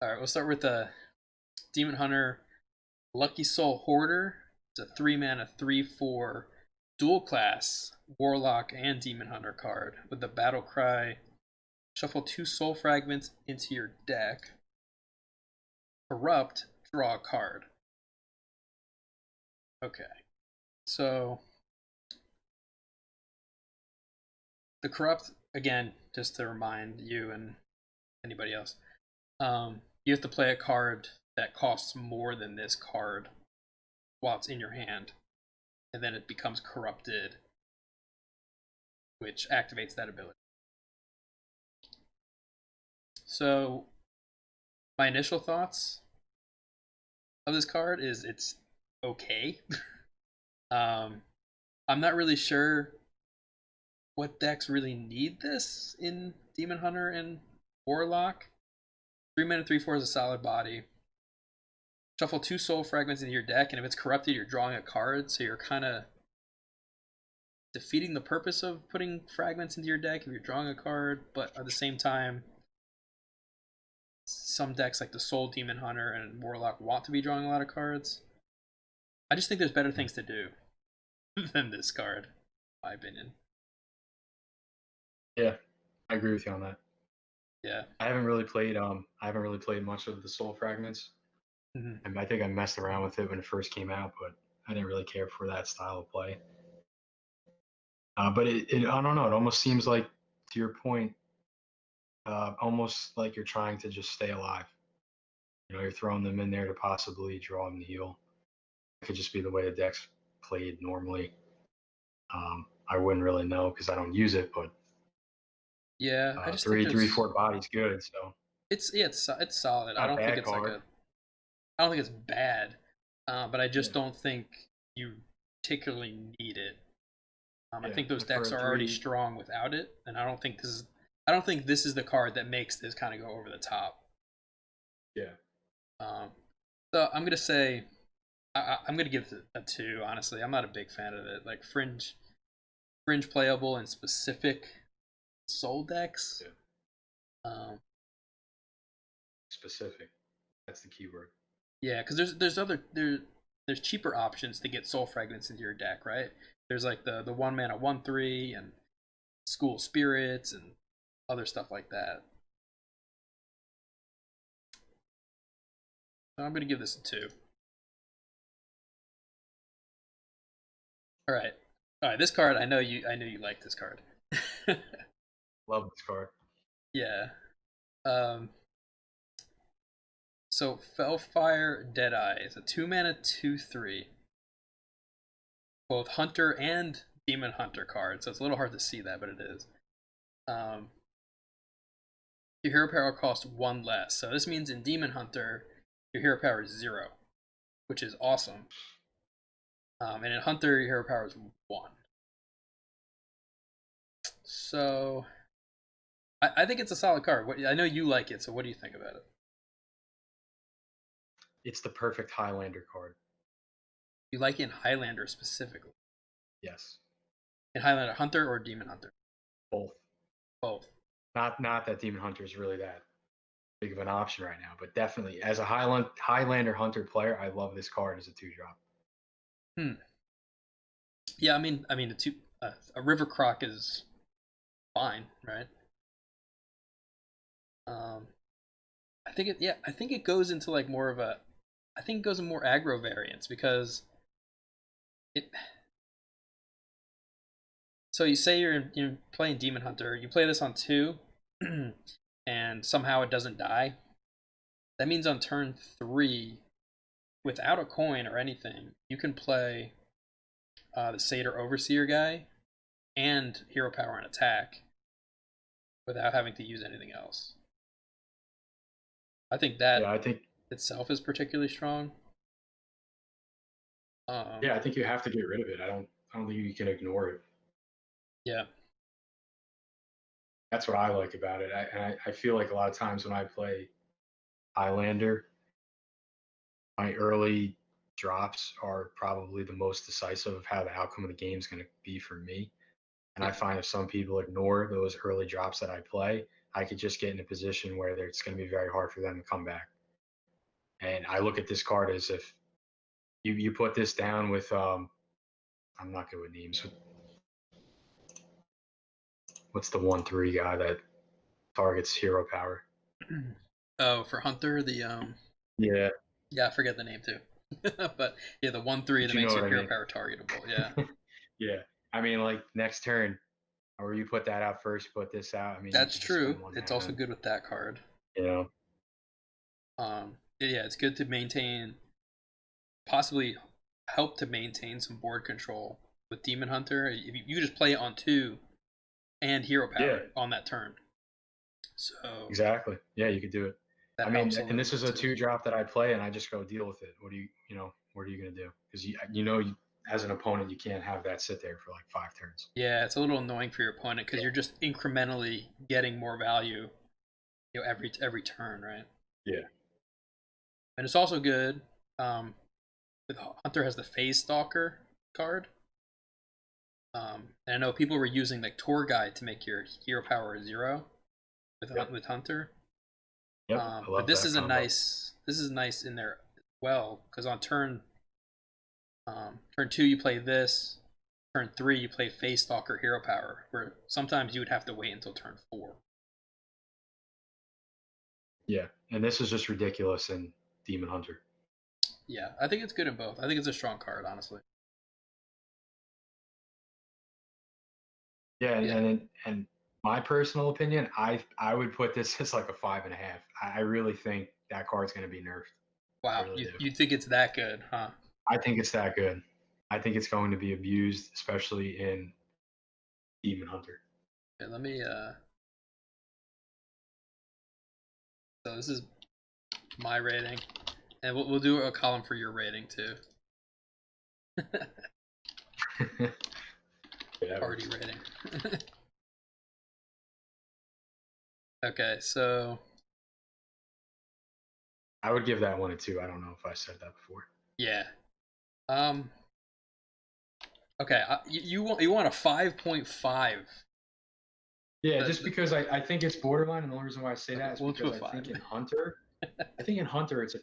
All right, we'll start with the Demon Hunter Lucky Soul Hoarder. It's a 3 mana, 3/4 dual class Warlock and Demon Hunter card with the battle cry. Shuffle 2 soul fragments into your deck. Corrupt, draw a card. Okay, so the corrupt, again, just to remind you and anybody else, you have to play a card that costs more than this card while it's in your hand, and then it becomes corrupted, which activates that ability. So my initial thoughts of this card is it's okay. I'm not really sure what decks really need this in Demon Hunter and Warlock. 3 mana, 3/4 is a solid body. Shuffle 2 soul fragments into your deck, and if it's corrupted, you're drawing a card, so you're kind of defeating the purpose of putting fragments into your deck if you're drawing a card, but at the same time, some decks like the Soul Demon Hunter and Warlock want to be drawing a lot of cards. I just think there's better things to do than this card, in my opinion. Yeah, I agree with you on that. Yeah. I haven't really played much of the Soul Fragments. Mm-hmm. And I think I messed around with it when it first came out, but I didn't really care for that style of play. But I don't know. It almost seems like, to your point, almost like you're trying to just stay alive. You're throwing them in there to possibly draw them to heal. It could just be the way the deck's played normally. I wouldn't really know because I don't use it, but Yeah, I just think three, there's 4 bodies good. So it's solid. I not a don't think bad it's like card. a I don't think it's bad, but I just don't think you particularly need it. I Yeah, think those and for decks a are already 3, strong without it, and I don't think this is the card that makes this kind of go over the top. yeah, Um, so I'm gonna say I'm gonna give it a 2. Honestly, I'm not a big fan of it. Like fringe playable in specific soul decks. yeah, Um, specific. That's the keyword. yeah, because there's cheaper options to get soul fragments into your deck, right? There's like the 1 mana 1/3 and School Spirits and other stuff like that. So I'm gonna give this a 2. All right, all right. This card, I know you like this card. Love this card. Yeah. Um. So Fellfire Deadeye is a 2 mana 2/3, both Hunter and Demon Hunter card. So it's a little hard to see that, but it is. Um. Your hero power costs 1 less. So this means in Demon Hunter, your hero power is 0, which is awesome. And in Hunter, your hero power is 1. So I think it's a solid card. I know you like it, so what do you think about it? It's the perfect Highlander card. You like it in Highlander specifically? Yes, In Highlander Hunter or Demon Hunter? both. Both. Not that Demon Hunter is really that big of an option right now, but definitely as a Highlander Hunter player, I love this card as a 2-drop. Hmm. Yeah, a River Croc is fine, right? Um, I think it. Yeah, I think it goes into like more of a. I think it goes in more aggro variants because it. So you say you're playing Demon Hunter, you play this on 2, and somehow it doesn't die. That means on turn 3, without a coin or anything, you can play the Satyr Overseer guy and hero power and attack without having to use anything else. I think Yeah, that I think itself is particularly strong. Um, yeah, I think you have to get rid of it. I don't think you can ignore it. yeah. That's what I like about it. I feel like a lot of times when I play Highlander, my early drops are probably the most decisive of how the outcome of the game is going to be for me. And I Yeah. find if some people ignore those early drops that I play, I could just get in a position where it's going to be very hard for them to come back. And I look at this card as if you put this down with I'm not good with names. What's the 1/3 guy that targets hero power? Oh, for Hunter, Yeah, yeah, I forget the name too. But yeah, the 1/3 but that you know makes what your I hero mean. power targetable. Yeah, Yeah, I mean, like next turn, or you put that out first, put this out. I mean, you that's could just true. spend one It's mana. also good with that card. You know, Yeah, it's good to maintain, possibly help to maintain some board control with Demon Hunter. If you just play it on 2 and hero yeah, power on that turn, so exactly. Yeah, you could do it. that I mean, helps a and little this is bit a too. 2 drop that I play, and I just go deal with it. What are you gonna do? Because as an opponent, you can't have that sit there for like 5 turns. Yeah, it's a little annoying for your opponent because you're just incrementally getting more value, every turn, right? Yeah, And it's also good. The Hunter has the Phase Stalker card. And I know people were using like Tour Guide to make your hero power 0 yep, with Hunter. yep. I But love that combo. this is nice in there as well because on turn 2 you play this, turn 3 you play Phase Stalker hero power, where sometimes you would have to wait until turn 4. Yeah, and this is just ridiculous in Demon Hunter. Yeah, I think it's good in both. I think it's a strong card, honestly. Yeah, Yeah. and my personal opinion, I would put this as like a 5.5. I really think that card's going to be nerfed. I Wow, really do. you think it's that good, huh? I think it's that good. I think it's going to be abused, especially in Demon Hunter. Okay, let me so this is my rating, and we'll do a column for your rating too. Yeah, that Party works. rating. Okay, so I would give that one a 2. I don't know if I said that before. yeah. Um. Okay, you want a 5.5. Yeah, just because I think it's borderline, and the only reason why I say Okay, that is we'll do because a 5. I think in Hunter it's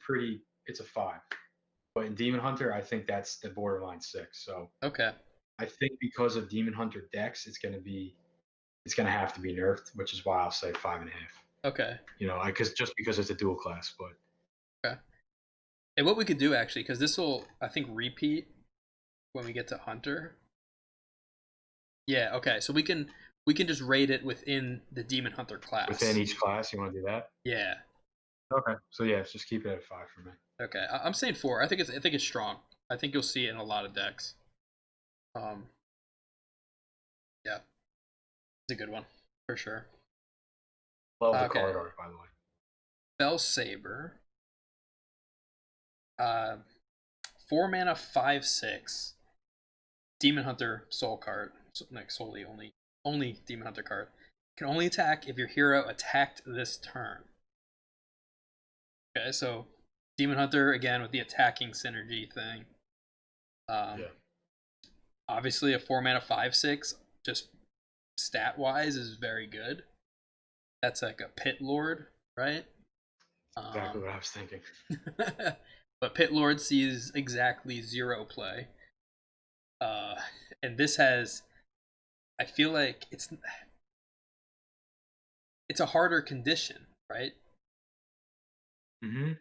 a 5, but in Demon Hunter I think that's the borderline 6. So Okay. I think because of Demon Hunter decks, it's gonna have to be nerfed, which is why I'll say 5.5. Okay. Because just because it's a dual class, but Okay. And what we could do actually, because this will I think repeat when we get to Hunter. Yeah. Okay. So we can just rate it within the Demon Hunter within class. each class, you want to do that? Yeah. Okay. So yeah, just keep it at 5 for me. Okay. I'm saying 4. I think it's strong. I think you'll see it in a lot of decks. Um. Yeah. It's a good one for sure. Love the Okay. card art, by the way. Bell Saber. Uh, 4 mana, 5/6. Demon Hunter Soul card. Like solely only Demon Hunter card. Can only attack if your hero attacked this turn. Okay, so Demon Hunter again with the attacking synergy thing. Um, Yeah, Obviously a 4 mana 5/6 just stat wise is very good. That's like a Pit Lord, right? exactly Um, what I was thinking. but Pit Lord sees exactly 0 play. Uh, and this has, I feel like it's a harder condition, right? Mm-hmm.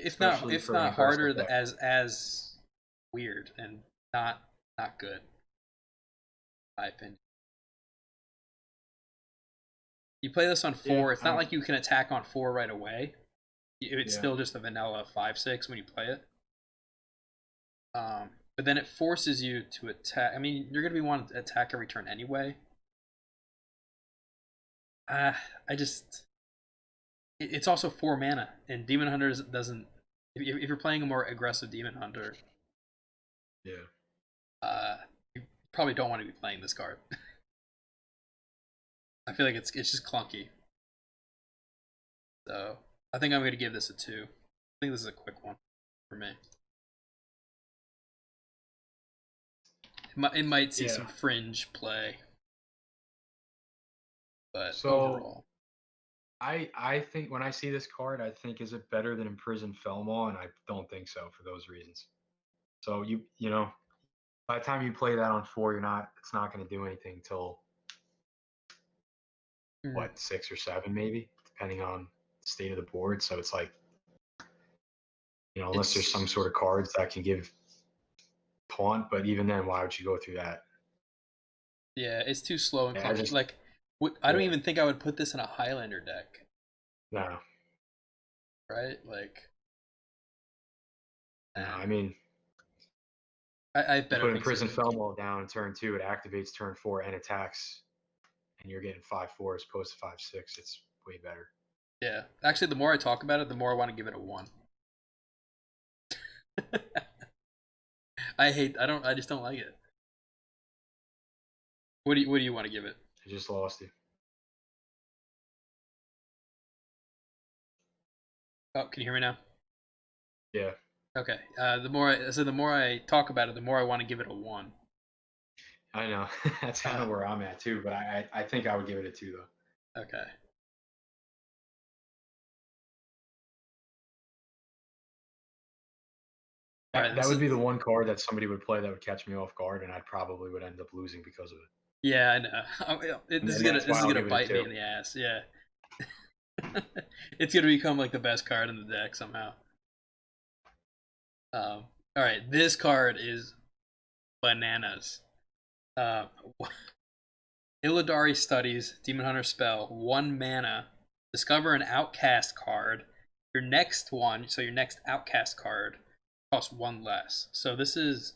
Especially If for an not aggressive harder, deck. as weird and not not good, in my opinion. You play this on Yeah, 4. It's not like you can attack on 4 right away. It's yeah, still just a vanilla 5/6 when you play it. But then it forces you to attack. I mean, you're gonna be wanting to attack every turn anyway. Uh, I just it's also 4 mana, and Demon Hunter doesn't. If you're playing a more aggressive Demon Hunter, yeah. you probably don't want to be playing this card. I feel like it's just clunky. So I think I'm going to give this a 2. I think this is a quick one for me. It might see Yeah. some fringe play. But So overall, I think when I see this card, I think is it better than Imprisoned Felmaw, and I don't think so for those reasons. So you know, by the time you play that on 4, it's not going to do anything till mm, what 6 or 7 maybe, depending on the state of the board. So it's like, unless there's some it's sort of cards that can give taunt, but even then, why would you go through that? yeah, it's too slow and Yeah, I clunky. just Like, I don't yeah even think I would put this in a Highlander deck, no right? Like, no. nah. I mean, I have you better put things to Imprisoned do. Felmaw down in turn 2, it activates turn 4 and attacks, and you're getting 5/4 as opposed to 5/6. It's way better. Yeah, actually, the more I talk about it, the more I want to give it a 1. I just don't like it. What do you want to give it? I just lost you. Oh, can you hear me now? Yeah, Okay. The more I talk about it, the more I want to give it a 1. I know. That's kind Uh, of where I'm at too, but I think I would give it a 2 though. okay. All right. That This would is be the one card that somebody would play that would catch me off guard, and I probably would end up losing because of it. yeah, I know. This is And gonna that's why I'll give it a bite me 2. in the ass. Yeah. It's gonna become like the best card in the deck somehow. All right. This card is bananas. Um, Illidari Studies, Demon Hunter spell, 1 mana. Discover an outcast card. Your next one, so your next outcast card, costs 1 less. So this is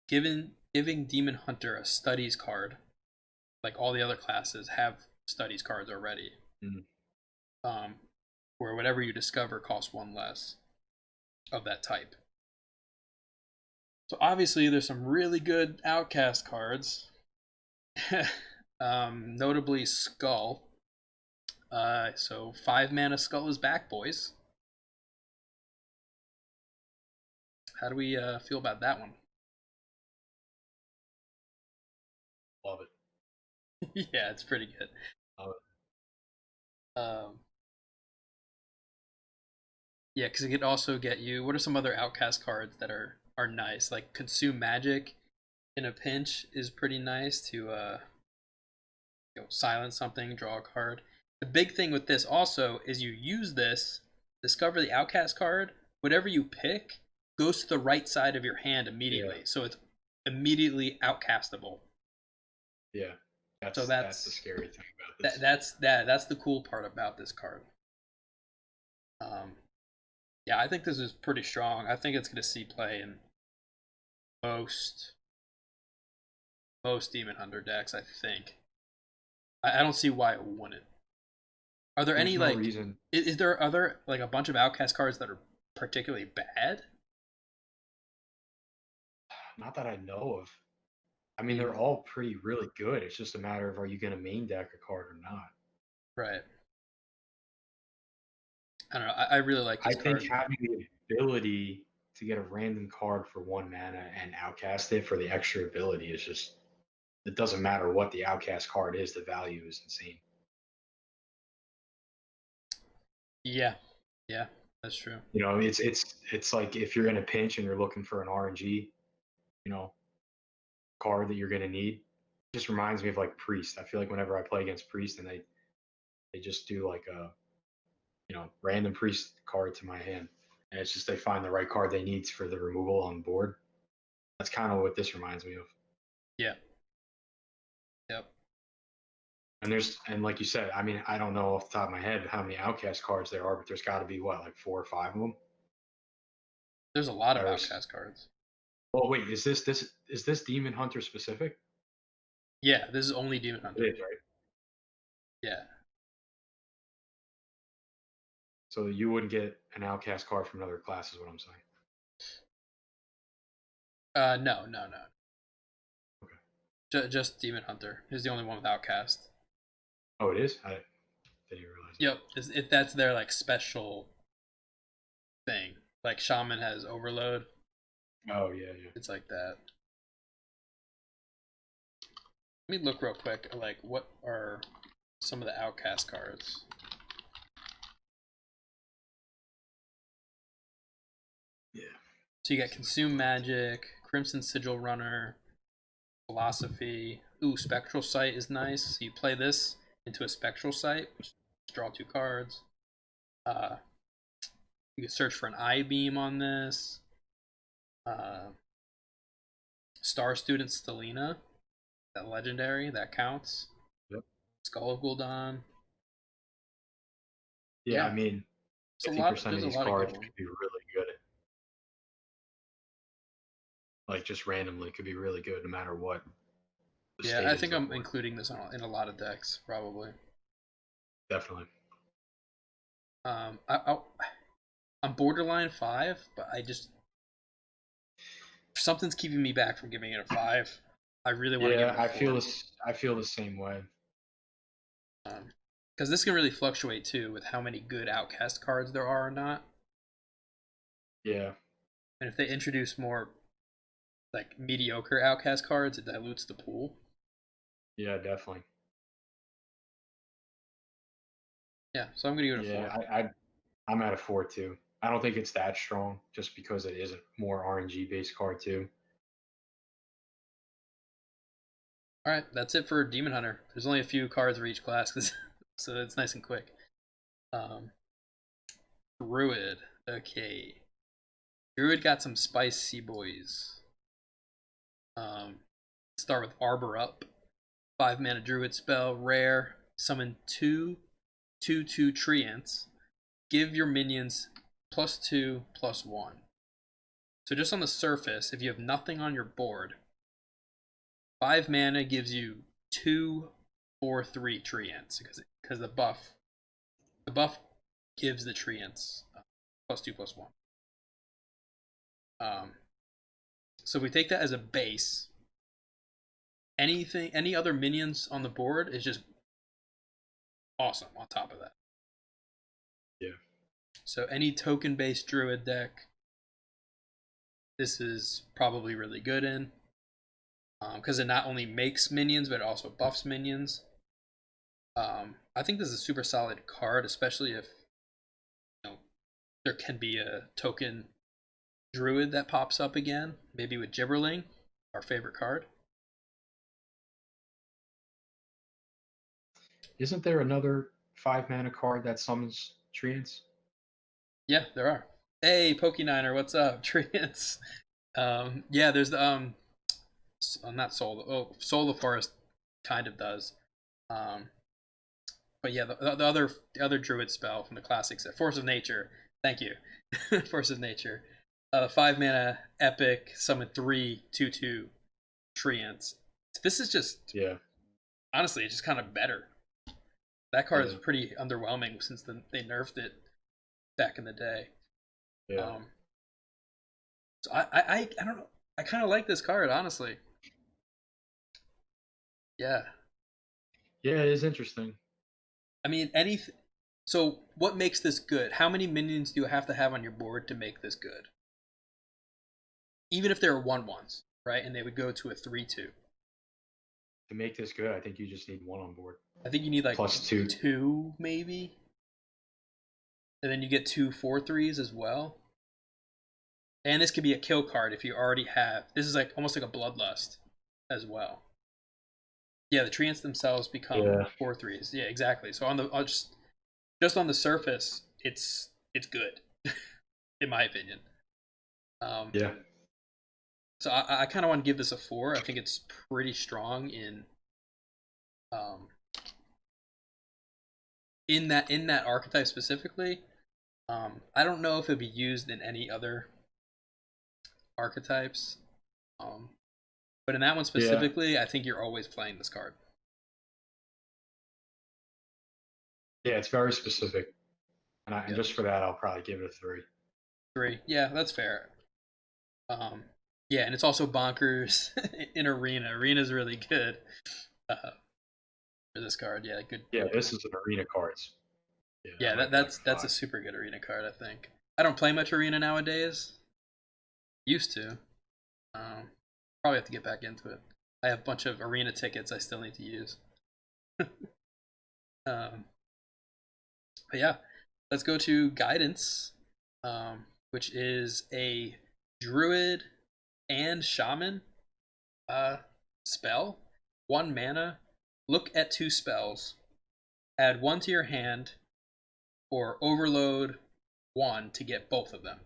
giving Demon Hunter a studies card. Like all the other classes have studies cards already. Mm. Um, where whatever you discover costs 1 less of that type. So obviously there's some really good outcast cards. Notably Skull. So 5 mana Skull is back, boys. How do we feel about that one? Love it. Yeah, it's pretty good. Love Um, yeah, because it could also get you. What are some other outcast cards that are nice? Like Consume Magic in a pinch is pretty nice to silence something, draw a card. The big thing with this also is you use this, discover the outcast card. Whatever you pick goes to the right side of your hand it. Yeah, immediately, so it's immediately outcastable. yeah. So That's the scary thing about this. that's the cool part about this card. Um, yeah, I think this is pretty strong. I think it's going to see play in most most Demon Hunter decks. I think. I don't see why it wouldn't. Are there any There's no like? reason. Is there other like a bunch of outcast cards that are particularly bad? Not that I know of. I I mean, they're mean, all pretty really good. It's just a matter of, are you going to main deck a card or not? right? I don't know. I really like I this think card. having the ability to get a random card for 1 mana and outcast it for the extra ability is just, it doesn't matter what the outcast card is, the value is insane. Yeah, yeah, that's true. It's like if you're in a pinch and you're looking for an RNG, you know, card that you're going to need. It just reminds me of like Priest. I feel like whenever I play against Priest and they just do like a random Priest card to my hand, and it's just they find the right card they need for the removal on board. That's kind of what this reminds me of. Yeah, yep. And like you said, I mean, I don't know off the top of my head how many outcast cards there are, but there's got to be what, like 4 or 5 of them. There's a lot of There's outcast cards. well, wait, is this Demon Hunter specific? Yeah, this is only Demon It Hunter. is, right? Yeah. So you wouldn't get an outcast card from another class, is what I'm saying. No, no, no. Okay. Just Demon Hunter is the only one with outcast. Oh, it is. I didn't even realize Yep, if that's their like special thing. Like Shaman has Overload. that. Oh yeah, yeah. It's like that. Let me look real quick. Like, what are some of the outcast cards. Yeah. So you got Consume Magic, Crimson Sigil Runner, Philosophy. Ooh, Spectral Sight is nice. So you play this into a Spectral Sight, which draw 2 cards. You can search for an Eye Beam on this. Star Student Stelina, that legendary, that counts. Yep. Skull of Gul'dan. Yeah, I Yeah, mean, there's a 50% lot. of There's a these lot of good cards ones. could be really good. Like just randomly could be really good no matter what the Yeah, state I is think of the I'm board. including this in a lot of decks probably. Definitely. I'm borderline 5, but I just something's keeping me back from giving it a 5. I really want to give Yeah, it a 4. I feel the same way. Because this can really fluctuate too with how many good outcast cards there are or not. Yeah. And if they introduce more like mediocre outcast cards, it dilutes the pool. Yeah, definitely. Yeah, so I'm gonna give it a Yeah, 4. I'm at a 4 too. I don't think it's that strong just because it is a more RNG based card too. All right, that's it for Demon Hunter. There's only a few cards for each class, so it's nice and quick. Um, Druid. Okay, Druid got some spicy boys. Start with Arbor Up. 5 mana Druid spell, rare. Summon 2/2/2 Treants. Give your minions +2/+1. So just on the surface, if you have nothing on your board, 5 mana gives you 2/4/3 Treants because the buff gives the Treants +2/+1. So if we take that as a base, any other minions on the board is just awesome on top of that. Yeah. So any token based Druid deck, this is probably really good in, because it not only makes minions but it also buffs minions. I think this is a super solid card, especially if there can be a token Druid that pops up again, maybe with Gibberling, our favorite card. Isn't there another 5 mana card that summons treants? Yeah, there are. Hey, Pokeniner, what's up? Treants. Yeah, there's the not Soul. Oh, Soul of Forest kind of does. Um, but yeah, the other Druid spell from the classic set, Force of Nature. Thank you, Force of Nature. 5 mana epic summon 3/2/2 treants. This is just Yeah. honestly, it's just kind of better. That card is Yeah. pretty underwhelming since they nerfed it back in the day. Yeah. Um, so I don't know. I kind of like this card, honestly. Yeah. Yeah, it is interesting. I mean, anything. So, what makes this good? How many minions do you have to have on your board to make this good? Even if there are 1/1s, right? And they would go to a 3/2. To make this good, I think you just need one on board. I think you need like +2. two, maybe. And then you get 2/4/3s as well. And this could be a kill card if you already have. This is like almost like a Bloodlust as well. Yeah, the treants themselves become Yeah. 4/3s. Yeah, exactly. So just on the surface, it's good, in my opinion. Um, Yeah. so I kind of want to give this a 4. I think it's pretty strong um, in that archetype specifically. I don't know if it'd be used in any other archetypes, um, but in that one Yeah. specifically, I think you're always playing this card. Yeah, it's very specific. And Yep, just for that, I'll probably give it a 3. 3. Yeah, that's fair. Um, yeah, and it's also bonkers in arena. Arena's really good for this card. Yeah, good. Yeah, this is an arena cards. Yeah, that Yeah, might be like a that's a 5. super good arena card. I think. I don't play much arena nowadays. Used to. Um, Probably have to get back into it. I have a bunch of arena tickets I still need to use. Um, but yeah, let's go to guidance, which is a druid and shaman spell. 1 mana. Look at 2 spells. Add 1 to your hand, or overload 1 to get both of them.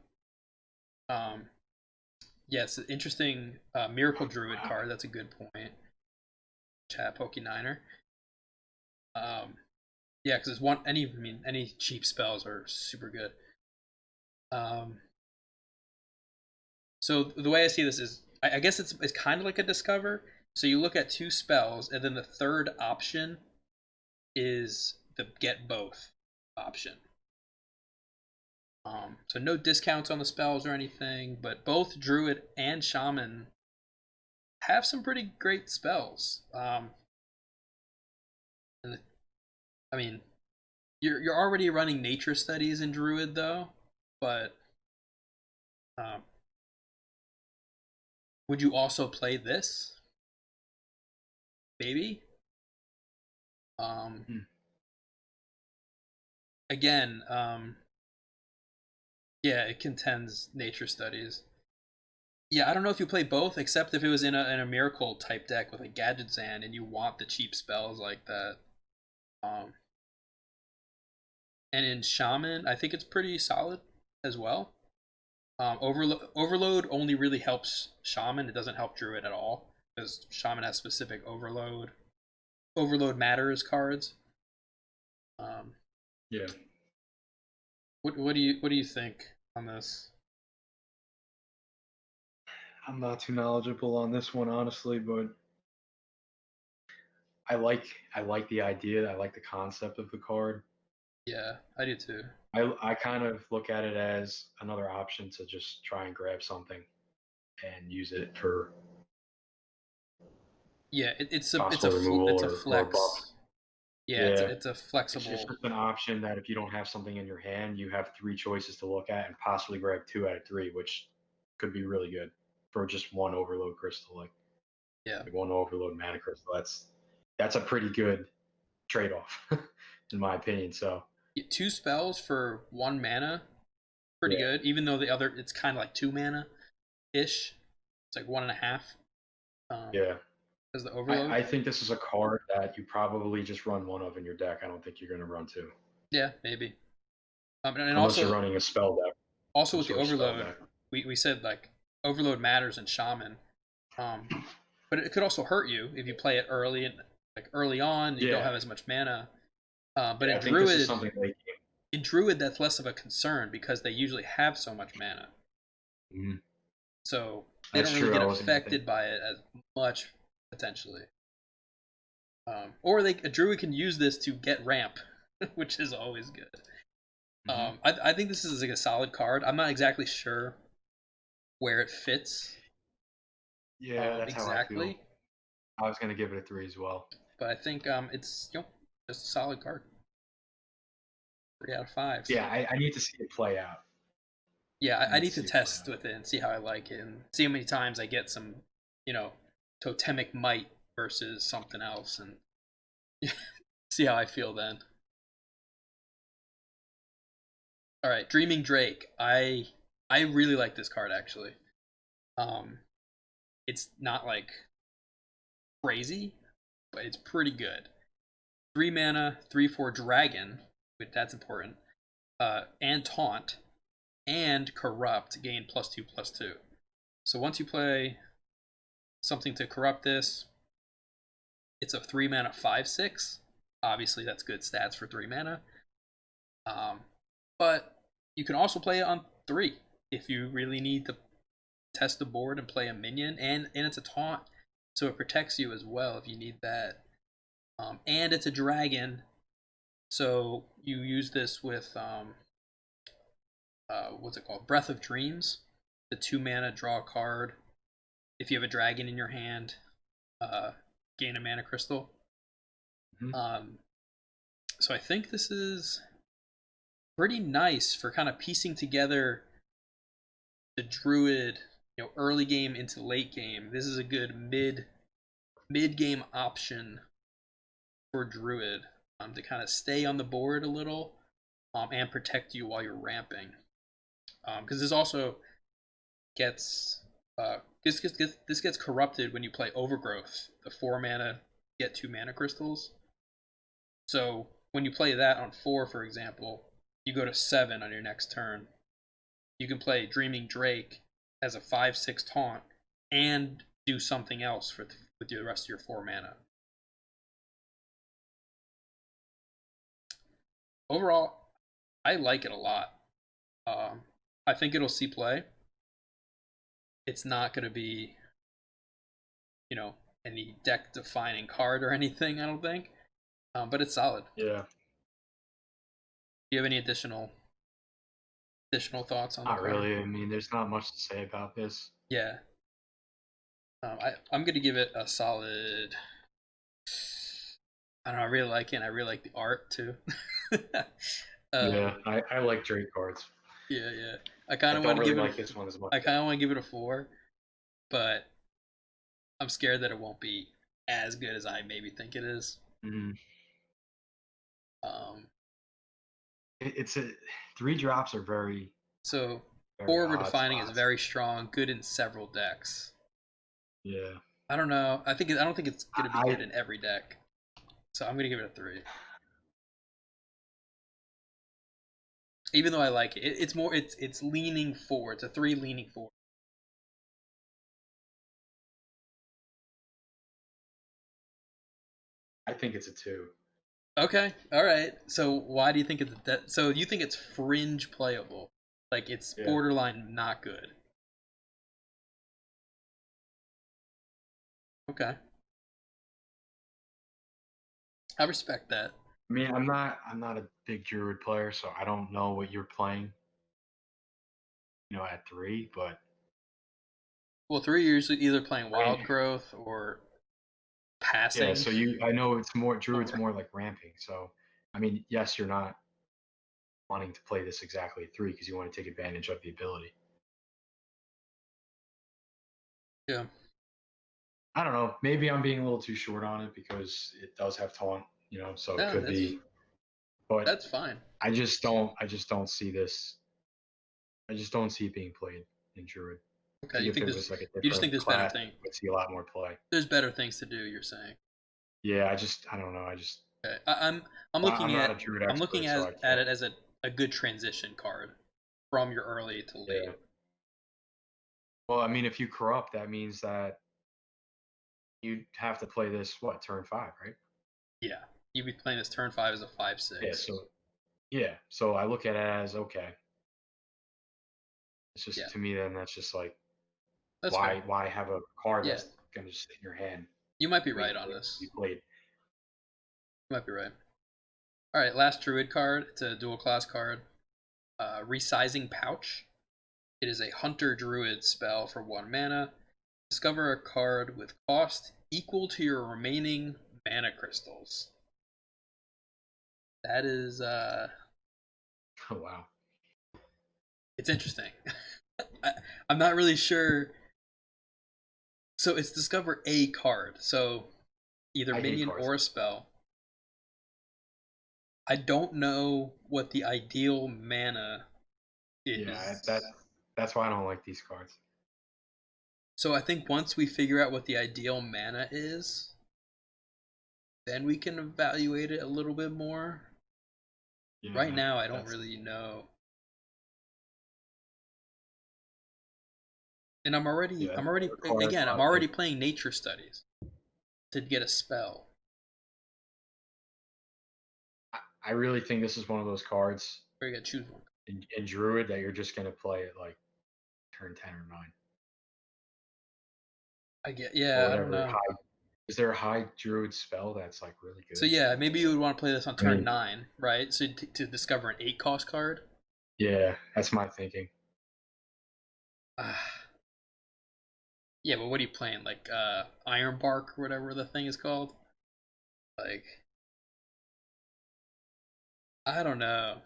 Yeah, it's an interesting Miracle Druid card. That's a good point. Chat Poke9er. Yeah, because it's one any cheap spells are super good. So the way I see this is, I guess it's kind of like a discover. So you look at 2 spells, and then the third option is the get both option. So no discounts on the spells or anything, but both Druid and Shaman have some pretty great spells. And I mean, you're already running nature studies in Druid though, but um, would you also play this? Maybe. Um, Hmm. Again, yeah, it contends nature studies. Yeah, I don't know if you play both, except if it was in a miracle type deck with a Gadget Zan and you want the cheap spells like that. Um, and in Shaman, I think it's pretty solid as well. Overload only really helps Shaman. It doesn't help Druid at all because Shaman has specific Overload matters cards. Um, Yeah. what do you think on this? I'm not too knowledgeable on this one, honestly, but I like the idea. I like the concept of the card. Yeah, I do too. I kind of look at it as another option to just try and grab something and use it for Yeah, possible removal it's a or a buff. flex. Yeah, Yeah, it's a it's just flexible. an option that if you don't have something in your hand, you have 3 choices to look at and possibly grab 2 out of 3, which could be really good for just one overload crystal, Yeah, like one overload mana crystal. That's a pretty good trade off, in my opinion. So 2 spells for 1 mana, pretty yeah, good. Even though the other it's kind of like 2 mana ish. It's like 1.5. yeah. As the I overload. think this is a card that you probably just run one of in your deck. I don't think you're going to run two, Yeah, maybe. And unless you're also running a spell deck, also some with the sort of spell overload, deck. we said like overload matters in Shaman. Um, but it could also hurt you if you play it early and like early on. You don't Yeah, have as much mana. But yeah. I think this is something late In Druid, that's less of a concern because they usually have so much mana, game. Mhm. so they That's don't really true. get I wasn't even affected thinking. by it as much potentially. Or a Druid can use this to get ramp, which is always good. Hmm. I think this is like a solid card. I'm not exactly sure where it fits Yeah, that's how I feel. exactly, I was going to give it a 3 as well. but I think it's just a solid card. 3 out of 5. Yeah, I need to see it play out. Yeah, I I need to need to see it play test out. with it and see how I like it and see how many times I get some, you know, totemic might versus something else and see how I feel then. All right, Dreaming Drake. I really like this card actually. Um, it's not like crazy, but it's pretty good. 3 mana, 3/4 dragon, but that's important. And taunt and corrupt gain +2/+2. So once you play something to corrupt this, it's a 3 mana 5/6. Obviously, that's good stats for 3 mana. Um, but you can also play it on 3 if you really need to test the board and play a minion, and it's a taunt, so it protects you as well if you need that. And it's a dragon, so you use this with what's it called? Breath of Dreams. The 2 mana draw a card. If you have a dragon in your hand, uh, gain a mana crystal. Hmm. Um, so I think this is pretty nice for kind of piecing together the druid, early game into late game. This is a good mid game option for druid. to kind of stay on the board a little, and protect you while you're ramping. Because this also gets this gets corrupted when you play Overgrowth, the 4 mana get 2 mana crystals. So when you play that on 4, for example, you go to 7 on your next turn. You can play Dreaming Drake as a 5/6 taunt and do something else with the rest of your 4 mana. Overall, I like it a lot. I think it'll see play. It's not going to be, any deck defining card or anything, I don't think. But it's solid. Yeah. Do you have any additional thoughts on the Not card? really. I mean, there's not much to say about this. Yeah. I'm going to give it a solid. I don't know. I really like it. And I really like the art too. Yeah, um, I like Drake cards. yeah. I kind I of don't want to really give like it. this one as much. I kind of want to give it a 4, but I'm scared that it won't be as good as I maybe think it is. Mm. Um, It's a 3 drops are very so very 4 we're odd defining as spots. very strong, good in several decks. Yeah, I don't know. I don't think it's gonna be I good in every deck. So I'm gonna give it a 3. Even though I like it, it's more it's leaning forward. It's a 3 leaning forward. I think it's a 2. Okay, all right. So why do you think it's that? So you think it's fringe playable, like it's Yeah, borderline not good? Okay, I respect that. I mean, I'm not a big Druid player, so I don't know what you're playing. At 3, but Well, 3 years either playing ramp. wild growth or Yeah, passing. so I know it's more Druid's Or more like ramping. So I mean, yes, you're not wanting to play this exactly at 3 because you want to take advantage of the ability. yeah, I don't know. Maybe I'm being a little too short on it because it does have taunt, so it no, could be. But that's fine. I just don't see this. I just don't see it being played in Druid. I Okay, think if it was like a you just think different there's better class, thing. you would see a lot more play. There's better things to do. You're saying. Yeah, I don't know. Okay. I'm I'm looking not at a Druid I'm looking expert, so I at can't. it as a good transition card from your early to late. Yeah. Well, I mean, if you corrupt, that means that you have to play this turn 5, right? Yeah, you'd be playing this turn 5 as a five Yeah. six. So yeah. So I look at it as okay. It's Yeah, just to me then that's just like that's fair. why have a card Yeah, that's gonna just sit in your hand you might be right waiting on to be this. played. You might be right. All right, last Druid card. It's a dual class card. Resizing Pouch. It is a Hunter Druid spell for 1 mana. Discover a card with cost equal to your remaining mana crystals. That is Oh wow. it's interesting. I, I'm not really sure. So it's discover a card. So either I hate minion cards or a like spell. I don't know what the ideal mana that. Yeah, is. that's why I don't like these cards. So I think once we figure out what the ideal mana is, then we can evaluate it a little bit more. Right Yeah, now, I don't that's really know. And I'm already, yeah, I'm that already, requires again, a I'm lot of already thinking. playing nature studies to get a spell. I really think this is one of those cards Or you gotta choose one. in Druid that you're just gonna play at like turn 10 or 9 I get, or yeah, I don't whatever know. high. Is there a high Druid spell that's like really So good? yeah, maybe you would want to play this on I turn mean, 9, right? So to discover an 8 cost card. yeah, that's my thinking. Ah, yeah, but what are you playing? Like Iron Bark or whatever the thing is called? Like, I don't know.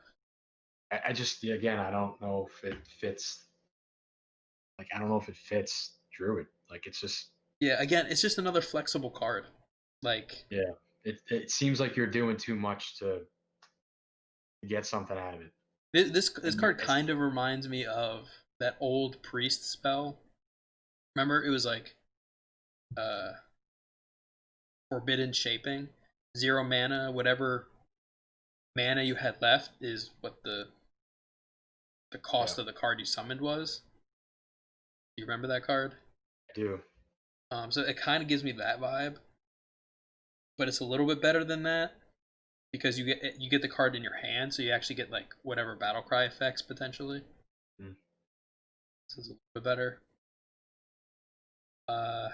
I just yeah, again, I don't know if it fits. Like, I don't know if it fits Druid. Like, it's just Yeah, again, it's just another flexible card. Like, yeah. It seems like you're doing too much to get something out of it. This card kind of reminds me of that old priest spell. Remember, it was like uh forbidden shaping, 0 mana. Whatever mana you had left is what the Yeah, cost of the card you summoned was. Do you remember that card? I do. So it kind of gives me that vibe, but it's a little bit better than that because you get the card in your hand, so you actually get like whatever battle cry effects potentially. Mm. So it's a little bit better. Uh,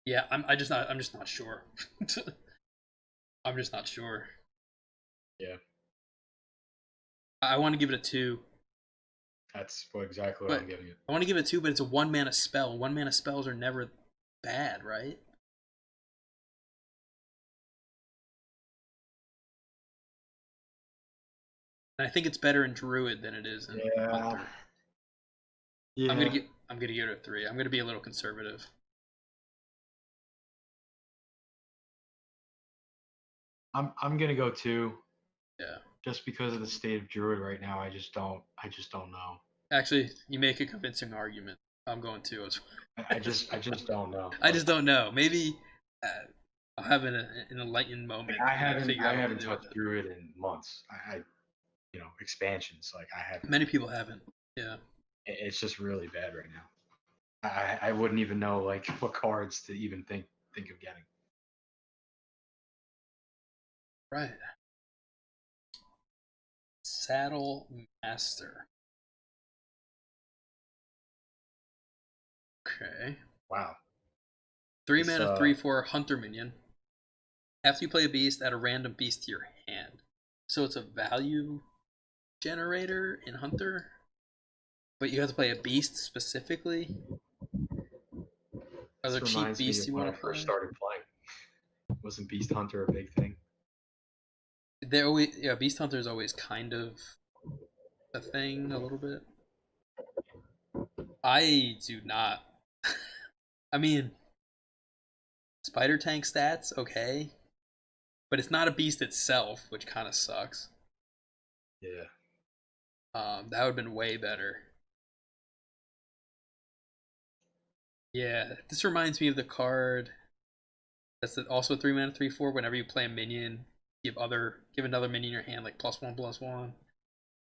yeah, I'm just not sure. I'm just not sure. Yeah, I want to give it a 2, that's exactly what but I'm giving it. I want to give it a 2, but it's a 1 mana spell. 1 mana spells are never bad, right? And I think it's better in Druid than it is in Yeah, Hunter. yeah. I'm gonna give it a 3. I'm gonna be a little conservative. I'm gonna go 2, Yeah. just because of the state of Druid right now. I just don't know. Actually, you make a convincing argument. I'm going 2 as well. I just don't know. I just don't know. Maybe I'll have an enlightened Like moment I and haven't figure I out what to haven't do with touched it. Druid in months. Expansions. Like I haven't. Many people haven't. Yeah. It's just really bad right now. I wouldn't even know like what cards to even think of getting. Right. Saddle Master. Okay. Wow. 3 This mana, 3/4 Hunter minion. After you play a beast, add a random beast to your hand. So it's a value generator in Hunter, but you have to play a beast specifically. Are there this cheap reminds me beasts of you when want I to first play? started playing. Wasn't Beast Hunter a big thing? They're always, yeah, Beast Hunter is always kind of a thing a little bit. I do not. I mean, Spider Tank stats, okay, but it's not a beast itself, which kind of sucks. Yeah. That would have been way better. Yeah, this reminds me of the card that's also 3 mana 3/4. Whenever you play a minion, give another minion in your hand like +1/+1.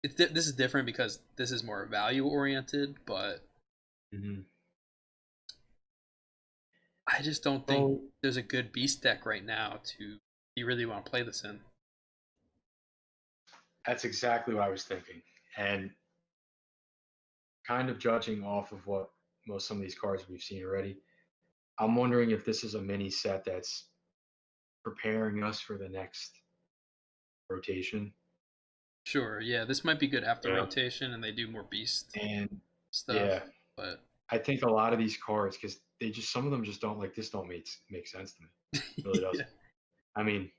This is different because this is more value oriented, but Hmm. I just don't think So there's a good beast deck right now to you really want to play this in. that's exactly what I was thinking, and kind of judging off of what most some of these cards we've seen already. I'm wondering if this is a mini set that's preparing us for the next rotation. Sure, yeah, this might be good after You know, rotation and they do more beast and stuff, yeah, but I think a lot of these cards, because they just some of them just don't like this don't make sense to me. It really yeah, doesn't. I mean,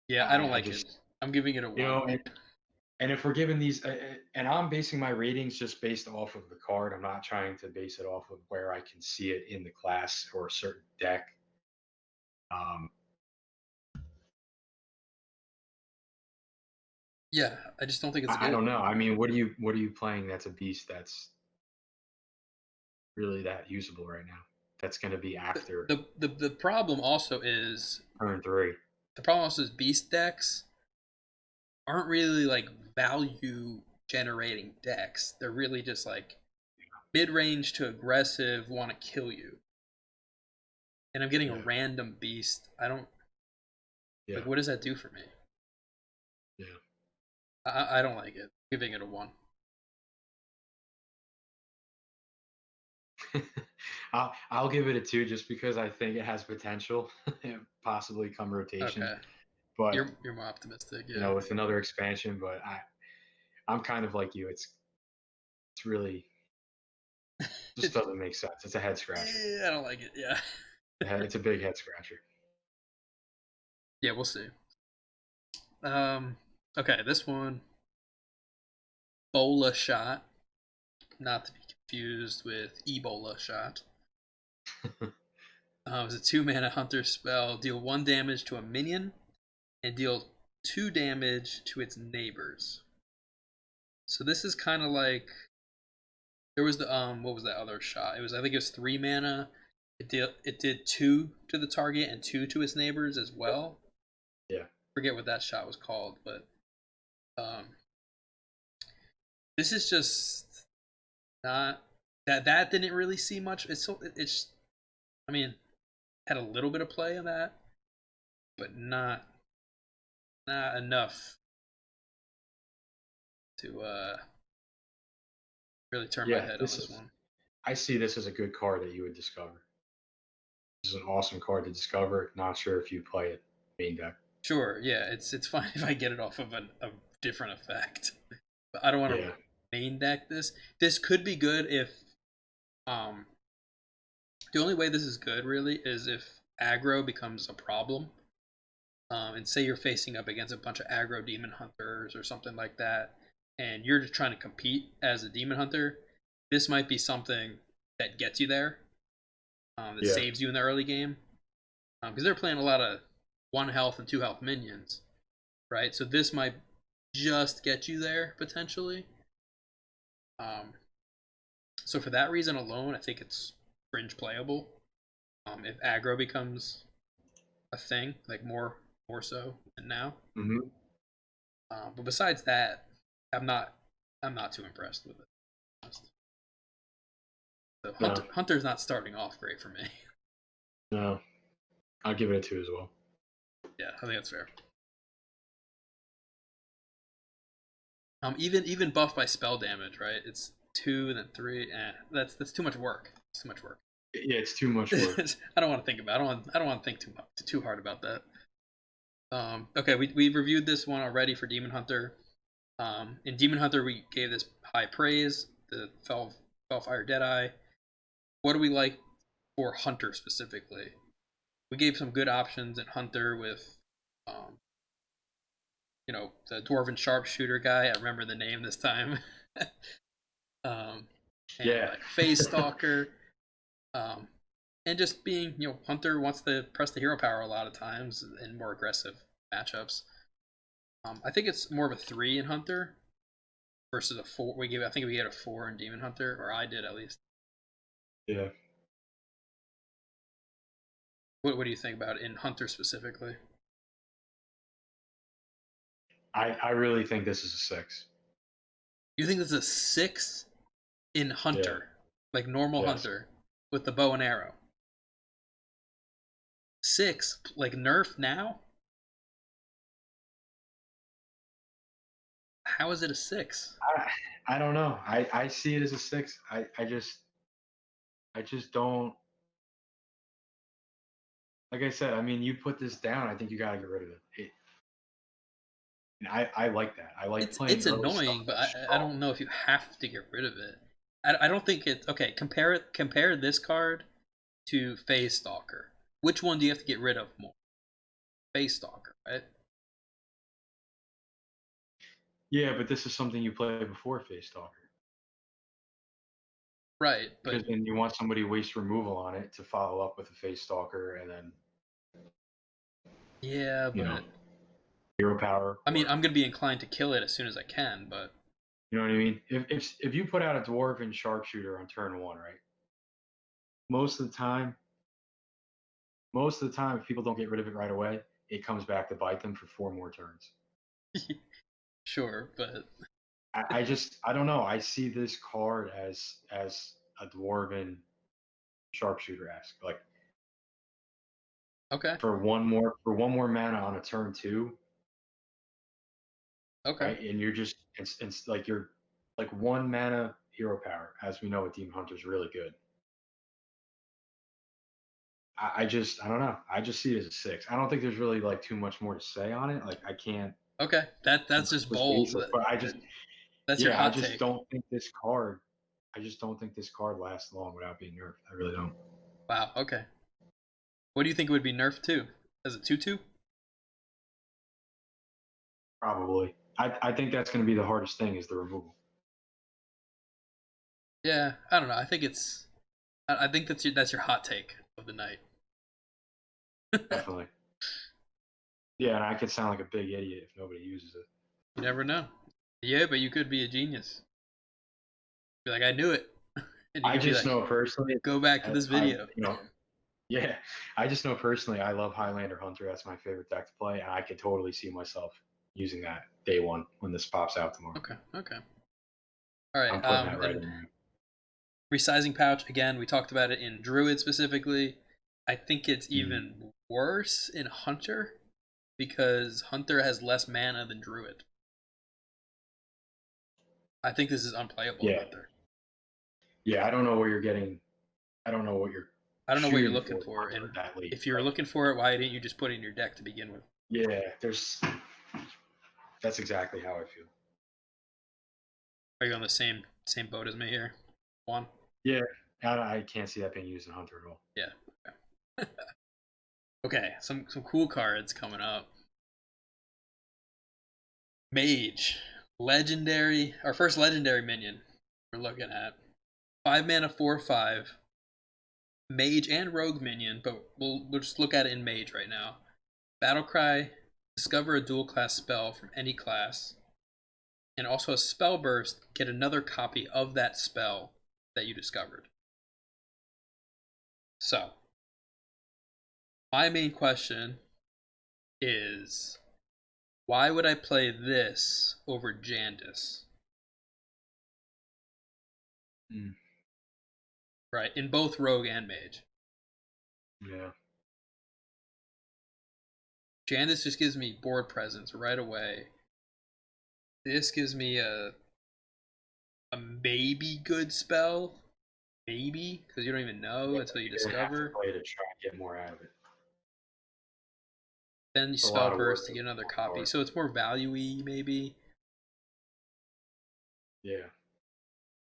yeah, I don't I like it. just I'm giving it a you 1. know, and if we're giving these, and I'm basing my ratings just based off of the card. I'm not trying to base it off of where I can see it in the class or a certain deck. Um, Yeah, I just don't think it's I good. don't know. I mean, what are you playing that's a beast that's really that usable right now? That's going to be after The problem also is turn 3. beast decks aren't really like value generating decks. They're really just like mid range to aggressive, want to kill you. And I'm getting a Yeah, random beast. I don't yeah, like. What does that do for me? yeah. I don't like it. I'm giving it a 1. I'll give it a 2 just because I think it has potential, possibly come rotation. Okay, But you're more optimistic. Yeah. with another expansion. But I'm kind of like you. It's really just It, doesn't make sense. It's a head scratcher. I don't like it. Yeah. It's a big head scratcher. Yeah, we'll see. Um. Okay, this one, Bola shot, not to be confused with Ebola shot. It's a 2 mana hunter spell. Deal 1 damage to a minion and deal 2 damage to its neighbors. So this is kind of like there was the what was that other shot? I think it was 3 mana. It did 2 to the target and 2 to its neighbors as well. Yeah. Forget what that shot was called, but um, this is just not that didn't really see much. It's I mean, had a little bit of play in that, but not enough to really turn my Yeah, head on this this is. one. I see this as a good card that you would discover. This is an awesome card to discover. Not sure if you play it main deck. Sure, yeah, it's fine if I get it off of a different effect, but I don't want to Yeah. main deck this. This could be good if um the only way this is good really is if aggro becomes a problem. And say you're facing up against a bunch of aggro demon hunters or something like that, and you're just trying to compete as a demon hunter. This might be something that gets you there, that Yeah. saves you in the early game, because they're playing a lot of 1 health and 2 health minions, right? So this might just get you there potentially. Um, so for that reason alone, I think it's fringe playable. If aggro becomes a thing, like more so than now. Hmm. But besides that, I'm not I'm not too impressed with it. So No. Hunter's not starting off great for me. No. I'll give it a 2 as well. Yeah, I think that's fair. Even buffed by spell damage, right? It's 2 and then 3. That's too much work. It's too much work. Yeah, it's too much work. I don't want to think about. I don't want to think too hard about that. Okay, we reviewed this one already for Demon Hunter. In Demon Hunter, we gave this high praise. The Fellfire Deadeye. What do we like for Hunter specifically? We gave some good options in Hunter with, um, the Dwarven Sharpshooter guy. I remember the name this time. um, and Yeah. like Phase Stalker. Um, and just being, Hunter wants to press the hero power a lot of times in more aggressive matchups. I think it's more of a 3 in Hunter versus a 4. I think we gave it a 4 in Demon Hunter, or I did at least. Yeah. What do you think about it in Hunter specifically? I really think this is a 6. You think this is a 6 in Yeah. Hunter, like normal Yes. Hunter with the bow and arrow? 6, like nerf now? How is it a 6? I don't know. I see it as a 6. I just don't. Like I said, I mean, you put this down. I think you got to get rid of it. And I like that. I like playing It's early stuff annoying, but that's I strong. don't know if you have to get rid of it. I don't think it's okay. Compare this card to Phase Stalker. Which one do you have to get rid of more? Phase Stalker, right? Yeah, but this is something you play before Face Stalker. Right, but Because then you want somebody to waste removal on it to follow up with a Face Stalker and then, yeah, you know, but hero power I mean, or I'm gonna be inclined to kill it as soon as I can, but you know what I mean? If you put out a dwarven sharpshooter on turn 1, right? Most of the time, if people don't get rid of it right away, it comes back to bite them for 4 more turns. sure, but I don't know. I see this card as a dwarven sharpshooter esque. Like okay, for one more mana on a turn 2, okay. right? And you're just it's like you're like 1 mana hero power, as we know with Demon Hunter is really good. I don't know. I just see it as a 6. I don't think there's really like too much more to say on it. Like I can't Okay, that's just just bold. basic, but That's your yeah, I hot just take. don't think this card. I just don't think this card lasts long without being nerfed. I really don't. Wow. Okay. What do you think it would be nerfed to? As a 2/2? Probably. I think that's going to be the hardest thing is the removal. Yeah, I don't know. I think it's. I think that's your hot take of the night. Definitely. Yeah, and I could sound like a big idiot if nobody uses it. You never know. Yeah, but you could be a genius. Be like, I knew it, and you I could be just like, know personally go back to that this video. yeah, I just know personally I love Highlander Hunter. That's my favorite deck to play, and I could totally see myself using that day one when this pops out tomorrow. Okay, okay, all right. I'm putting that right And in there. resizing pouch again. We talked about it in Druid specifically. I think it's Mm-hmm. even worse in Hunter because Hunter has less mana than Druid. I think this is unplayable in Yeah, Hunter. yeah. I don't know where you're getting. I don't know what you're I don't know what you're shooting looking for for, Hunter and that late. if you were Like, looking for it, why didn't you just put it in your deck to begin with? yeah, there's. That's exactly how I feel. Are you on the same boat as me here? One. Yeah, I can't see that being used in Hunter at all. Yeah. Okay. Okay. Some cool cards coming up. Mage, legendary. Our first legendary minion. We're looking at 5 mana, 4/5. Mage and rogue minion, but we'll just look at it in mage right now. Battlecry, discover a dual class spell from any class, and also a spell burst, get another copy of that spell that you discovered. So, my main question is why would I play this over Jandis? Mm, Right, in both rogue and mage. yeah. Jandis just gives me board presence right away. This gives me a maybe good spell, maybe because you don't even know until you You're gonna have to discover. play to try and get more out of it. Then you It's a spell lot of work burst to to get another one copy, card. so it's more value-y maybe. Yeah,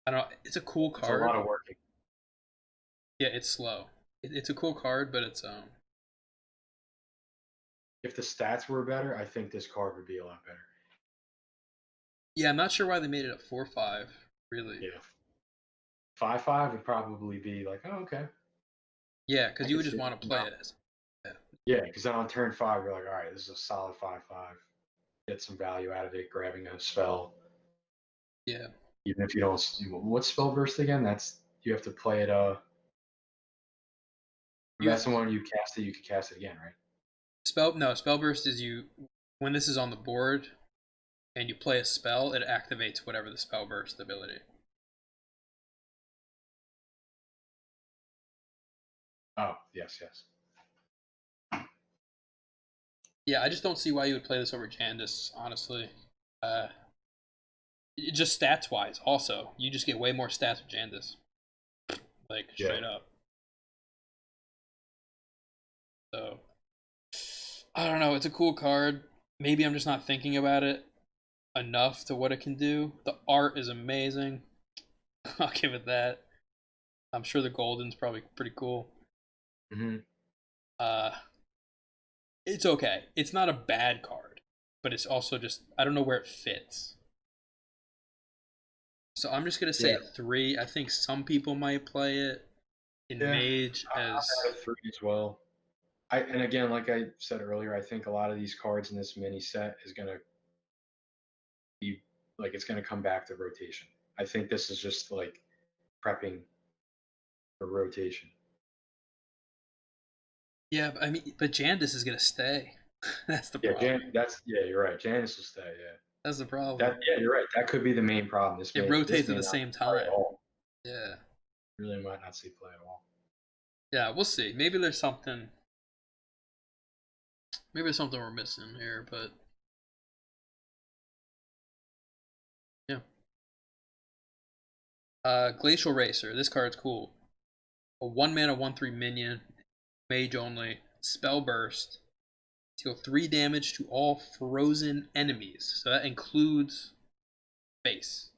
I don't know. It's a cool it's a lot card. of work. Yeah, it's slow. It's a cool card, but it's If the stats were better, I think this card would be a lot better. yeah. I'm not sure why they made it a 4/5. Really. Yeah, 5/5 would probably be like, oh, okay, Yeah, I because you could would just see want to it. play it as. Yeah. Yeah, because then on turn 5, you're like, all right, this is a solid 5/5. Get some value out of it, grabbing a spell, Yeah. even if you don't. What's spell burst again? That's you have to play it. You That's the one you cast it. You can cast it again, right? spell burst is you when this is on the board and you play a spell, it activates whatever the spell burst ability. Oh, yes, yes. Yeah, I just don't see why you would play this over Jandis, honestly. Uh, just stats wise, also, you just get way more stats with Jandis, like Yeah. straight up. So I don't know. It's a cool card. Maybe I'm just not thinking about it enough to what it can do. The art is amazing. I'll give it that. I'm sure the golden's probably pretty cool. Hmm. Uh, it's okay. It's not a bad card, but it's also just I don't know where it fits. So I'm just gonna say Yeah. a 3. I think some people might play it in Yeah. Mage I'm as at a 3 as well. And again, like I said earlier, I think a lot of these cards in this mini set is gonna be like it's gonna come back to rotation. I think this is just like prepping for rotation. yeah. I mean, but Jandis is gonna stay. That's the Yeah, problem. you're right. Janice will stay. Yeah, That's the problem. that yeah, you're right. That could be the main problem. It This rotates at may the not same play at time. all. Yeah. Really might not see play at all. Yeah, we'll see. Maybe there's something. Maybe there's something we're missing here, but yeah. Glacial Racer. This card's cool. A 1 mana 1/3 minion, mage only. Spell burst. Deal 3 damage to all frozen enemies. So that includes face.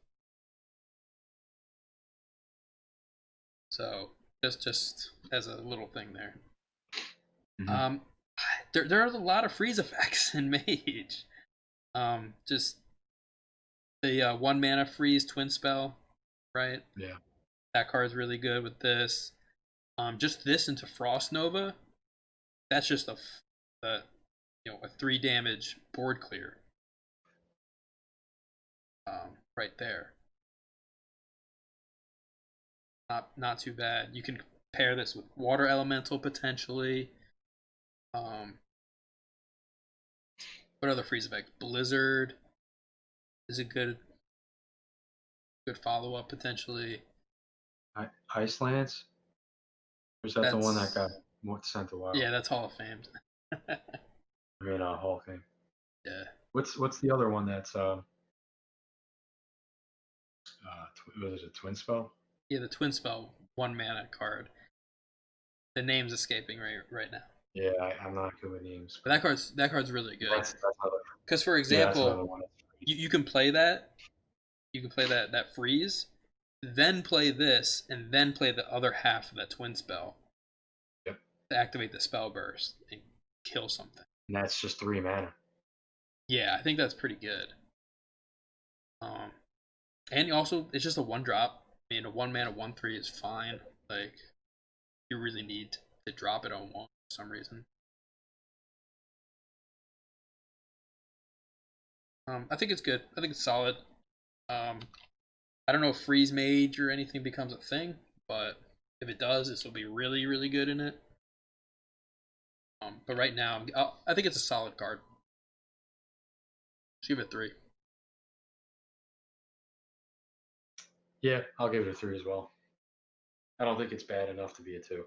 So just as a little thing there. Hmm. Um, there are a lot of freeze effects in Mage. Just the 1 mana freeze twin spell, right? Yeah. That card's really good with this. Just this into Frost Nova. that's just the a 3 damage board clear, right there. Not too bad. You can pair this with water elemental potentially. What other freeze effects? Blizzard is a good follow up potentially. Ice Lance? Or is that the one that That's got sent a while? Yeah, that's Hall of Fame. I mean, Hall of Fame. Yeah. What's the other one that's was it a twin spell? Yeah, the Twin Spell 1 mana card. The name's escaping right now. Yeah, I'm not good with names. But that card's really good. That's another. Because for Yeah, that's another example, one. you can play that. You can play that freeze, then play this, and then play the other half of that Twin Spell Yep. to activate the spell burst and kill something. And that's just 3 mana. Yeah, I think that's pretty good. And also it's just a 1-drop. I mean, a 1 mana 1/3 is fine. Like, you really need to drop it on 1 for some reason. I think it's good. I think it's solid. I don't know if freeze mage or anything becomes a thing, but if it does, this will be really, really good in it. But right now, I think it's a solid card. Let's give it a 3. Yeah, I'll give it a 3 as well. I don't think it's bad enough to be a 2.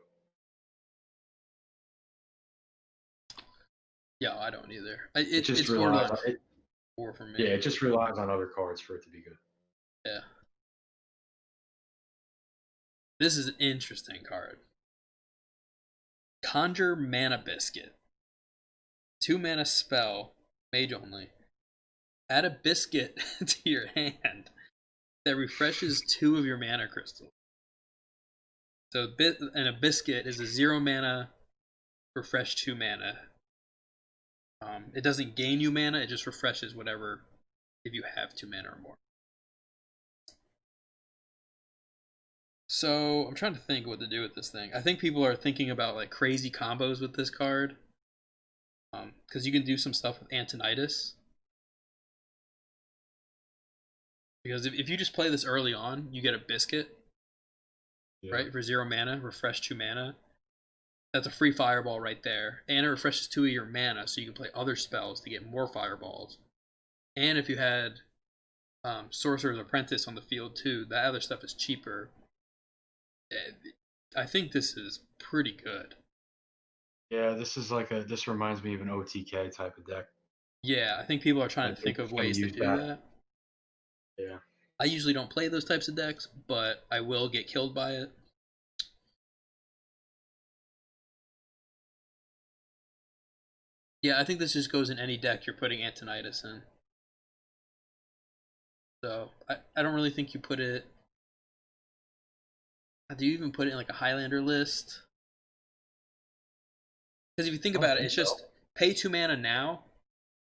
Yeah, I don't either. It just It's relies borderline on it. 4 for me. Yeah, it just relies on other cards for it to be good. Yeah. This is an interesting card. Conjure Mana Biscuit. 2 mana spell, mage only. Add a biscuit to your hand that refreshes 2 of your mana crystals. So, and a biscuit is a 0 mana, refresh 2 mana. It doesn't gain you mana, it just refreshes whatever if you have 2 mana or more. So I'm trying to think what to do with this thing. I think people are thinking about like crazy combos with this card, because you can do some stuff with Antonitis. Because if you just play this early on, you get a biscuit, Yeah. right, for 0 mana, refresh 2 mana. That's a free fireball right there, and it refreshes 2 of your mana, so you can play other spells to get more fireballs. And if you had Sorcerer's Apprentice on the field too, that other stuff is cheaper. I think this is pretty good. Yeah, this is this reminds me of an OTK type of deck. Yeah, I think people are trying Like to they're think of just gonna ways to use do that. that. Yeah. I usually don't play those types of decks, but I will get killed by it. Yeah, I think this just goes in any deck you're putting Antonitis in. So I don't really think you put it. Do you even put it in like a Highlander list? Because if you think I don't about it, think it's so. just pay 2 mana now,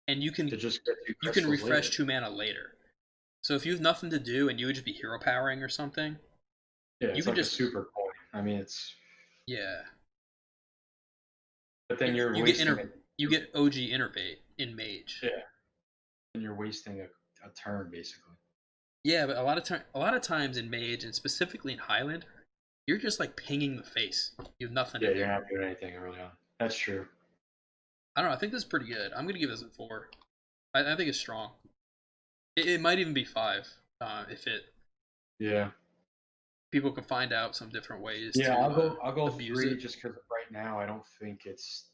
and To just get 2 you can crystals refresh later. 2 mana later. So if you have nothing to do and you would just be hero powering or something, Yeah, you it's can like a just super coin. I mean, it's. yeah. But then And you're you get wasting it. you get OG Innervate in Mage. Yeah. And you're wasting a turn basically. Yeah, but a lot of times in Mage and specifically in Highlander, you're just like pinging the face. You have nothing Yeah, to do. you're not doing anything early on. That's true. I don't know. I think this is pretty good. I'm gonna give this a 4. I think it's strong. It might even be 5, if it Yeah. people can find out some different ways Yeah, to I'll go abuse 3 it. just because right now I don't think it's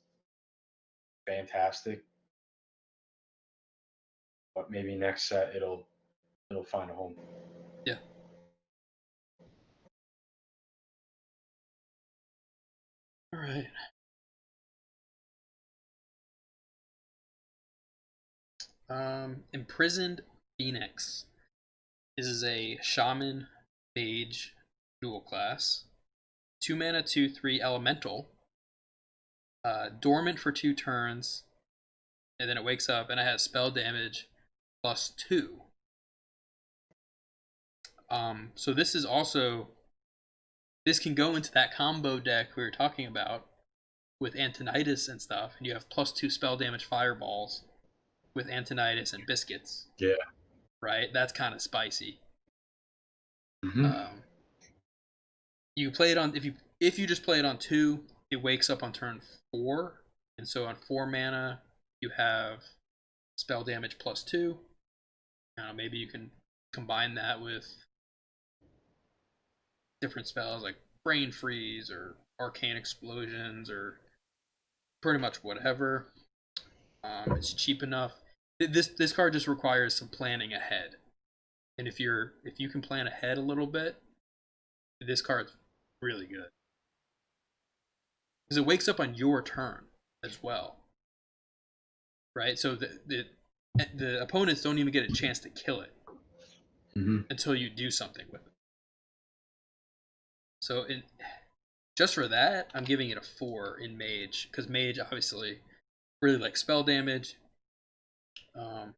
fantastic. But maybe next set it'll find a home. Yeah. All right. Imprisoned Phoenix. This is a Shaman Mage dual class. 2 mana, 2/3 elemental. Dormant for 2 turns, and then it wakes up and it has spell damage +2. So this is also, this can go into that combo deck we were talking about, with Antonitis and stuff, and you have +2 spell damage fireballs with Antonitis and biscuits, Yeah. right? That's kind of spicy. Hmm. You play it on if you just play it on 2, it wakes up on turn 4, and so on 4 mana you have spell damage +2. Maybe you can combine that with different spells like Brain Freeze or Arcane Explosions or pretty much whatever. It's cheap enough. This card just requires some planning ahead, and if you can plan ahead a little bit, this card's really good because it wakes up on your turn as well, right? So the opponents don't even get a chance to kill it until you do something with it. So just for that, I'm giving it a 4 in Mage because Mage obviously really like spell damage. Um,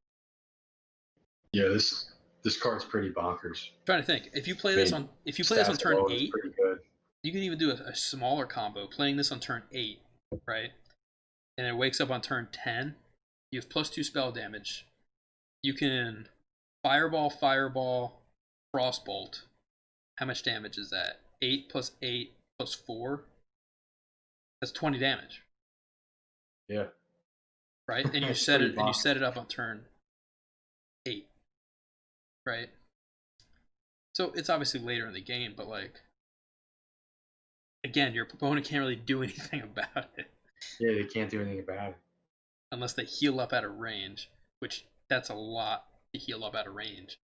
Yeah, this card's pretty bonkers. Trying to think, if you play I this mean, on stats turn alone is 8, pretty good. you can even do a smaller combo. Playing this on turn 8, right, and it wakes up on turn 10. You have +2 spell damage. You can fireball, frostbolt. How much damage is that? 8 plus 8 plus 4. That's 20 damage, Yeah, right? And it's pretty you bonkers. set it up on turn 8, right? So it's obviously later in the game, but like again, your opponent can't really do anything about it Yeah, they can't do anything about it. unless they heal up out of range, which that's a lot to heal up out of range.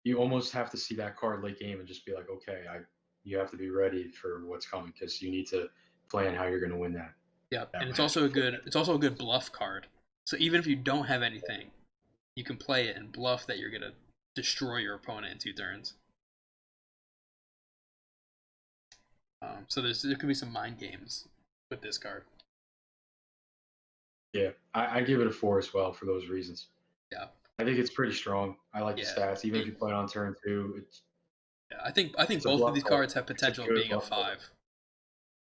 You almost have to see that card late game and just be like, okay, you have to be ready for what's coming because you need to plan how you're going to win Yep, that and match before. it's also a good bluff card. So even if you don't have anything, you can play it and bluff that you're gonna destroy your opponent in 2 turns. So there could be some mind games with this card. Yeah, I give it a 4 as well for those reasons. Yeah, I think it's pretty strong. I like the yeah, stats. Even if you play it on turn 2, yeah. I think it's a both of bluff these card. cards have It's a potential of good being a bluff card. 5.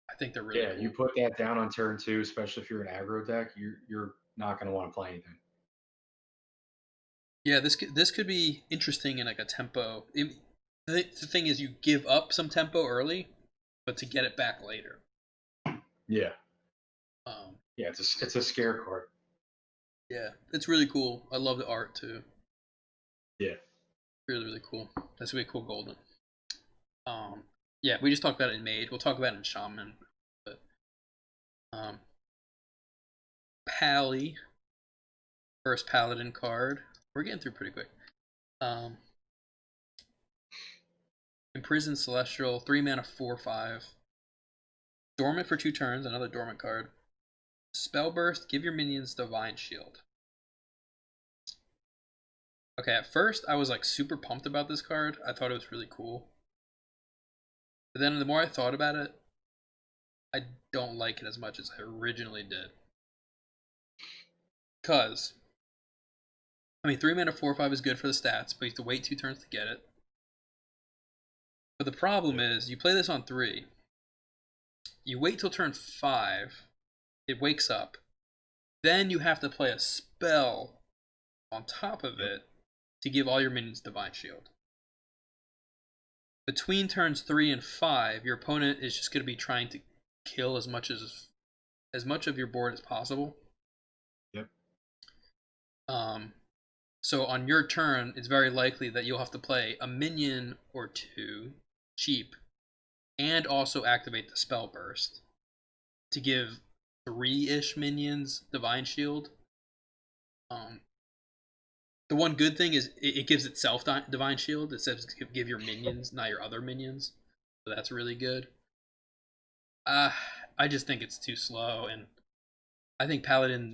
I think they're really Yeah, you cool. put that down on turn 2, especially if you're an aggro deck, you're not going to want to play anything. Yeah, this could be interesting in like a tempo. The thing is, you give up some tempo early, but to get it back later. Yeah, Um, yeah, it's a scare card. yeah, it's really cool. I love the art too. Yeah, Really, really cool. That's really cool, golden. Um, yeah, we just talked about it in Mage. We'll talk about it in Shaman. But um, Pally, first Paladin card. We're getting through pretty quick. Um, Imprisoned Celestial, 3 mana, 4/5. Dormant for 2 turns, another dormant card. Spell Burst, give your minions Divine Shield. Okay, at first I was like super pumped about this card. I thought it was really cool. But then the more I thought about it, I don't like it as much as I originally did. Cause I mean 3 mana 4/5 is good for the stats, but you have to wait 2 turns to get it. But the problem is you play this on 3. You wait till turn 5, it wakes up. Then you have to play a spell on top of it to give all your minions Divine Shield. Between turns 3 and 5, your opponent is just going to be trying to kill as much of your board as possible. Yep. So on your turn, it's very likely that you'll have to play a minion or 2 cheap and also activate the spell burst to give 3-ish minions Divine Shield. The one good thing is it gives itself Divine Shield. It says give your minions, not your other minions. So that's really good. I just think it's too slow, and I think Yeah.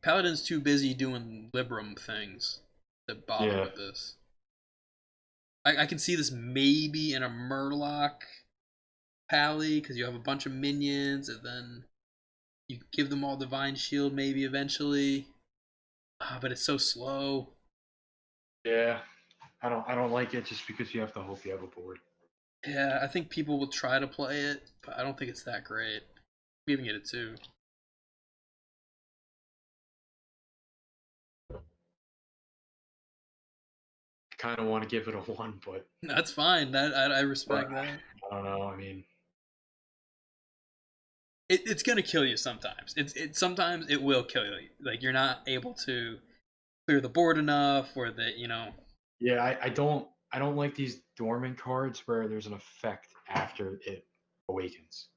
Paladin's too busy doing Libram things to bother Yeah. with this. I can see this maybe in a Murloc Pally because you have a bunch of minions, and then you give them all Divine Shield maybe eventually. But it's so slow. Yeah. I don't like it just because you have to hope you have a board. Yeah, I think people will try to play it, but I don't think it's that great. giving it a 2. Kind of want to give it a 1, but That's fine. I respect that. I don't know. I mean, It's gonna kill you sometimes. Sometimes it will kill you. Like you're not able to clear the board enough, or that yeah, I don't like these dormant cards where there's an effect after it awakens.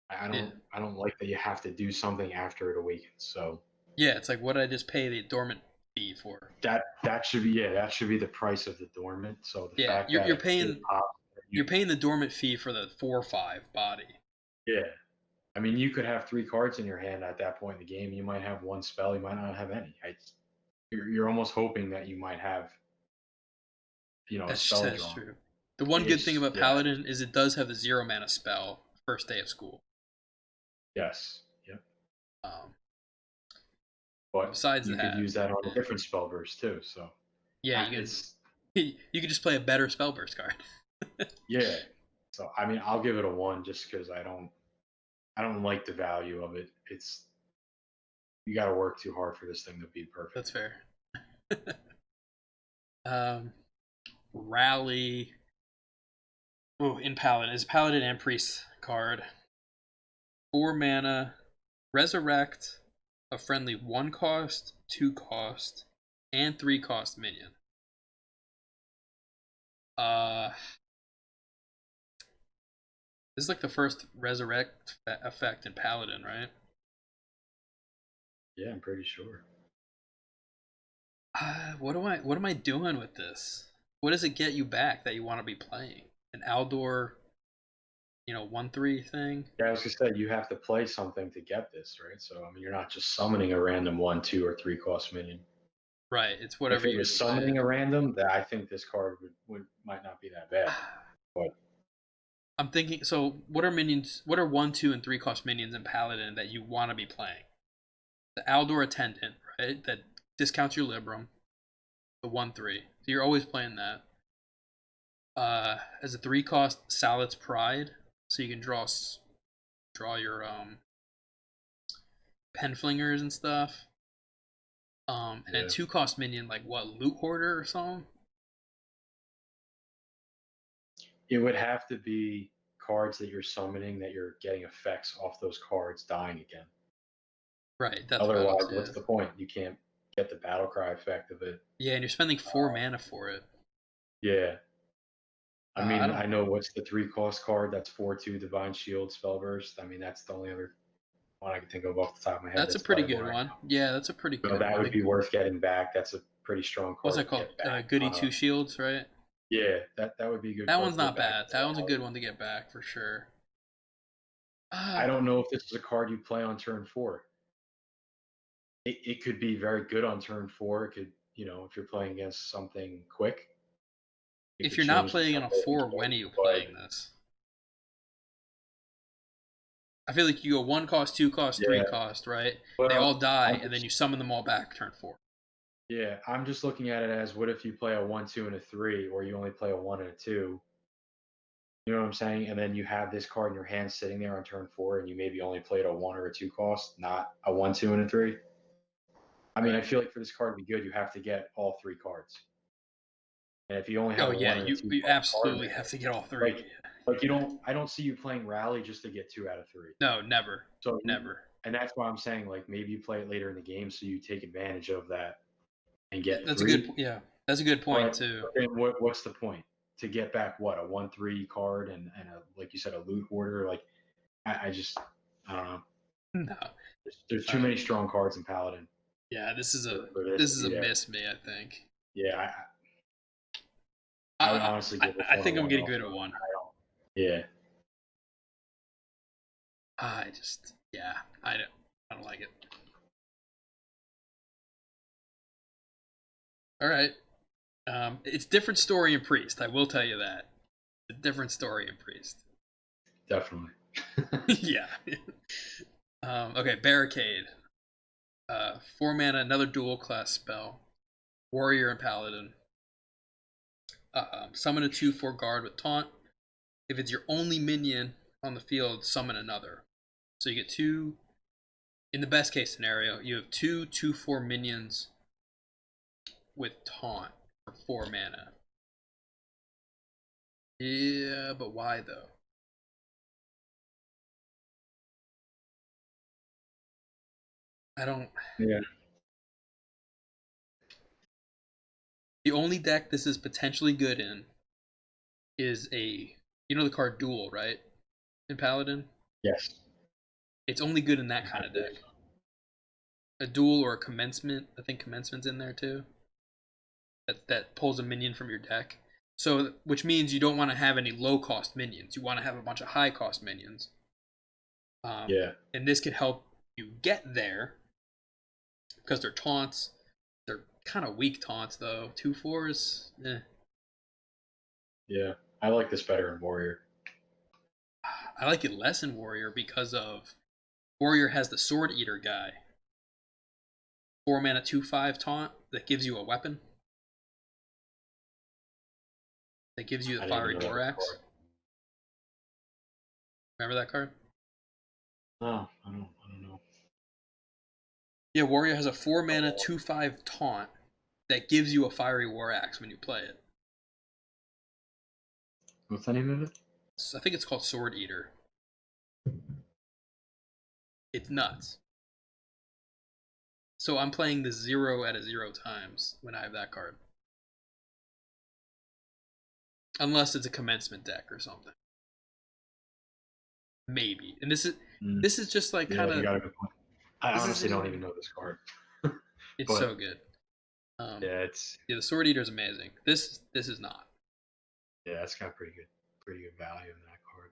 I Yeah, don't I don't like that you have to do something after it awakens. So yeah. It's like, what did I just pay the dormant fee for? that should be that should be the price of the dormant. So the Yeah, fact you're that you're it paying pops, you're paying the dormant fee for the 4/5 body. yeah. I mean, you could have 3 cards in your hand at that point in the game. You might have one spell. You might not have any. You're almost hoping that you might have a spell That's drawn. true. The one good thing It's about yeah. Paladin is it does have the 0 mana spell first day of school. Yes. Yep. Um, But besides you could that, use that on a yeah, different spell burst too. So yeah, it's you can just play a better spell burst card. yeah. So I mean, I'll give it a 1 just because I don't like the value of it. It's you got to work too hard for this thing to be perfect. That's fair. um, Rally. Oh, in Paladin is Paladin and Priest card. 4 mana, resurrect a friendly 1 cost, 2 cost, and 3 cost minion. Uh, this is like the first resurrect effect in Paladin, right? Yeah, I'm pretty sure. What am I doing with this? What does it get you back that you want to be playing? An Aldor, 1/3 thing? Yeah, I was gonna say you have to play something to get this, right? So I mean, you're not just summoning a random 1, 2, or 3 cost minion. Right, it's If whatever it you was decide. summoning a random, that I think this card would might not be that bad. But I'm thinking. So, what are minions? What are 1, 2, and 3 cost minions in Paladin that you want to be playing? The Aldor Attendant, right? That discounts your Libram. The 1/3. So you're always playing that. As a 3 cost, Salad's Pride, so you can draw your penflingers and stuff. And a yeah, 2 cost minion like what, Loot Hoarder or something? it would have to be cards that you're summoning that you're getting effects off those cards dying again. Right, that's what else. Otherwise, Yeah, what's the point? You can't get the battle cry effect of it. yeah, and you're spending 4 mana for it. Yeah. I I mean, don't. I know what's the 3 cost card. That's 4/2 Divine Shield Spellburst. I mean, that's the only other one I can think of off the top of my head That's a that's pretty playable good right one. Yeah, that's a pretty now. So good that one. would be worth getting back. That's a pretty strong What's card that to called? get back Goody on a. Two Shields, right? Yeah, that would be a good That card one's to get not back. bad. That one's a good one to get back for sure. I Ah, don't know if this is a card you play on turn 4. It could be very good on turn 4. It could, if you're playing against something quick, it if could you're not change the playing on a tempo of the 4, when game. are you But playing this? I feel like you go 1 cost, 2 cost, three yeah, cost, right? They all well, die, and then you summon them all back turn 4. I'm just looking at it as what if you play a 1, 2, and a 3, or you only play a 1 and a 2. You know what I'm saying? And then you have this card in your hand sitting there on turn 4, and you maybe only played a 1 or a 2 cost, not a 1, 2, and a 3. I mean, I Right. feel like for this card to be good, you have to get all 3 cards. And if you only have Oh a yeah, 1 and a you 2 cost card in absolutely have there, to get all 3. like like I don't see you playing Rally just to get 2 out of 3. No, never, So never. and that's why I'm saying like maybe you play it later in the game so you take advantage of that and get That's a good. 3. Yeah, that's a good point too. But then what's the point to get back what a 1/3 card and a, like you said, a loot hoarder? Like I just I don't know. No. There's All too right. many strong cards in Paladin Yeah, this is a for this this to is be a there. miss me. I think. Yeah, I would I honestly I, give this I one a think I'm 1 getting good also. at one. I don't. Yeah, I just yeah. I don't like it. All right. It's different story in Priest. I will tell you that. A different story in Priest. definitely. Yeah. Okay, Barricade. 4 mana, another dual class spell. Warrior and Paladin. Summon a 2/4 guard with taunt. If it's your only minion on the field, summon another. So you get two. In the best case scenario, you have two 2/4 minions with taunt for 4 mana. Yeah, but why though? I don't. Yeah. The only deck this is potentially good in is the card Duel, right? In Paladin, Yes. it's only good in that kind of deck. A Duel or a Commencement. I think Commencement's in there too. That pulls a minion from your deck. So, which means you don't want to have any low cost minions. You want to have a bunch of high cost minions. Yeah. And this could help you get there because they're taunts. They're kind of weak taunts though. 2/4s, eh. Yeah. I like this better in Warrior. I like it less in Warrior because of Warrior has the Sword Eater guy. 4 mana 2/5 taunt that gives you a weapon. That gives you the Fiery War Axe. Remember that card? No, I don't know. Yeah, Warrior has a 4 mana 2/5 taunt that gives you a Fiery War Axe when you play it. What's the name of it? So I think it's called Sword Eater. It's nuts. So I'm playing the 0 out of 0 times when I have that card. Unless it's a commencement deck or something. Maybe. And this is just like kind You of. got a good point. I honestly don't even know this card. It's but so good. yeah, it's the Sword Eater is amazing. This is not. yeah, it's got pretty good value in that card.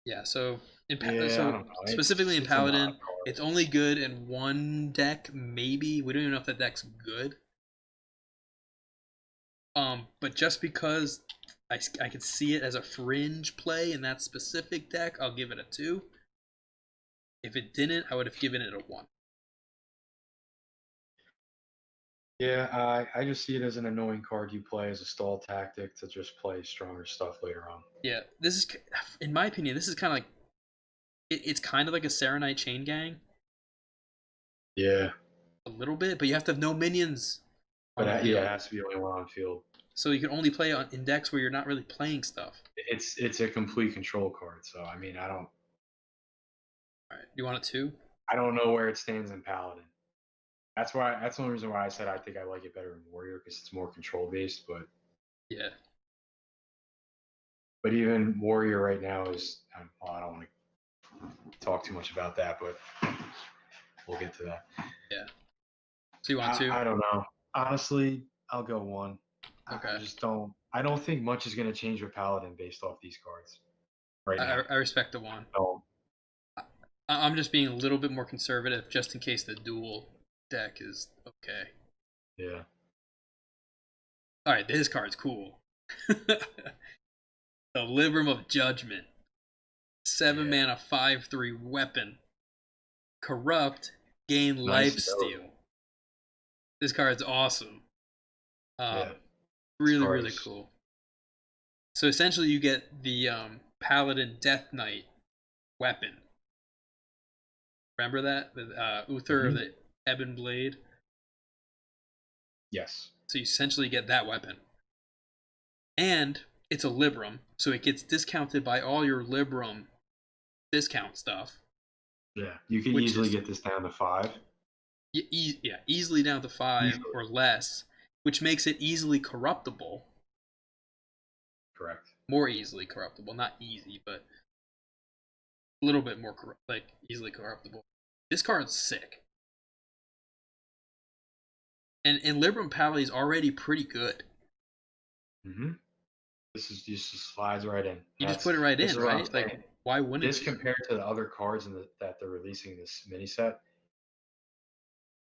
Yeah, so Yeah, I don't know. specifically in It's an odd Paladin, card. it's only good in one deck, maybe. We don't even know if that deck's good. But just because I could see it as a fringe play in that specific deck, I'll give it a 2. If it didn't, I would have given it a 1. Yeah, I just see it as an annoying card you play as a stall tactic to just play stronger stuff later on. Yeah, this is, in my opinion, this is kind of like it's kind of like a Serenite Chain Gang Yeah, a little bit, but you have to have no minions but on the yeah, field, it has to be only one on field. so you can only play in decks where you're not really playing stuff. It's a complete control card, so I mean, All right, do you want it 2? I don't know where it stands in Paladin. That's the only reason why I said I think I like it better in Warrior because it's more control based. Yeah. But even Warrior right now is well, I don't want to talk too much about that, but we'll get to that. Yeah. So you want 2? I don't know. Honestly, I'll go 1. Okay. I just don't. I don't think much is going to change with Paladin based off these cards right now. I respect the 1. So, I'm just being a little bit more conservative just in case the dual deck is okay. yeah. All right, this card's cool. The Libram of Judgment. 7 mana 5/3 weapon. Corrupt, gain life steal. This card's awesome. Really, really cool. So essentially, you get the Paladin Death Knight weapon. Remember that? The Uther of the Ebon Blade? Yes. So you essentially get that weapon. And it's a Libram, so it gets discounted by all your Libram discount stuff. Yeah, you can easily get this down to 5. Yeah, easily down to 5 or less, which makes it easily corruptible. Correct. More easily corruptible, not easy, but a little bit more easily corruptible. This card's sick. And Libram Pally is already pretty good. Mm-hmm. This just slides right in. You just put it right in, right? Like, why wouldn't this you? compared to the other cards that they're releasing this mini set?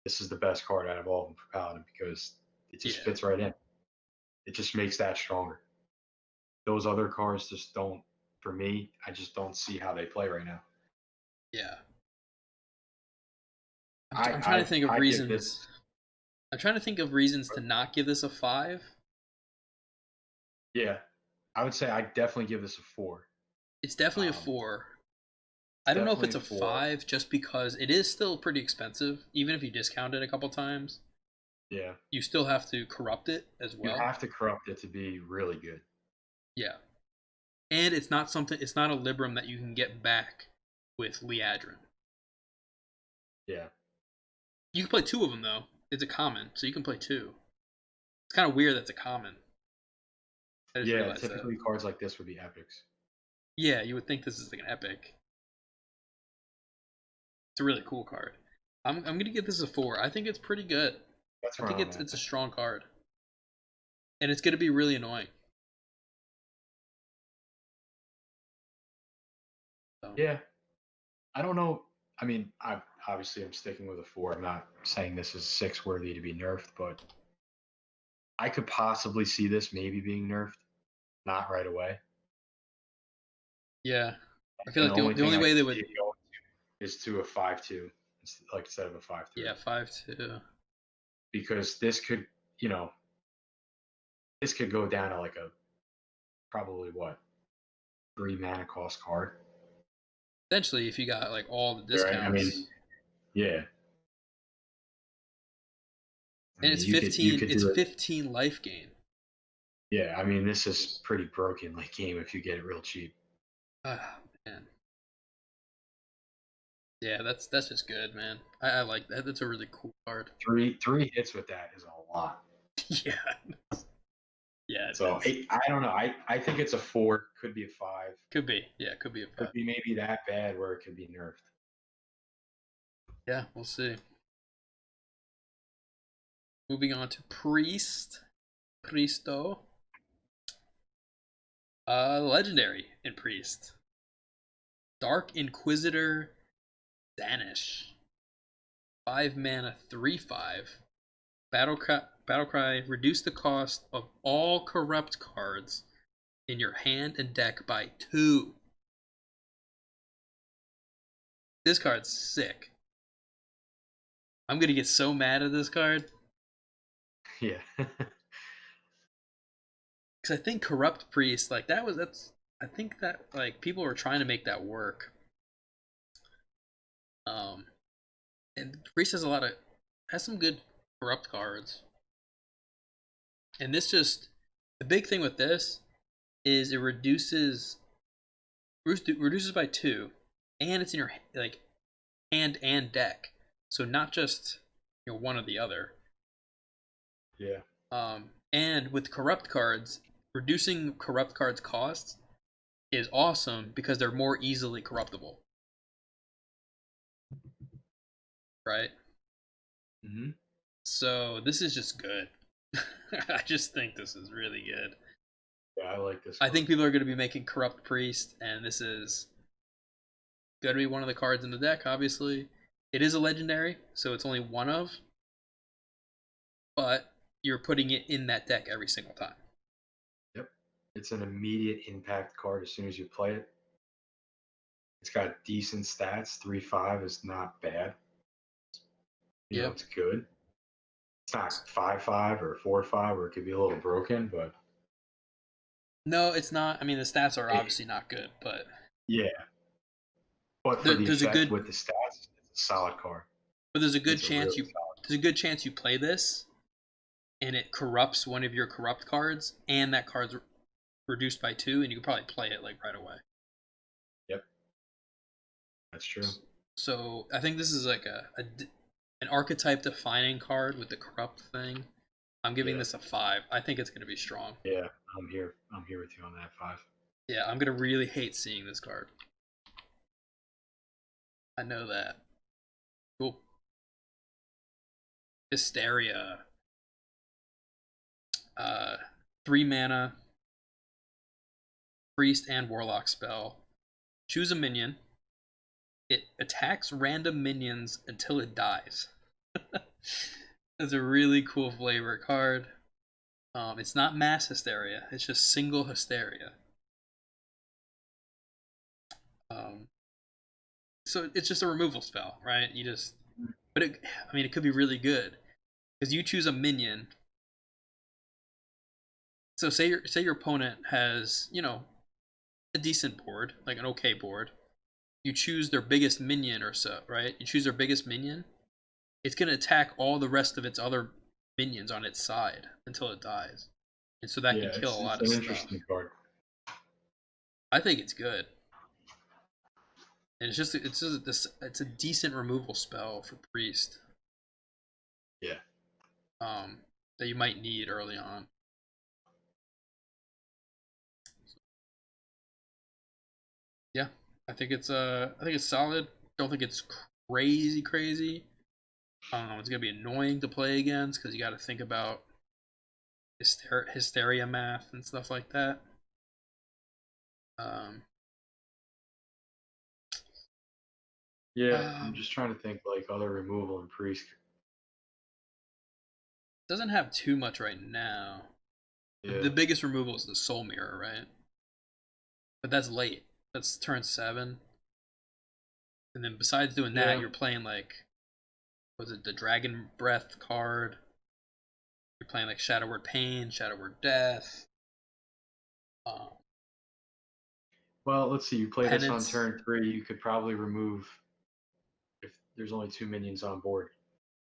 This is the best card out of all of them for Paladin because it just fits right in. It just makes that stronger. Those other cards just don't. For me, I just don't see how they play right now. Yeah. I'm trying to think of reasons. I'm trying to think of reasons to not give this a 5. Yeah, I would say I definitely give this a 4. It's definitely a 4. I don't know if definitely it's a a 4. 5 just because it is still pretty expensive. Even if you discount it a couple times, Yeah. you still have to corrupt it as You well. have to corrupt it to be really good. Yeah. And it's not a Libram that you can get back with Liadrin. Yeah. You can play two of them though. It's a common, so you can play two. It's kind of weird that's a common. I just Yeah, realized that. typically cards like this would be epics. Yeah, you would think this is like an epic. It's a really cool card. I'm gonna give this a 4. I think it's pretty good. That's I where think I'm it's a at. strong card, and it's gonna be really annoying. So Yeah. I don't know. I mean, I'm sticking with a 4. I'm not saying this is 6 worthy to be nerfed, but I could possibly see this maybe being nerfed, not right away. yeah, I feel And like the only the thing only I way can they see would, it going is to a 5-2, like instead of a 5-3, yeah, 5-2. because you know, this could go down to like a probably what 3 mana cost card, Essentially, if you got like all the right? I mean, discounts, yeah. I and mean, you could it's do it. 15 life gain. Yeah, I mean, this is pretty broken like game if you get it real cheap. Ah, man. Yeah, that's just good, man. I like that. That's a really cool card. Three hits with that is a lot. Yeah, yeah, it So is. I don't know. I think it's a 4, could be a 5, Could be. Yeah, could be a could 5. be maybe that bad where it could be nerfed. Yeah, we'll see. Moving on to Priest. Pristo. Legendary in Priest. Dark Inquisitor Danish. 5 mana, 3/5. Battle cry, reduce the cost of all corrupt cards in your hand and deck by 2. This card's sick. I'm gonna get so mad at this card. Yeah. Because I think Corrupt Priest, like, I think that, like, people were trying to make that work. Um, and Priest has some good corrupt cards. And the big thing with this is it reduces by 2, and it's in your like hand and deck, so not just one or the other. Yeah. And with corrupt cards, reducing corrupt cards costs is awesome because they're more easily corruptible, right? Hmm. So this is just good. I just think this is really good. Yeah, I like this I card. think people are going to be making corrupt priest, and this is going to be one of the cards in the deck. Obviously, it is a legendary, so it's only one of, but you're putting it in that deck every single time. Yep. It's an immediate impact card as soon as you play it. It's got decent stats. 3/5 is not bad. You know, Yeah. it's good. It's not 5/5 or 4/5 where it could be a little broken, but No, it's not. I mean, the stats are it, obviously not good, but yeah. But for the there's a effect good, with the stats, it's a solid card. but there's a good It's a chance really you solid. there's a good chance you play this and it corrupts one of your corrupt cards, and that card's reduced by 2, and you can probably play it like right away. Yep, that's true. So I think this is like an archetype defining card with the corrupt thing. I'm giving Yeah, this a 5. I think it's going to be strong. yeah. I'm here. I'm here with you on that 5. Yeah, I'm going to really hate seeing this card. I know that. Cool. Hysteria. uh 3 mana, priest and warlock spell. Choose a minion. It attacks random minions until it dies. That's a really cool flavor card. It's not mass hysteria, it's just single hysteria. Um, so it's just a removal spell, right? But I mean, it could be really good because you choose a minion. So say your opponent has a decent board, like an okay board, you choose their biggest minion or so, right? You choose their biggest minion. It's gonna attack all the rest of its other minions on its side until it dies, and so that can Yeah, kill a it's lot of an stuff. interesting card. I think it's good, and it's a decent removal spell for priest. Yeah. That you might need early on. Yeah, I think it's solid. Don't think it's crazy. It's gonna be annoying to play against because you got to think about hysteria math and stuff like that. Um, Yeah, I'm um, just trying to think like other removal and priest. doesn't have too much right now. Yeah. The biggest removal is the soul mirror, right? But that's late. That's turn 7. And then besides doing that, Yeah. you're playing like, was it the Dragon Breath card? You're playing like Shadow Word Pain, Shadow Word Death, um, Well, let's see. You play this on Penance. turn 3. You could probably remove if there's only 2 minions on board.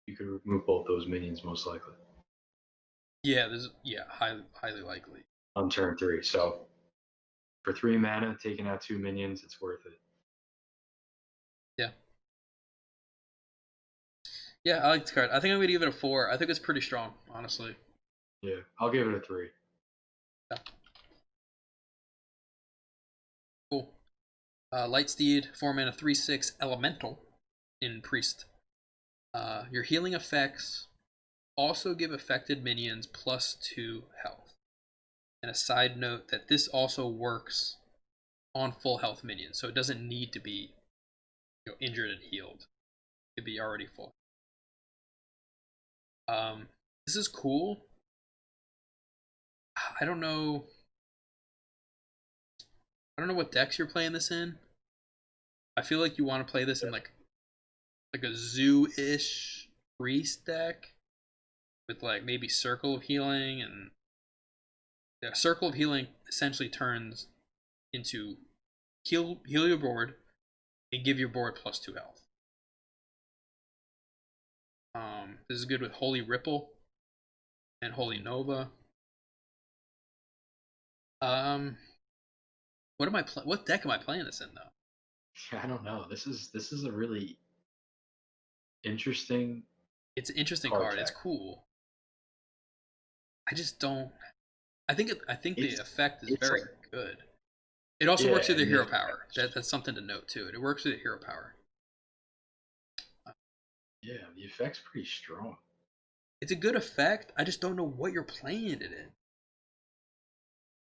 You could remove both those minions most likely Highly likely. on turn 3. So for 3 mana, taking out 2 minions, it's worth it. Yeah, yeah, I like this card. I think I'm gonna give it a 4. I think it's pretty strong, honestly. Yeah, I'll give it a 3. Yeah, cool. Lightsteed, 4 mana, 3/6 elemental in priest. Your healing effects also give affected minions +2 health. And a side note that this also works on full health minions, so it doesn't need to be injured and healed. It could be already full. This is cool. I don't know. I don't know what decks you're playing this in. I feel like you want to play this in like a zoo-ish priest deck with like maybe Circle of Healing, and yeah, Circle of Healing essentially turns into heal your board and give your board +2 health. This is good with Holy Ripple and Holy Nova. Um, what deck am I playing this in though? I don't know. This is a really interesting It's an interesting card card. It's deck. cool. I just don't. I think the It's effect is it's very like good. It also yeah, works with the and the hero power. effects. That's something to note too. It works with the hero power. Yeah, the effect's pretty strong. It's a good effect. I just don't know what you're playing it in.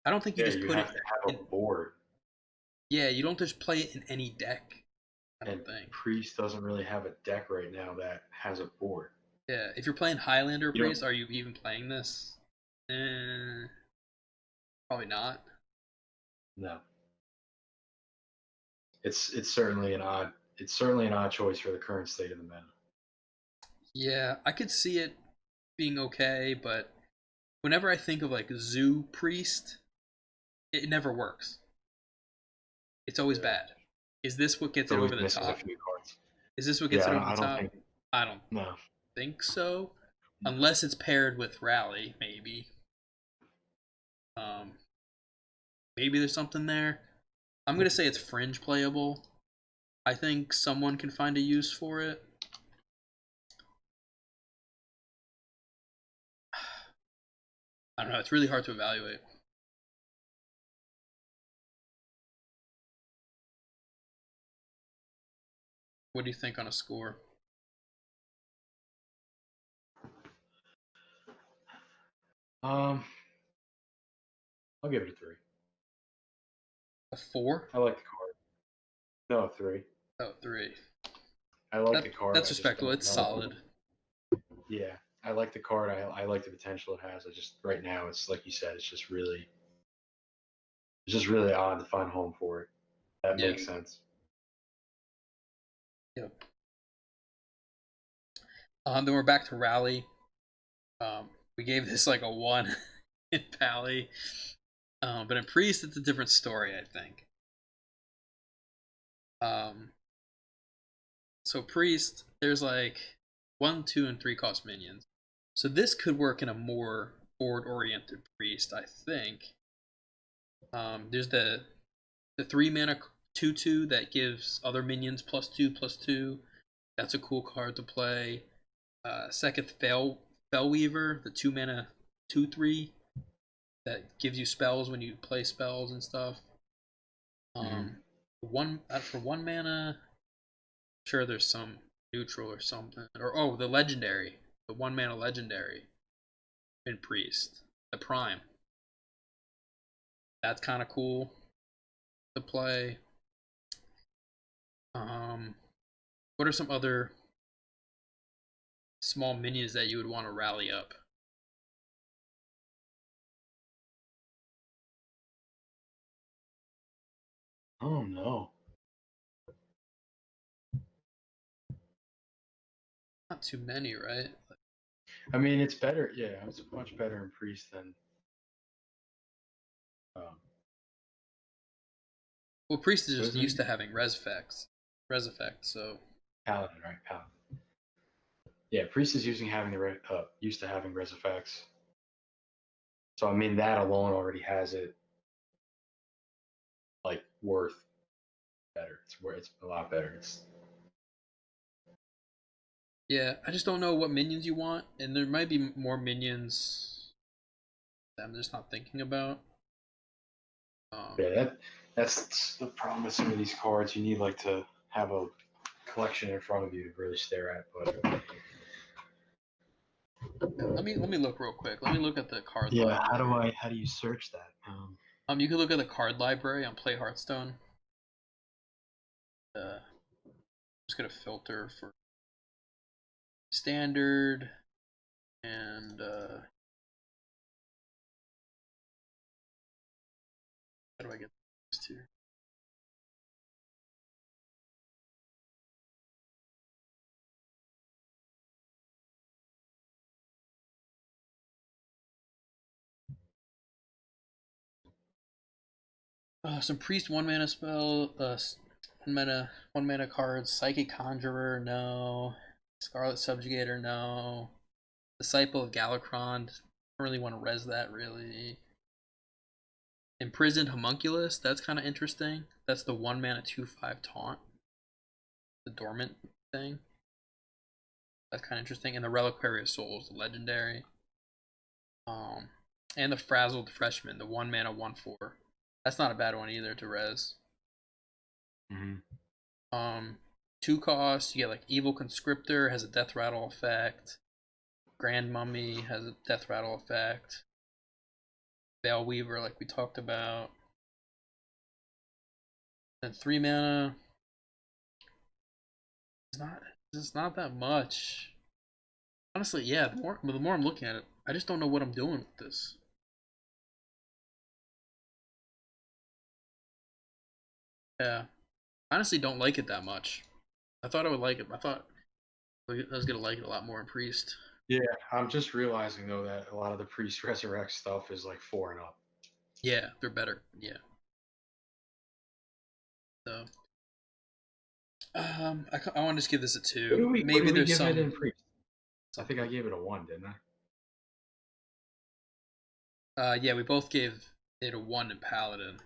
I don't think you Yeah, just you put it have to have in. a board, Yeah, you don't just play it in any deck. I and don't think. Priest doesn't really have a deck right now that has a board. Yeah, if you're playing Highlander You don't Priest, are you even playing this? Probably not. know. It's certainly an odd choice for the current state of the meta. Yeah, I could see it being okay, but whenever I think of like Zoo Priest, it never works. It's always Yeah, bad. Is this what it's gets it always over the missing a top? few cards. Is this what gets Yeah, it I over don't, the I don't top? think I don't no, think so. no. Unless it's paired with Rally, maybe. Um, maybe there's something there. I'm gonna say it's fringe playable. I think someone can find a use for it. I don't know. It's really hard to evaluate. What do you think on a score? Um, I'll give it a 3. A 4? I like the card. No, a 3. Oh, 3. I like the card. That's I just respectable. don't It's know. solid. Yeah, I like the card. I like the potential it has. I just right now it's like you said. It's just really odd to find a home for it. That Yeah. makes sense. Yep. Then we're back to Rally. We gave this like a 1 in Pally. But in Priest, it's a different story, I think. Um, so priest, there's like 1, 2, and 3 cost minions. So this could work in a more board-oriented priest, I think. There's the 3 mana 2/2 that gives other minions +2/+2. That's a cool card to play. Second Fellweaver, the 2 mana 2/3 that gives you spells when you play spells and stuff. For 1 mana, sure there's some neutral or something. Or the legendary, the 1 mana legendary in priest, the prime. That's kind of cool to play. What are some other small minions that you would want to rally up? Oh no. Not too many, right? I mean, it's better. Yeah, it's much better in priest than. Um, Well, priest is what just is it? used to having res effect. So Paladin, right? Paladin. Yeah, priest is used to having res effects. So I mean, that alone already has it like worth better. It's a lot better. yeah, I just don't know what minions you want, and there might be more minions that I'm just not thinking about. Yeah, that's the problem with some of these cards. You need like to have a collection in front of you to really stare at. But Let me look real quick. Let me look at the card yeah, library. how do you search that? You can look at the card library on Play Hearthstone. I'm just gonna filter for standard and how do I get this here? Some priest 1 mana spell, 1 mana cards, Psychic Conjurer, no. Scarlet Subjugator, no. Disciple of Galakron, don't really want to res that really. Imprisoned Homunculus, that's kind of interesting. That's the 1 mana 2/5 taunt, the dormant thing. That's kind of interesting. And the Reliquary of Souls, the legendary. Um, and the Frazzled Freshman, the 1 mana 1/4. That's not a bad one either to res. Mm-hmm. 2 costs, you get like Evil Conscriptor, has a death rattle effect. Grand Mummy has a death rattle effect. Veil Weaver, like we talked about. And 3 mana. It's not that much. Honestly, yeah. The more I'm looking at it, I just don't know what I'm doing with this. Yeah, honestly, don't like it that much. I thought I would like it. I thought I was gonna like it a lot more in Priest. Yeah, I'm just realizing though that a lot of the priest resurrect stuff is like 4 and up. Yeah, they're better. Yeah. So, I want to just give this a What 2. do we what Maybe do we there's give it in priest? I think I something. gave it a 1, didn't I? Yeah, we both gave it a 1 in Paladin.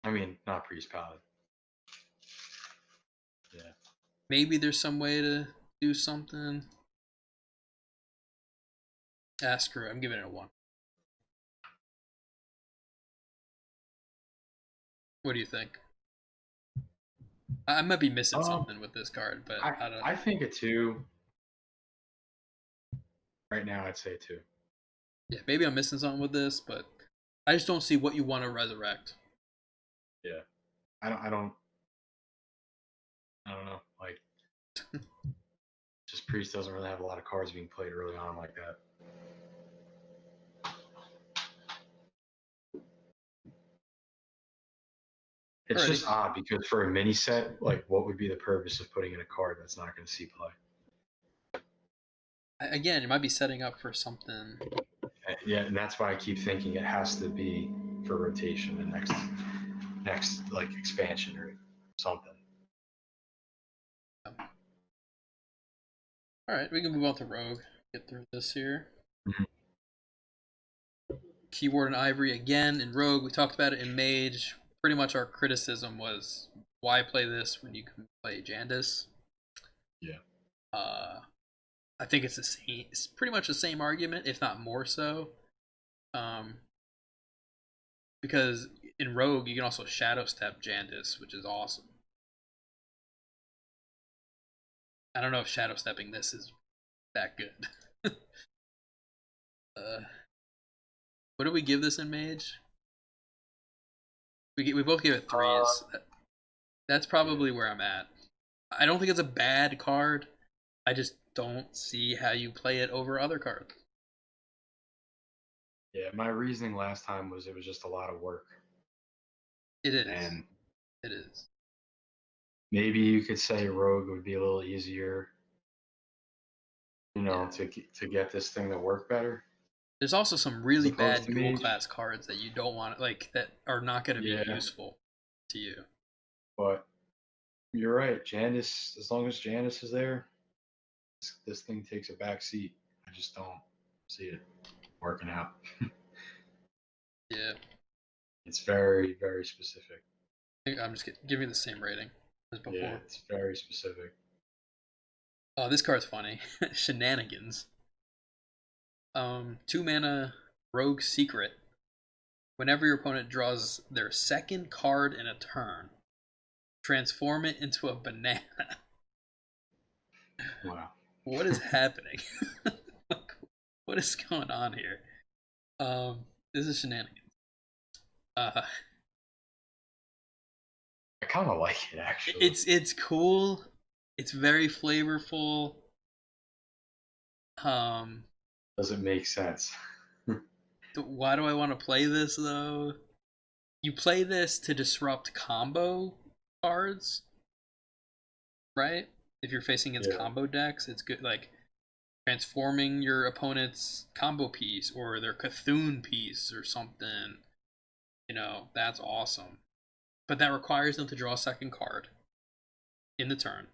I mean, not priest, paladin. Yeah. Maybe there's some way to do something. Screw it. I'm giving it a 1. What do you think? I might be missing Um, something with this card, but I I don't. I think a 2. Right now, I'd say a 2. Yeah, maybe I'm missing something with this, but I just don't see what you want to resurrect. Yeah. I don't know. Like, just priest doesn't really have a lot of cards being played early on like that. It's Alrighty. just odd because for a mini set, like, what would be the purpose of putting in a card that's not going to see play? Again, you might be setting up for something. Yeah, and that's why I keep thinking it has to be for rotation, the next like expansion or something. All right, we can move on to Rogue. Get through this here. Mhm. Keyword and Ivory again in Rogue. We talked about it in Mage. Pretty much our criticism was why play this when you can play Jandis. Yeah. Uh, I think it's the same. It's pretty much the same argument, if not more so. Um, because in Rogue you can also Shadow Step Jandis, which is awesome. I don't know if Shadow Stepping this is that good. uh, what do we give this in Mage? We both gave it threes. That's Yeah. probably where I'm at. I don't think it's a bad card. I just don't see how you play it over other cards. Yeah. My reasoning last time was it was just a lot of work, It is. and It is. maybe you could say Rogue would be a little easier, Yeah. to get this thing to work better There's also some as really opposed bad to dual Mage. class cards that you don't want, like that are not going to be Yeah, useful to you. but you're right. Janice, as long as Janice is there, this thing takes a back seat. I just don't see it working out. Yeah. It's very, very specific. I'm just giving the same rating as Yeah, before. it's very specific. Oh, this card's funny. Shenanigans. 2 mana Rogue Secret. Whenever your opponent draws their second card in a turn, transform it into a banana. Wow. What is happening? What is going on here? This is shenanigans. Uh, I kind of like it actually. it's cool. It's very flavorful. Um, Doesn't make sense. why do I want to play this though? You play this to disrupt combo cards, right? If you're facing against Yeah. combo decks, it's good. Like transforming your opponent's combo piece or their Cthulhu piece or something. That's awesome. But that requires them to draw a second card in the turn.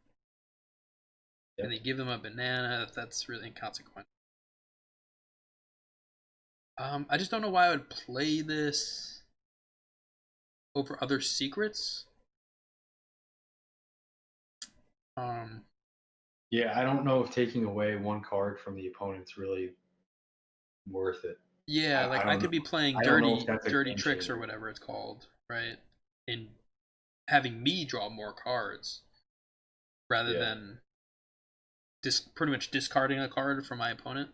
And Yep. they give them a banana. That's really inconsequential. I just don't know why I would play this over other secrets. Um, Yeah, I don't know if taking away one card from the opponent's really worth it. yeah, I like I don't know. could be playing I don't know if dirty that's a dirty game tricks or changer. whatever it's called, right? And having me draw more cards rather Yeah. than pretty much discarding a card from my opponent.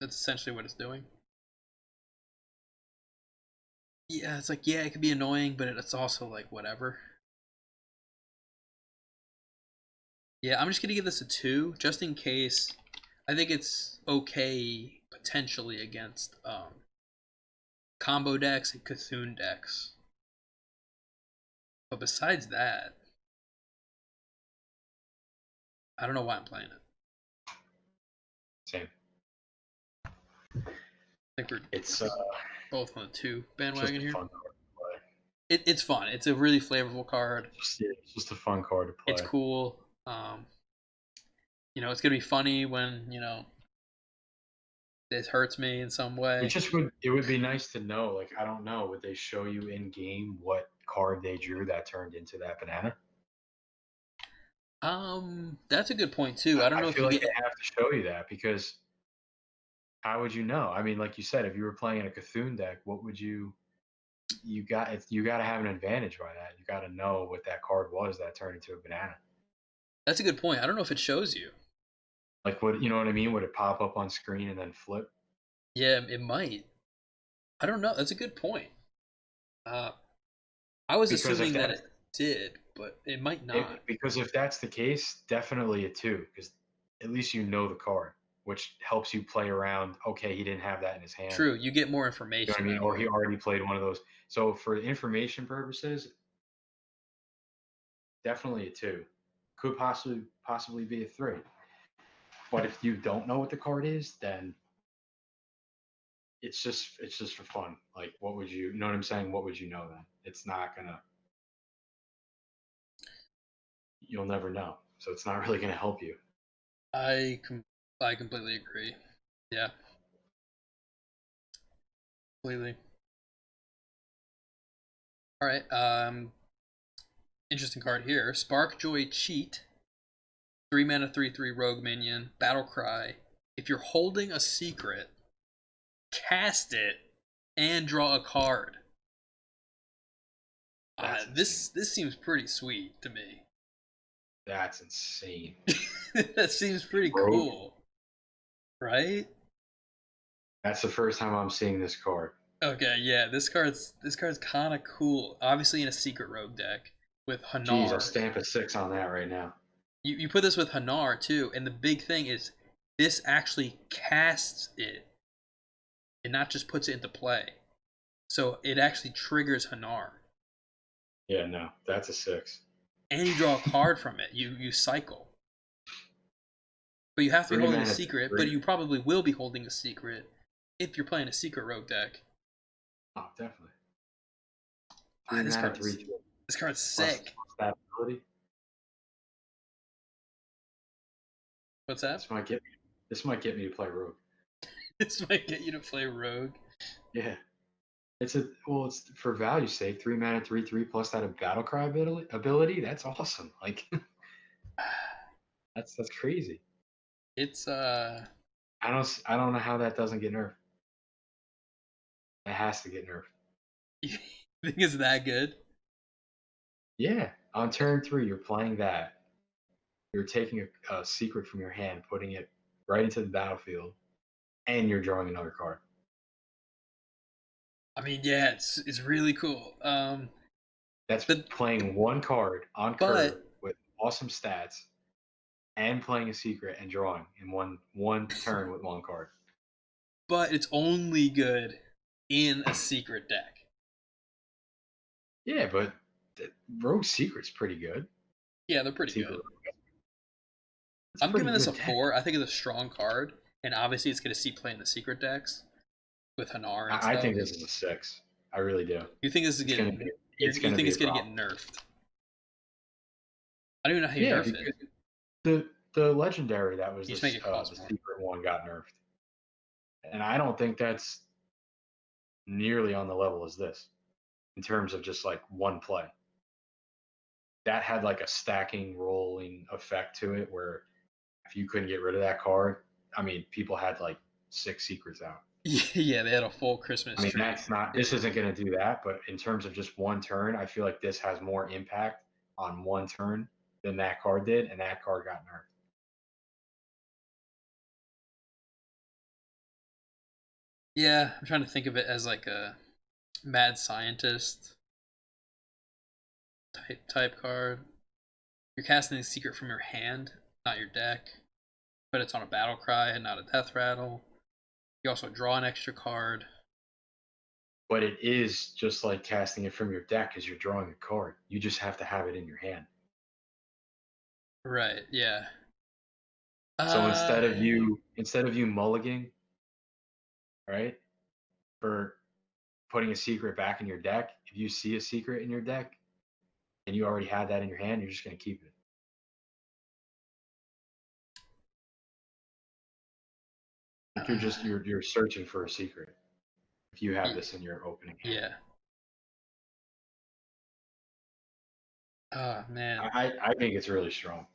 That's essentially what it's doing. Yeah, it's like yeah, it could be annoying, but it's also like whatever. Yeah, I'm just gonna give this a 2, just in case. I think it's okay potentially against combo decks and Cthulhu decks. But besides that, I don't know why I'm playing it. Same. I think we're It's both on the 2 just bandwagon a here. fun card to play. It's fun. It's a really flavorful card. It's just a fun card to It's play. cool. It's gonna be funny when this hurts me in some way. It would be nice to know, like, I don't know, would they show you in game what card they drew that turned into that banana? That's a good point too. I don't I know if feel you like get. they have to show you that because how would you know? I mean, like you said, if you were playing in a Cthulhu deck, what would you got to have an advantage by that. You got to know what that card was that turned into a banana. That's a good point. I don't know if it shows you. Like what, you know what I mean? Would it pop up on screen and then flip? Yeah, it might. I don't know. That's a good point. Uh, I was Because if assuming that that's it did, but it might not. because if that's the case, definitely a two because at least you know the card, which helps you play around. Okay, he didn't have that in his hand. True, you get more You know what I information mean? that Or way. he already played one of those. So for information purposes, definitely a two. Could possibly be a three. But if you don't know what the card is, then it's just for fun. Like what would you know what I'm saying? What would you know then? It's not gonna you'll never know. So it's not really gonna help you. I com- I completely agree. Yeah, completely. All right. Interesting card here. Sparkjoy Cheat. 3 mana, 3/3 rogue minion. Battle Cry. If you're holding a secret, cast it and draw a card. That's insane. This seems pretty sweet to me. That's insane. That seems pretty Rogue. cool, right? That's the first time I'm seeing this card. Okay, yeah, this card's kind of cool. Obviously in a secret rogue deck with Geez, I'll Hanar. stamp a 6 on that right now. You put this with Hanar too, and the big thing is this actually casts it and not just puts it into play. So it actually triggers Hanar. Yeah, no, that's a 6. And you draw a card from it. You cycle. But you have to be Three holding a mana, secret, but three. you probably will be holding a secret if you're playing a secret rogue deck. Oh, definitely. Three This mana, card's 3 this card's plus sick. that ability. What's that? This might get me. This might get me to play Rogue. This might get you to play rogue. Yeah, it's for value's sake. 3 mana, 3/3 plus that battle cry ability. That's awesome. Like that's crazy. It's I don't know how that doesn't get nerfed. It has to get nerfed. you think it's that good? Yeah, on turn 3, you're playing that. You're taking a secret from your hand, putting it right into the battlefield, and you're drawing another card. I mean, yeah, it's really cool. That's But playing one card on curve but with awesome stats and playing a secret and drawing in one turn with one card. but it's only good in a secret deck. Yeah, but Rogue Secret's pretty good. Yeah, they're pretty Secret good. Rogue. It's a I'm pretty giving this a good deck. 4. I think it's a strong card, and obviously it's going to see play in the secret decks with Hanar and I stuff. think this is a 6. I really do. You think this is It's gonna getting? be You it's gonna think be it's a going to get problem. nerfed? I don't even know how you Yeah, nerf it. because the legendary that was You just make it the cost more. secret one got nerfed, and I don't think that's nearly on the level as this in terms of just like one play. That had like a stacking rolling effect to it where if you couldn't get rid of that card, I mean, people had like 6 secrets out. Yeah, they had a full I Christmas mean, tree. this isn't going to do that, but in terms of just one turn, I feel like this has more impact on one turn than that card did, and that card got nerfed. Yeah, I'm trying to think of it as like a mad scientist type card. You're casting a secret from your hand, not your deck, but it's on a battle cry and not a death rattle. You also draw an extra card. But it is just like casting it from your deck as you're drawing a card. You just have to have it in your hand. Right, yeah. So Uh instead of you mulliganing, right, for putting a secret back in your deck, if you see a secret in your deck and you already had that in your hand, you're just going to keep it. Like you're searching for a secret if you have this in your opening hand. yeah. Oh man. I think it's really strong.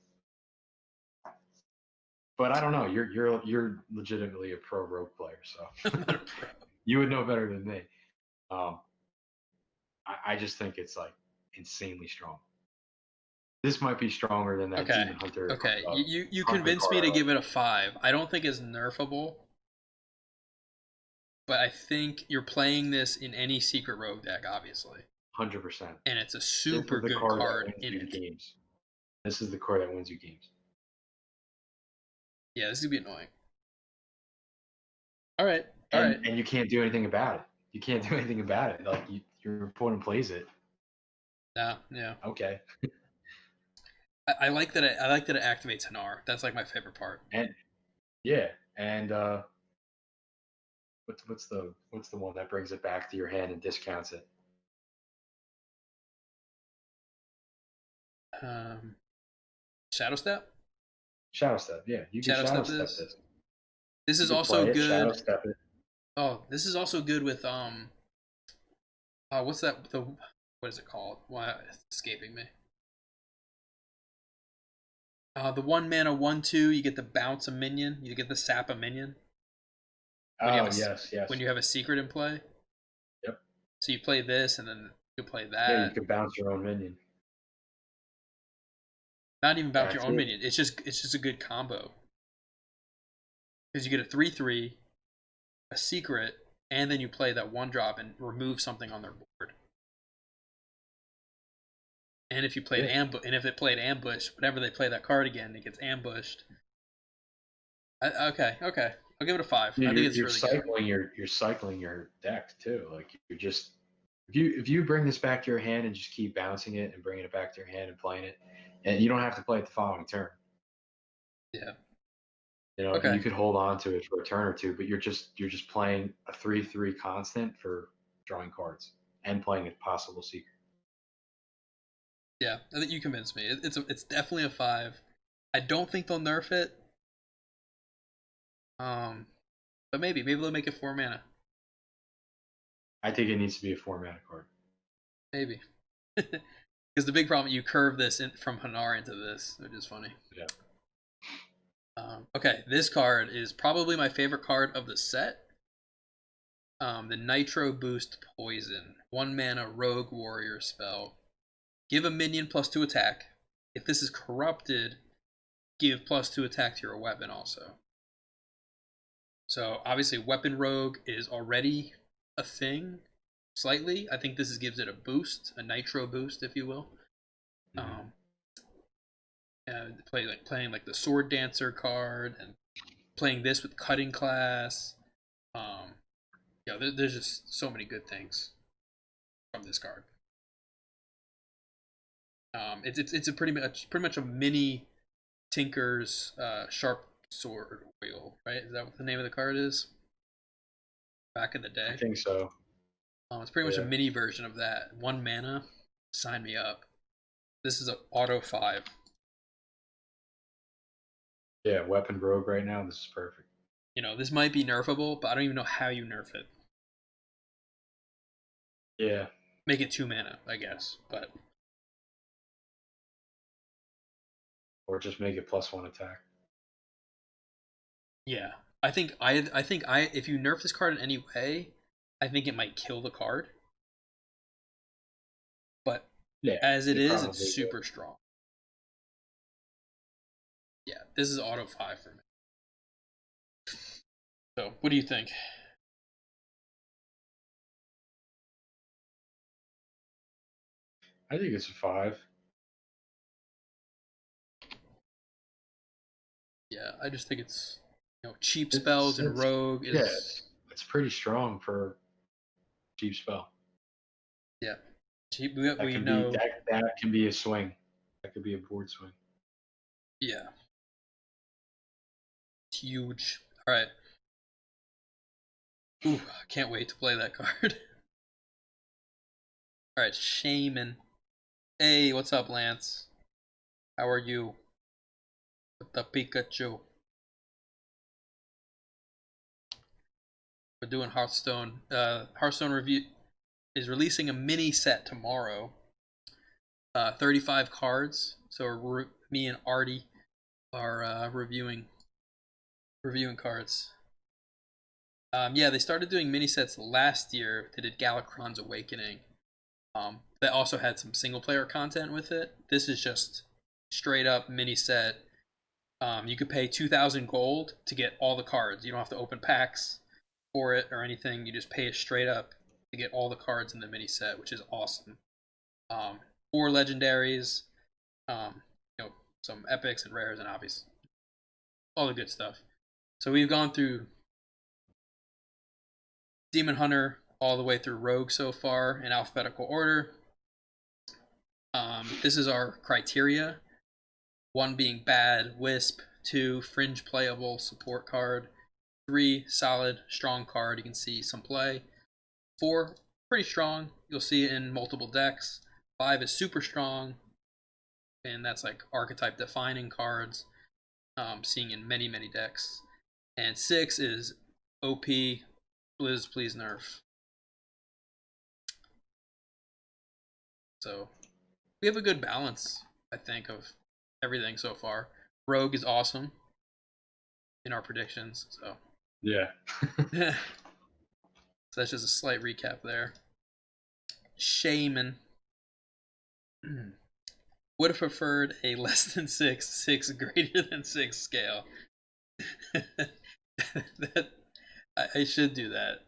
But I don't know. You're legitimately a pro rogue player, I'm so not a pro. you would know better than me. Um, I just think it's like insanely strong. This might be stronger than that Okay. Demon Hunter Okay. You Hunter convinced me card. to give it a 5. I don't think it's nerfable, but I think you're playing this in any secret rogue deck, obviously. 100%. And it's a This super is the good card that card wins in you the it. games. This is the card that wins you games. Yeah, this is gonna be annoying. All right. All right. And you can't do anything about it. You can't do anything about it. Like your opponent plays it. Yeah, yeah. Okay. I like that I like that it activates Hanar. That's like my favorite part. And yeah, and what's the one that brings it back to your hand and discounts it? Um Shadow Step? Shadow Step, yeah, you could Shadow Shadow Step Step this. this. This You is could also play it, Shadow good. Step it. Oh, this is also good with what's that? What is it called? Why it's escaping me? The 1 mana 1/2. You get to bounce a minion. You get the sap a minion when you have Oh yes, when yes, you have a secret in play. yep. So you play this, and then you play Yeah, you that. could bounce your own minion. Not even bounce your That's own it. minion. It's just a good combo because you get a 3/3, a secret, and then you play that 1 drop and remove something on their board. And if you played Yeah, ambush, and if it played ambush, whenever they play that card again, it gets ambushed. Okay. I'll give it a 5. yeah, I think you're it's you're really good. cycling you're cycling your deck too. Like you're just if you bring this back to your hand and just keep bouncing it and bringing it back to your hand and playing it, and you don't have to play it the following turn. Yeah. You Okay. could hold on to it for a turn or two, but you're just playing a 3/3 constant for drawing cards and playing a possible secret. Yeah. I think you convinced me. It's definitely a 5. I don't think they'll nerf it. Um, but maybe they'll make it 4 mana. I think it needs to be a 4 mana card. Maybe. Because the big problem, you curve this from Hanar into this, which is funny. Yeah. Okay, this card is probably my favorite card of the set. The Nitro Boost Poison. 1 mana Rogue Warrior spell. Give a minion +2 attack. If this is corrupted, give +2 attack to your weapon also. So obviously Weapon Rogue is already a thing, slightly. I think gives it a boost, a Nitro boost, if you will. Mm-hmm. Um, playing like the Sword Dancer card and playing this with Cutting Class. Um, there's just so many good things from this card. It's a pretty much a mini Tinker's sharp sword wheel, right? Is that what the name of the card is? Back in the I day, think so. it's pretty much a Yeah. mini version of that. 1 mana, sign me up. This is an auto 5. Yeah, Weapon Rogue right now. This is perfect. This might be nerfable, but I don't even know how you nerf it. Yeah. Make it 2 mana, I guess, but Or just make it +1 attack. yeah, I think if you nerf this card in any way, I think it might kill the card. But Yeah, as it it is, it's probably would. super strong. Yeah, this is auto 5 for me. So, what do you think? I think it's a 5. Yeah, I just think it's cheap It's spells and it's rogue yeah, is it's pretty strong for cheap spell. yeah cheap. We That we can be know that can be a swing. That could be a board swing. yeah, it's huge. All right, ooh, I can't wait to play that card. All right, Shaman. Hey, what's up, Lance? How are you? With the Pikachu. We're doing Hearthstone. Hearthstone review is releasing a mini set tomorrow. 35 cards. So me and Artie are reviewing cards. Yeah, they started doing mini sets last year. They did Galakrond's Awakening. That also had some single player content with it. This is just straight up mini set. You could pay 2,000 gold to get all the cards. You don't have to open packs for it or anything. You just pay it straight up to get all the cards in the mini set, which is awesome. 4 legendaries, um, some epics and rares and obvious, all the good stuff. So we've gone through Demon Hunter all the way through Rogue so far in alphabetical order. This is our criteria. 1 being bad, Wisp. 2, fringe playable, support card. 3, solid, strong card. You can see some play. 4, pretty strong. You'll see it in multiple decks. 5 is super strong, and that's like archetype defining cards. seeing in many many decks. And 6 is OP. Blizz, please nerf. So we have a good balance, I think, of everything so far. Rogue is awesome in our predictions. So Yeah. so that's just a slight recap there. Shaman would have preferred a less than 6, 6 greater than 6 scale. That I should do that.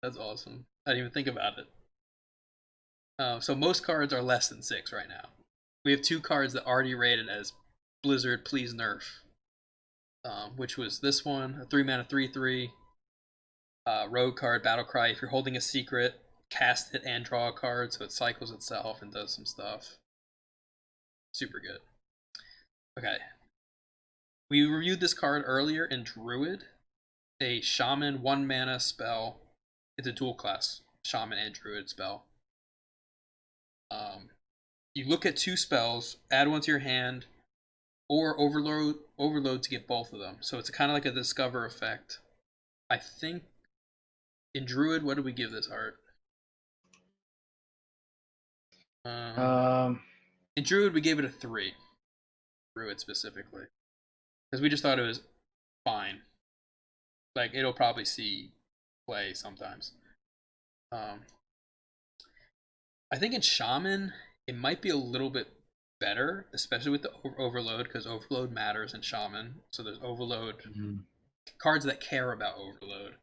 That's awesome. I didn't even think about it. So most cards are less than 6 right now. We have 2 cards that are already rated as Blizzard Please Nerf, which was this one, a 3 mana 3/3 rogue card, Battle Cry. If you're holding a secret, cast it and draw a card, so it cycles itself and does some stuff. Super good. Okay. We reviewed this card earlier in Druid, a Shaman 1 mana spell. It's a dual class Shaman and Druid spell. You look at 2 spells, add one to your hand, or overload to get both of them. So it's kind of like a discover effect. I think in Druid, what did we give this art? Um, In Druid, we gave it a 3. Druid specifically, because we just thought it was fine. Like it'll probably see play sometimes. Um, I think in Shaman, it might be a little bit better, especially with the overload, because overload matters in Shaman. So there's overload cards that care about overload,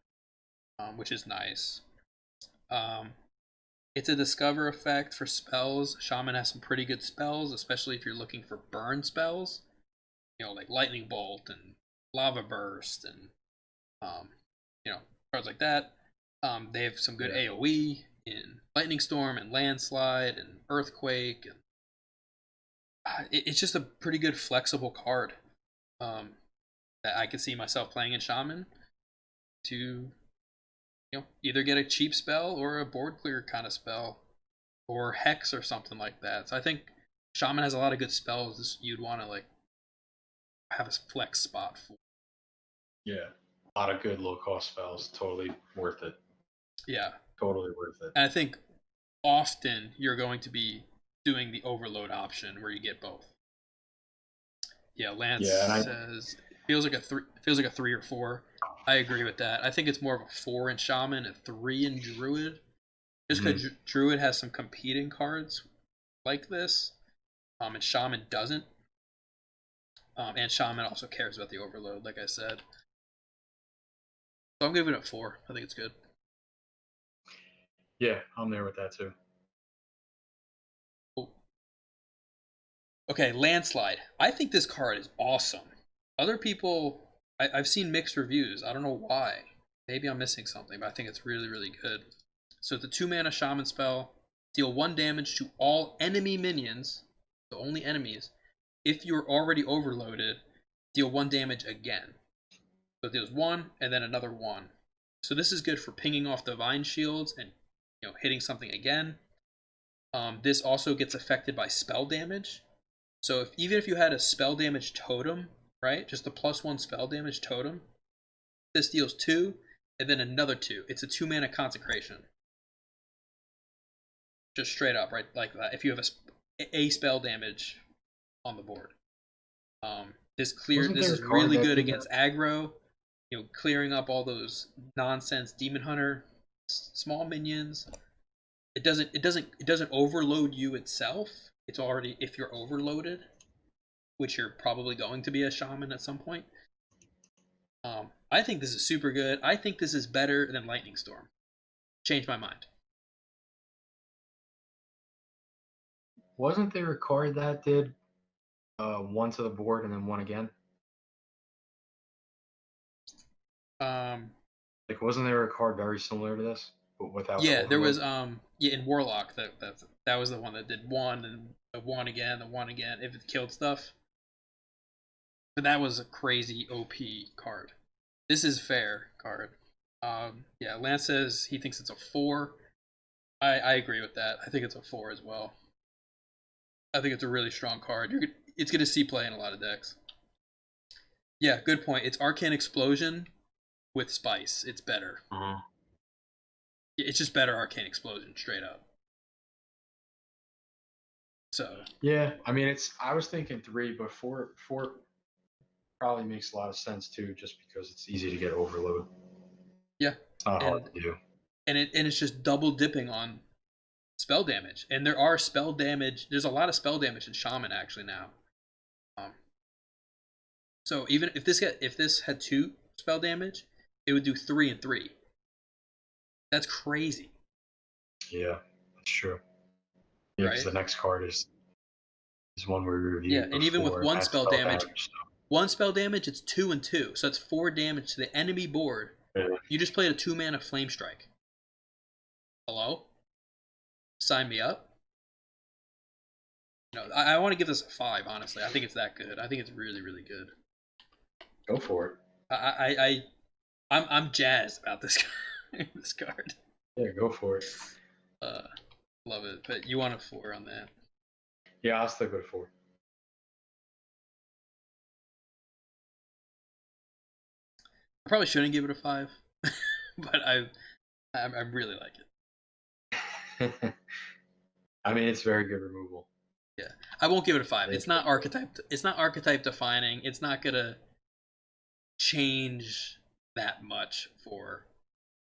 which is nice. It's a discover effect for spells. Shaman has some pretty good spells, especially if you're looking for burn spells. You know, like lightning bolt and lava burst and cards like that. They have some good AoE in lightning storm and landslide and earthquake. And it's just a pretty good flexible card that I could see myself playing in Shaman to either get a cheap spell or a board clear kind of spell or hex or something like that. So I think Shaman has a lot of good spells you'd want to like have a flex spot for. Yeah, a lot of good low cost spells. Totally worth it. Yeah, totally worth it. And I think often you're going to be doing the overload option where you get both. Yeah, Lance says it feels like a 3. It feels like a 3 or 4. I agree with that. I think it's more of a 4 in Shaman, a 3 in Druid. Just because Druid has some competing cards like this, and Shaman doesn't. And Shaman also cares about the overload, like I said. So I'm giving it 4. I think it's good. Yeah, I'm there with that too. Cool. Okay, Landslide. I think this card is awesome. Other people, I've seen mixed reviews. I don't know why. Maybe I'm missing something, but I think it's really, really good. So it's a 2 mana Shaman spell. Deal 1 damage to all enemy minions, so only enemies. If you're already overloaded, deal 1 damage again. So it deals 1 and then another 1. So this is good for pinging off divine shields and hitting something again. This also gets affected by spell damage. So even if you had a spell damage totem, right, just a +1 spell damage totem, this deals 2 and then another 2. It's a 2 mana consecration. Just straight up, right, like that. If you have a spell damage on the board, this is really good against aggro. Clearing up all those nonsense demon hunter small minions. It doesn't overload you itself. It's already, if you're overloaded, which you're probably going to be a Shaman at some point. I think this is super good. I think this is better than Lightning Storm. Changed my mind. Wasn't there a card that did 1 to the board and then 1 again? Like, wasn't there a card very similar to this, but without? Yeah, there was in Warlock that was the one that did 1 and the 1 again, the 1 again if it killed stuff. But that was a crazy OP card. This is fair card. Yeah, Lance says he thinks it's a 4. I agree with that. I think it's a 4 as well. I think it's a really strong card. It's going to see play in a lot of decks. Yeah, good point. It's Arcane Explosion with Spice. It's better. Uh-huh. It's just better Arcane Explosion, straight up. So Yeah, I mean, I was thinking 3, but 4 probably makes a lot of sense too, just because it's easy to get overload. yeah, It's not hard and to do. it's just double dipping on spell damage, and there are spell damage. There's a lot of spell damage in Shaman actually now. Um, so even if this had 2 spell damage, it would do 3 and 3. That's crazy, Yeah, that's true. Yeah, because right? the next card is one we Yeah, reviewed and even with before. one Has spell spell damage, damage. it's 2 and 2, so that's 4 damage to the enemy board. So, yeah. You just played a 2-mana Flame Strike. Hello? Sign me up. I want to give this a 5. Honestly, I think it's that good. I think it's really, really good. Go for it. I'm jazzed about this this card. Yeah, go for it. Love it. But you want a 4 on that? Yeah, I'll stick with 4. I probably shouldn't give it a 5, but I really like it. I mean, it's very good removal. Yeah, I won't give it a 5. It's not archetype. It's not archetype defining. It's not gonna change that much for.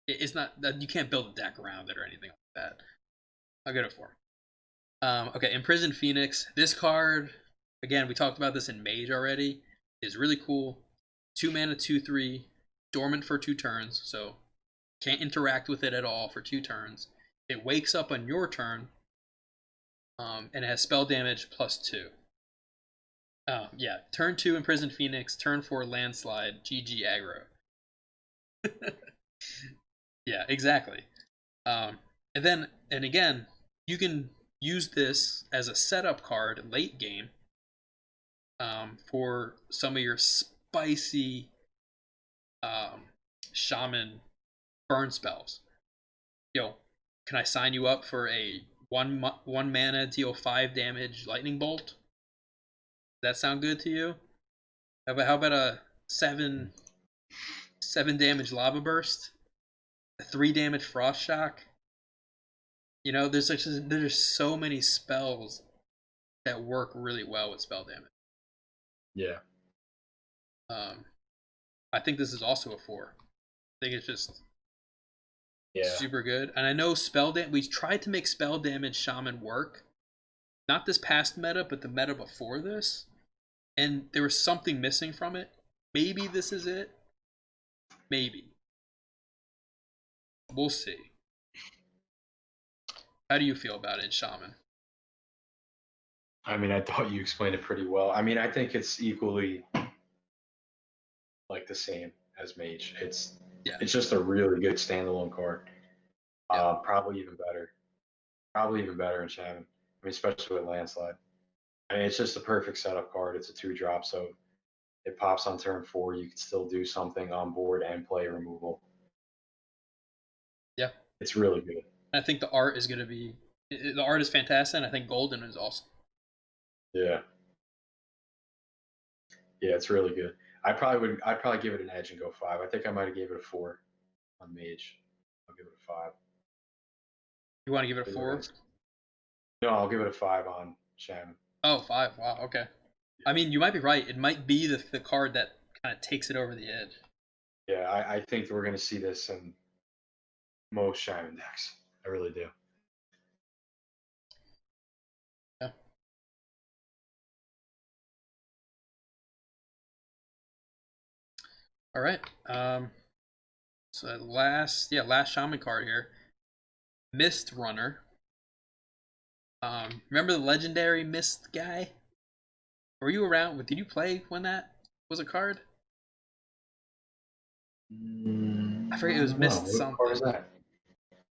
It's not that you can't build a deck around it or anything like that. I'll give it a 4. Okay, Imprisoned Phoenix. This card, again, we talked about this in Mage already, is really cool. 2 mana, 2/3, dormant for 2 turns, so can't interact with it at all for 2 turns. It wakes up on your turn, and it has spell damage +2. Yeah, turn 2 Imprisoned Phoenix, turn 4 Landslide, GG aggro. Yeah, exactly. And again, you can use this as a setup card late game, for some of your spicy Shaman burn spells. Yo, can I sign you up for a one mana deal 5 damage lightning bolt? Does that sound good to you? How about a 7 damage lava burst? A 3 damage frost shock? There's so many spells that work really well with spell damage. Yeah. I think this is also a 4. I think it's just Yeah. super good. And I know we tried to make spell damage Shaman work. Not this past meta, but the meta before this. And there was something missing from it. Maybe this is it. Maybe. We'll see. How do you feel about it, Shaman? I mean, I thought you explained it pretty well. I mean, I think it's equally like the same as Mage. It's just a really good standalone card. Yeah. Probably even better. Probably even better in Shaman. I mean, especially with Landslide. I mean, it's just a perfect setup card. It's a 2-drop, so it pops on turn 4. You can still do something on board and play removal. Yeah. It's really good. I think the art is fantastic, and I think Golden is awesome. Yeah. Yeah, it's really good. I'd probably give it an edge and go 5. I think I might have gave it a 4 on Mage. I'll give it a 5. You want to give it a 4? No, I'll give it a 5 on Shaman. Oh, 5. Wow, okay. I mean, you might be right. It might be the card that kind of takes it over the edge. Yeah, I think we're going to see this in most Shaman decks. I really do. Yeah. All right. So last Shaman card here, Mist Runner. Remember the legendary Mist guy? Were you around? Did you play when that was a card? I forget. It was Mist something. What card is that?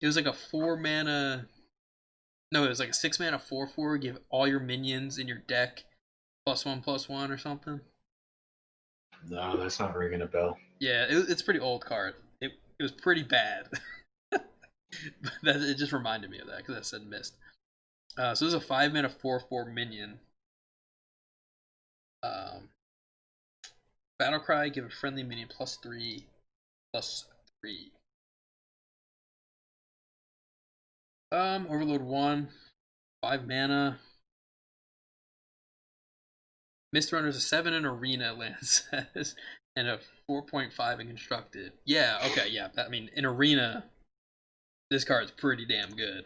It was like a 4 mana. No, it was like a 6 mana 4/4. Give all your minions in your deck +1/+1 or something. No, that's not ringing a bell. Yeah, it's a pretty old card. It was pretty bad. But it just reminded me of that because I said Mist. So this is a 5 mana 4/4 minion. Um, Battlecry, give a friendly minion +3/+3. Overload 1, 5 mana. Mist Runner's a 7 in arena, Lance says, and a 4.5 in constructed. Yeah, okay, yeah. I mean, in arena, this card's pretty damn good.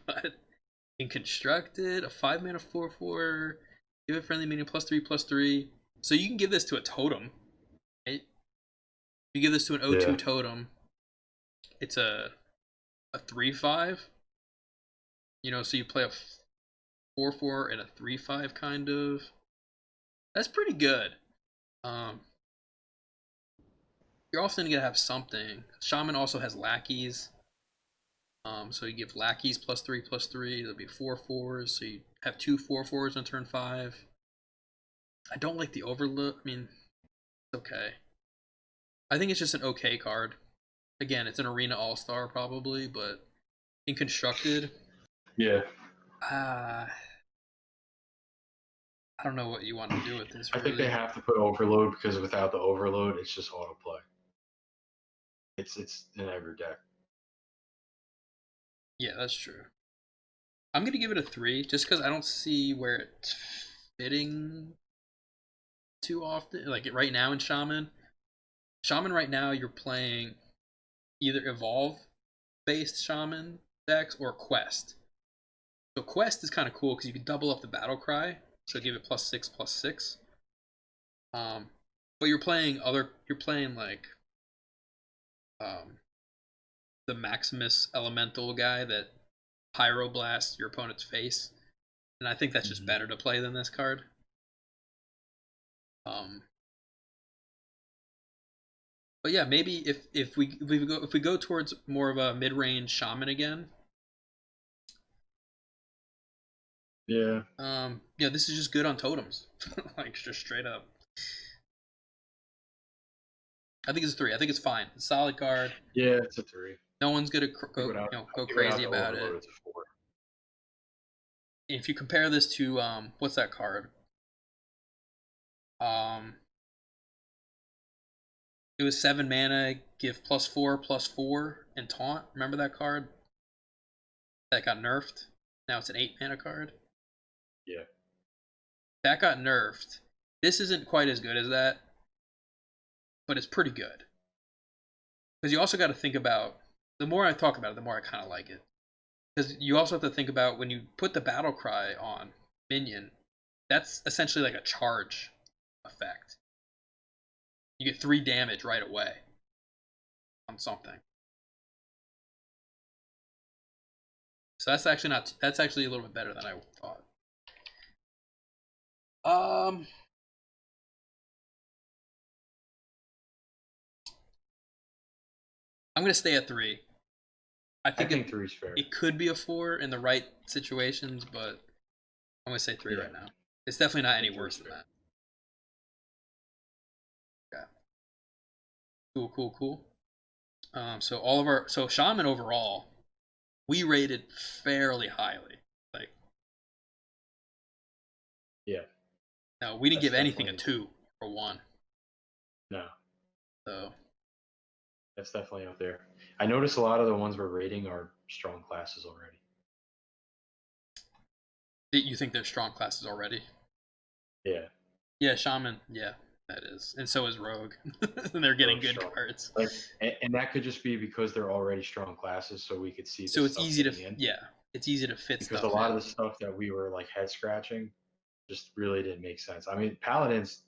But in constructed, a 5 mana 4/4, give it friendly minion +3/+3. So you can give this to a totem, right? You give this to an O2 Yeah. totem. It's a 3/5. You know, so you play a 4/4 and a 3/5 kind of. That's pretty good. Um, you're often gonna have something. Shaman also has lackeys. So you give lackeys +3/+3. There'll be 4/4s. So you have two 4/4s on turn 5. I don't like the overload. I mean, it's okay. I think it's just an okay card. Again, it's an arena all star probably, but in constructed, Yeah. uh, I don't know what you want to do with this I think they really. have to put overload because without the overload, it's just autoplay. It's in every deck. Yeah, that's true. I'm gonna give it a 3 just because I don't see where it's fitting too often. Like right now in Shaman, right now you're playing either evolve based Shaman decks or Quest. So Quest is kind of cool because you can double up the battle cry, so give it +6/+6. Um, but you're playing like um the Maximus Elemental guy that pyroblasts your opponent's face, and I think that's just Mm-hmm. better to play than this card. Um, but yeah, maybe if we go towards more of a mid range Shaman again, Yeah. yeah, this is just good on totems, like just straight up. I think it's a 3. I think it's fine. It's a solid card. Yeah, it's a 3. No one's gonna I go think without crazy the about it. overload, it's a 4. If you compare this to what's that card? Um, it was 7 mana, give +4/+4 and taunt. Remember that card that got nerfed? Now it's an 8 mana card. Yeah. That got nerfed. This isn't quite as good as that, but it's pretty good. Because you also got to think about, the more I talk about it, the more I kind of like it. Because you also have to think about when you put the battle cry on minion, that's essentially like a charge effect. You get 3 damage right away on something. So that's actually not, that's actually a little bit better than I thought. Um, I'm gonna stay at 3. I I think think 3 is fair. it could be a 4 in the right situations, but I'm gonna say 3 Yeah. right now. It's definitely not I any think 3 worse is than fair. that. Yeah. Cool, cool, cool. So all of our Shaman overall, we rated fairly highly. Like, Yeah. no, we didn't That's give anything a definitely 2 or 1. no. So That's definitely up there. I noticed a lot of the ones we're rating are strong classes already. you think they're strong classes already? Yeah. Yeah, Shaman. Yeah, that is, and so is Rogue. And they're getting Rogue good strong. cards. Like, and that could just be because they're already strong classes, so we could see So this it's stuff easy to fitting in. yeah, it's easy to fit Because a stuff lot of in. the stuff that we were like head scratching just really didn't make sense. I mean, Paladin's,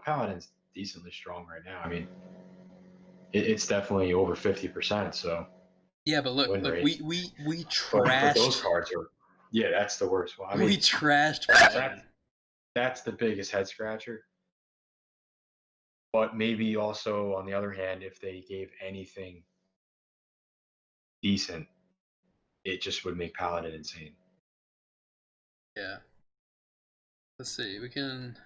Paladin's decently strong right now. I mean, it's definitely over 50%. So Yeah, but look, win rate. we But those trashed cards are, yeah, that's the worst one. I we mean, trashed that's Paladin. that's the biggest head scratcher. But maybe also on the other hand, if they gave anything decent, it just would make Paladin insane. Yeah. Let's see. We can.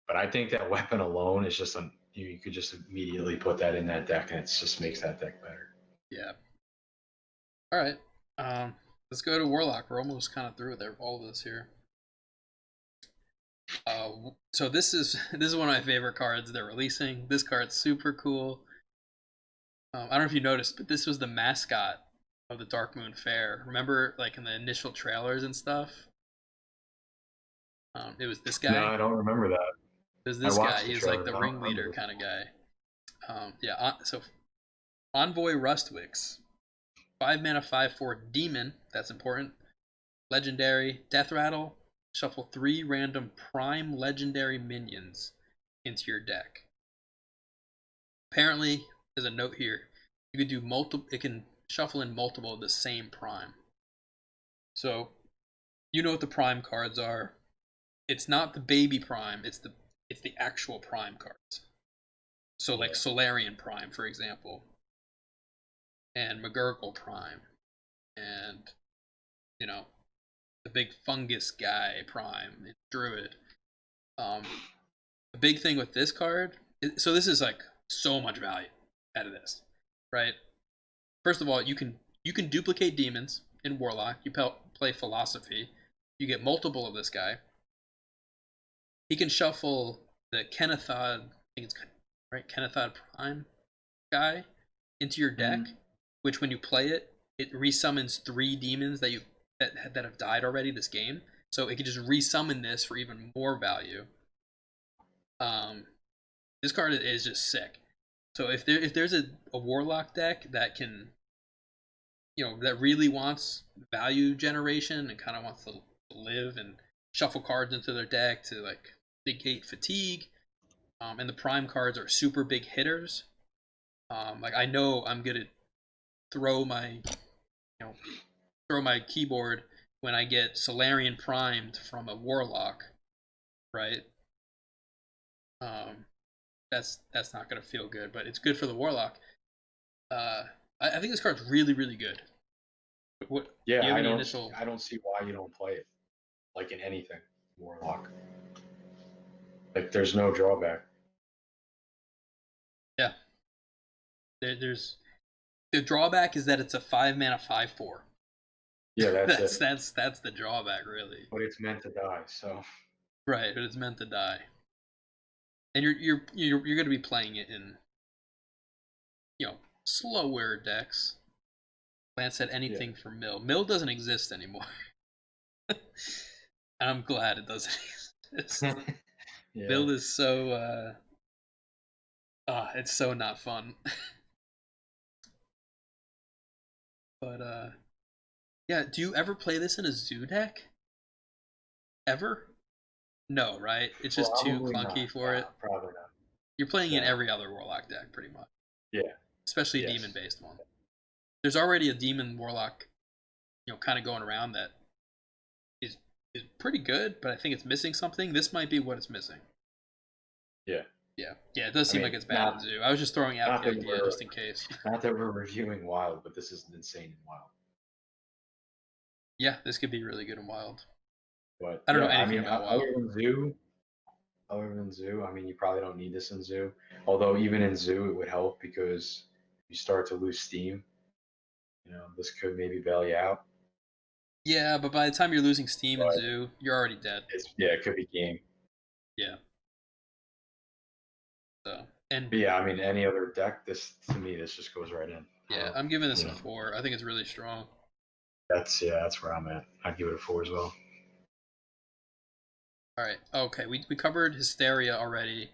But I think that weapon alone is just you could just immediately put that in that deck, and it just makes that deck better. Yeah. All right. Um. Let's go to Warlock. We're almost kind of through with all of this here. So this is one of my favorite cards they're releasing. This card's super cool. I don't know if you noticed, but this was the mascot of the Darkmoon Fair. Remember, like in the initial trailers and stuff? It was this No, guy. I don't remember that. It was I this guy. watched the He was like trailer. the I don't remember ringleader this. kind of guy. Yeah. So Envoy Rustwix, 5 mana, 5/4 demon. That's important. Legendary Death Rattle. Shuffle 3 random prime legendary minions into your deck. Apparently, there's a note here. You can do multiple. It can shuffle in multiple of the same prime. So, you know what the prime cards are. It's not the baby prime. It's the actual prime cards. So like Solarian Prime, for example, and McGurgle Prime, and you know the big fungus guy Prime, and Druid. The big thing with this card, so this is like so much value out of this, right? First of all, you can duplicate demons in Warlock. You play Philosophy. You get multiple of this guy. He can shuffle the Kennethod, I think it's right, Kennethod Prime guy into your deck, which when you play it, it resummons 3 demons that have died already this game. So it can just resummon this for even more value. This card is just sick. So if there's a Warlock deck that can, that really wants value generation and kind of wants to live and shuffle cards into their deck to like negate fatigue, and the prime cards are super big hitters. Like I know I'm gonna throw my throw my keyboard when I get Solarian primed from a Warlock, right? That's not gonna feel good, but it's good for the Warlock. I think this card's really really good. What? Do Yeah, you have any initial? I don't see why you don't play it, like in anything Warlock. Like there's no drawback. Yeah, there's the drawback is that it's a 5 mana 5/4. Yeah, that's that's it. that's the drawback really. But it's meant to die, so Right, but it's meant to die, and you're going to be playing it in slower decks. Lance said anything for Mill. Mill doesn't exist anymore. And I'm glad it doesn't exist. yeah. Mill is so it's so not fun. But yeah, do you ever play this in a zoo deck? Ever? No, right? It's just too Probably clunky not. for it. Probably not. You're playing in every other Warlock deck, pretty much. Yeah. Especially a demon-based one. There's already a demon Warlock, kind of going around that is pretty good, but I think it's missing something. This might be what it's missing. Yeah. Yeah. It does seem like it's bad in Zoo. I was just throwing out the idea just in case. Not that we're reviewing Wild, but this is insane in Wild. Yeah, this could be really good in Wild. But I don't know anything about Wild. Other than Zoo, I mean, you probably don't need this in Zoo. Although even in Zoo, it would help because you start to lose steam. This could maybe bail you out. Yeah, but by the time you're losing steam in Zoo, you're already dead. It could be game. Yeah. So But yeah, I mean, any other deck, this just goes right in. Yeah, I'm giving this a 4. I think it's really strong. That's where I'm at. I'd give it a 4 as well. All right. Okay, we covered Hysteria already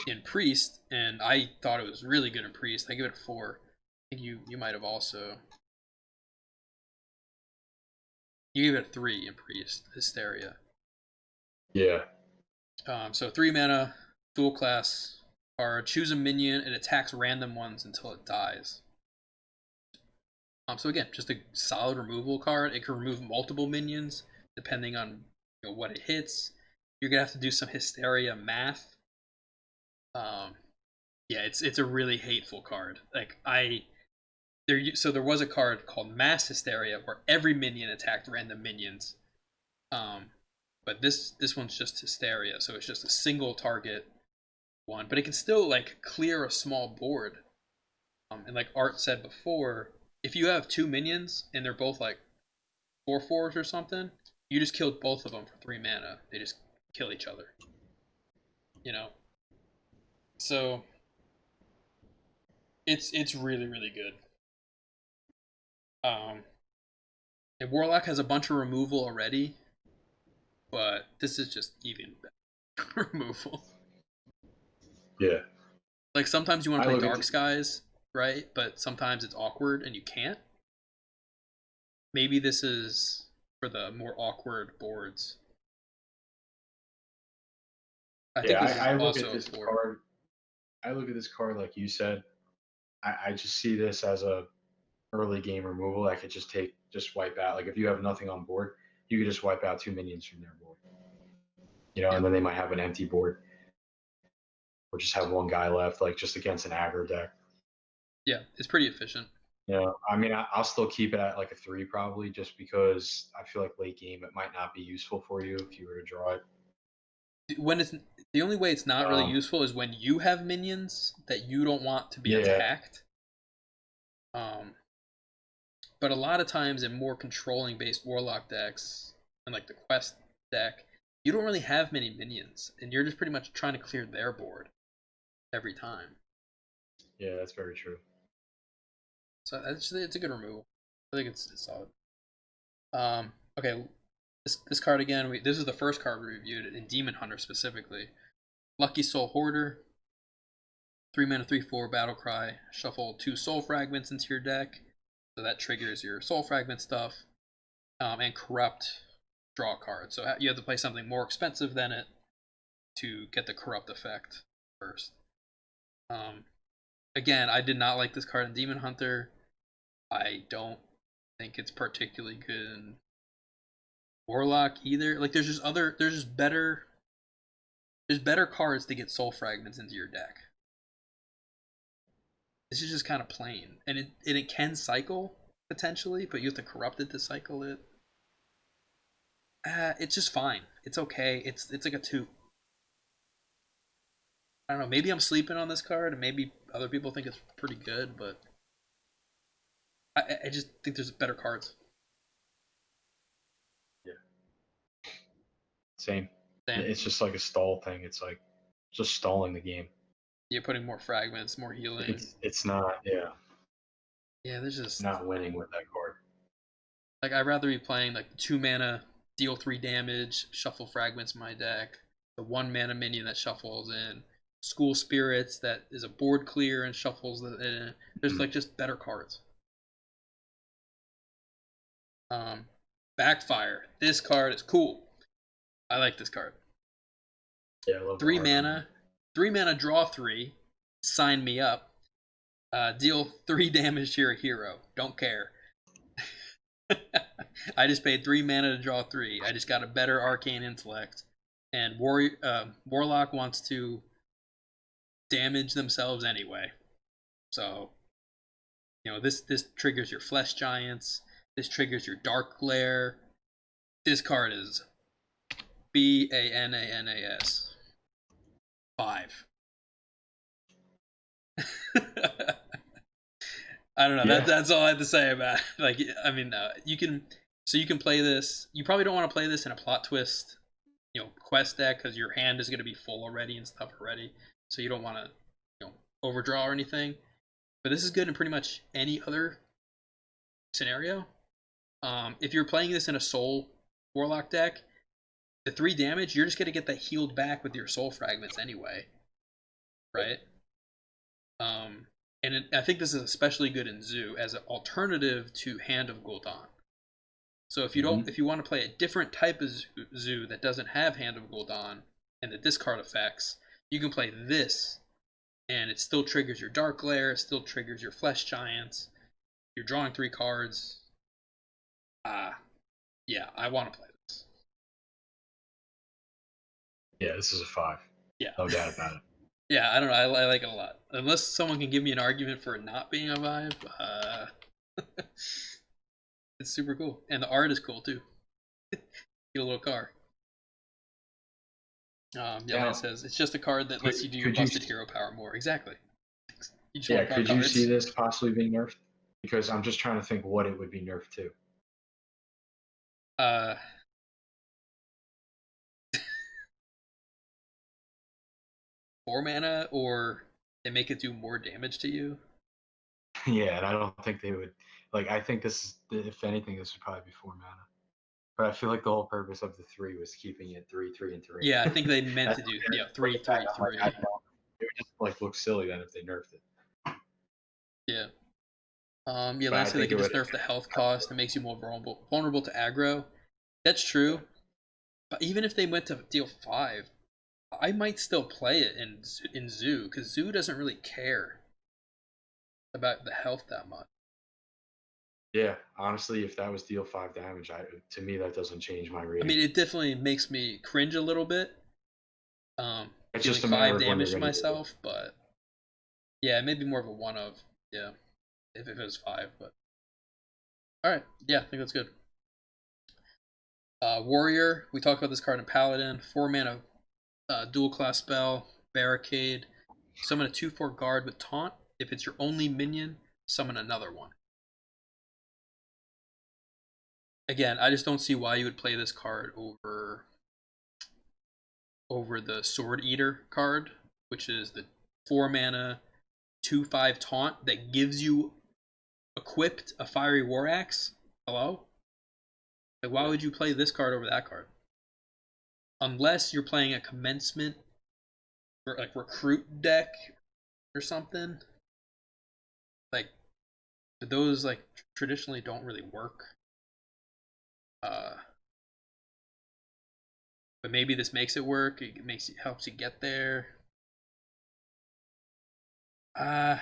in Priest, and I thought it was really good in Priest. I give it a 4. I think you might have also. You gave it a 3 in Priest, Hysteria. Yeah. So 3 mana, dual class card. Choose a minion. It attacks random ones until it dies. So again, just a solid removal card. It can remove multiple minions depending on what it hits. You're gonna have to do some Hysteria math. Yeah, it's a really hateful card. Like there was a card called Mass Hysteria where every minion attacked random minions. But this one's just Hysteria, so it's just a single target one, but it can still like clear a small board. And like Art said before, if you have 2 minions and they're both like 4/4s or something, you just killed both of them for 3 mana. They just kill each other. You know, so it's really really good. Um, and Warlock has a bunch of removal already, but this is just even better removal. Yeah. Like sometimes you want I to play look Dark at Skies, right? But sometimes it's awkward and you can't. Maybe this is for the more awkward boards. I think yeah, this is I look at also this for card. I look at this card like you said. I just see this as a early game removal that could just wipe out. Like if you have nothing on board, you could just wipe out 2 minions from their board. yeah And then they might have an empty board or just have one guy left, like just against an aggro deck. yeah. It's pretty efficient. I mean, I'll still keep it at like a 3 probably, just because I feel like late game it might not be useful for you if you were to draw it. When it's the only way it's not really Um, useful is when you have minions that you don't want to be yeah, attacked. Um, but a lot of times in more controlling based warlock decks and like the quest deck, you don't really have many minions, and you're just pretty much trying to clear their board every time. yeah, that's very true. So it's a good removal. I think it's solid. Okay, this card again. This is the first card we reviewed in Demon Hunter specifically. Lucky Soul Hoarder, 3 mana, 3/4 battle cry. Shuffle 2 soul fragments into your deck, so that triggers your soul fragment stuff. And corrupt, draw a card. So you have to play something more expensive than it to get the corrupt effect first. Um, Again, I did not like this card in Demon Hunter. I don't think it's particularly good in Warlock either. Like there's better cards to get soul fragments into your deck. This is just kind of plain, and it can cycle potentially, but you have to corrupt it to cycle it. It's just fine. It's okay. It's like a 2. I don't know. Maybe I'm sleeping on this card, and maybe other people think it's pretty good, but I just think there's better cards. Yeah, same. Damn. It's just like a stall thing. It's like just stalling the game. You're putting more fragments, more healing. It's not, yeah, Yeah, there's just not winning with that card. like I'd rather be playing like 2 mana, deal 3 damage, shuffle fragments in my deck. The 1 mana minion that shuffles in. School Spirits that is a board clear and shuffles it in. There's like just better cards. Um, Backfire. This card is cool. I like this card. Yeah, I love the Three art on mana, 3 mana, draw 3. Sign me up. Deal 3 damage to your hero. Don't care. I just paid 3 mana to draw 3. I just got a better arcane intellect, and Warlock wants to damage themselves anyway. So this triggers your flesh giants. This triggers your dark glare. This card is Bananas 5. I don't know. Yeah. That's all I have to say about it. Like, I mean, you can play this. You probably don't want to play this in a plot twist, quest deck because your hand is going to be full already and stuff already. So you don't want to, overdraw or anything. But this is good in pretty much any other scenario. If you're playing this in a Soul Warlock deck, the 3 damage, you're just going to get that healed back with your Soul Fragments anyway, right? I think this is especially good in Zoo as an alternative to Hand of Gul'dan. So if you want to play a different type of Zoo that doesn't have Hand of Gul'dan and the discard effects, you can play this, and it still triggers your Dark Glare, it still triggers your Flesh Giants. You're drawing 3 cards. Yeah, I want to play this. Yeah, this is a 5. Yeah. No doubt about it. Yeah, I don't know. I like it a lot. Unless someone can give me an argument for it not being a vibe, it's super cool, and the art is cool too. Get a little car. Yeah, Now, like it says, it's just a card that lets you do your could you busted hero power more. Exactly. You just Yeah, want to draw could you cards. see this possibly being nerfed? Because I'm just trying to think what it would be nerfed to. Uh, 4 mana, or they make it do more damage to you. Yeah, and I don't think they would. Like, I think this is, if anything, this would probably be 4 mana. But I feel like the whole purpose of the 3 was keeping it 3, 3, and 3. Yeah, I think they meant That's to do look three, at that. three, I'm like, I three. don't. It would just like look silly then if they nerfed it. Yeah. Yeah, But Lance I said they think it could would. just nerf the health cost. It makes you more vulnerable to aggro. That's true. But even if they went to deal 5, I might still play it in Zoo, because Zoo doesn't really care about the health that much. Yeah, honestly, if that was deal 5 damage, to me that doesn't change my I rating. mean, it definitely makes me cringe a little bit, It's dealing just a matter five of when you're damage to going to do it. myself, but yeah, maybe more of a one of, yeah, if it was 5, but alright, yeah, I think that's good. Warrior, we talked about this card in Paladin, 4 mana, dual class spell, Barricade, summon a 2/4 guard with taunt. If it's your only minion, summon another one. Again, I just don't see why you would play this card over the Sword Eater card, which is the 4 mana 2/5 taunt that gives you equipped a Fiery War Axe. Hello? Like, why Yeah. would you play this card over that card? Unless you're playing a commencement or like recruit deck or something. Like, those like traditionally don't really work. Uh, but maybe this makes it work. It helps you get there. Uh,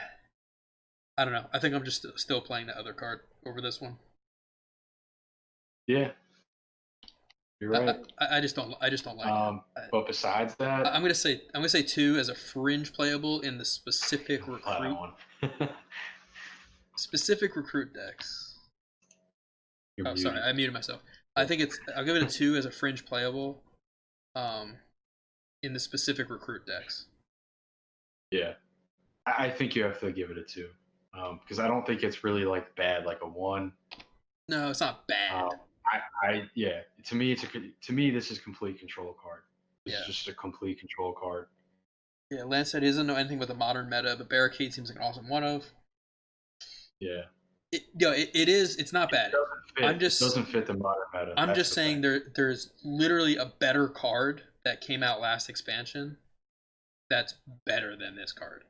I don't know. I think I'm just still playing the other card over this one. Yeah, you're right. I just don't. I just don't like it. But besides that, I'm gonna say 2 as a fringe playable in the play that one. specific recruit decks. You're Oh, sorry, muted. I muted myself. I think I'll give it a 2 as a fringe playable, um, in the specific recruit decks. Yeah, I think you have to give it a 2, because I don't think it's really like bad like a 1. No, it's not bad. Yeah. To me this is complete control card. This is Yeah, just a complete control card. yeah. Lance said he doesn't know anything about the modern meta, but Barricade seems like an awesome one of. Yeah, It is. It's not it bad. doesn't I'm fit. It just doesn't fit the modern meta. I'm That's just the thing. saying there's literally a better card that came out last expansion that's better than this card.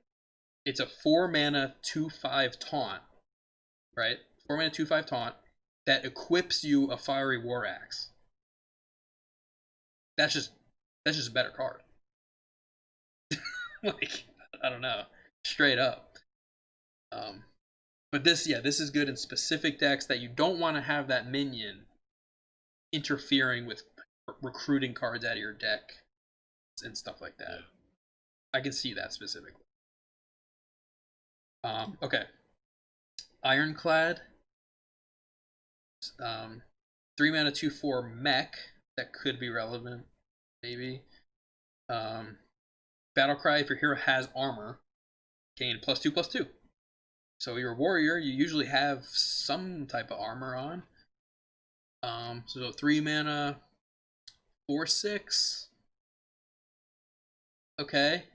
It's a 4 mana 2/5 taunt, right? 4 mana 2/5 taunt that equips you a Fiery War Axe. That's just a better card. Like, I don't know, straight up. Um, but this is good in specific decks that you don't want to have that minion interfering with recruiting cards out of your deck and stuff like that. Yeah. I can see that specifically. Okay, Ironclad. 3 mana 2/4 mech that could be relevant, maybe. Um, Battlecry, if your hero has armor, gain +2/+2. So you're a warrior, you usually have some type of armor on. So 3 mana 4/6. Okay.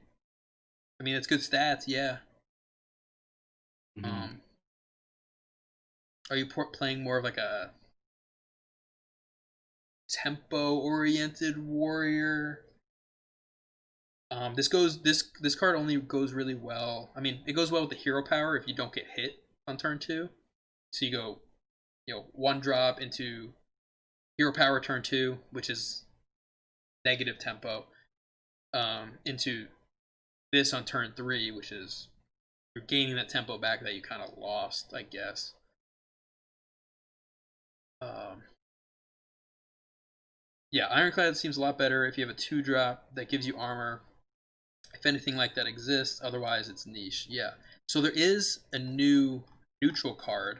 I mean, it's good stats, yeah. Mm-hmm. Are you playing more of like a tempo oriented warrior? This card only goes really well. I mean, it goes well with the hero power if you don't get hit on turn 2. So you go, 1 drop into hero power turn 2, which is negative tempo, into this on turn 3, which is you're gaining that tempo back that you kind of lost, I guess. Um, yeah, Ironclad seems a lot better if you have a 2 drop that gives you armor. If anything like that exists, otherwise it's niche. Yeah. So there is a new neutral card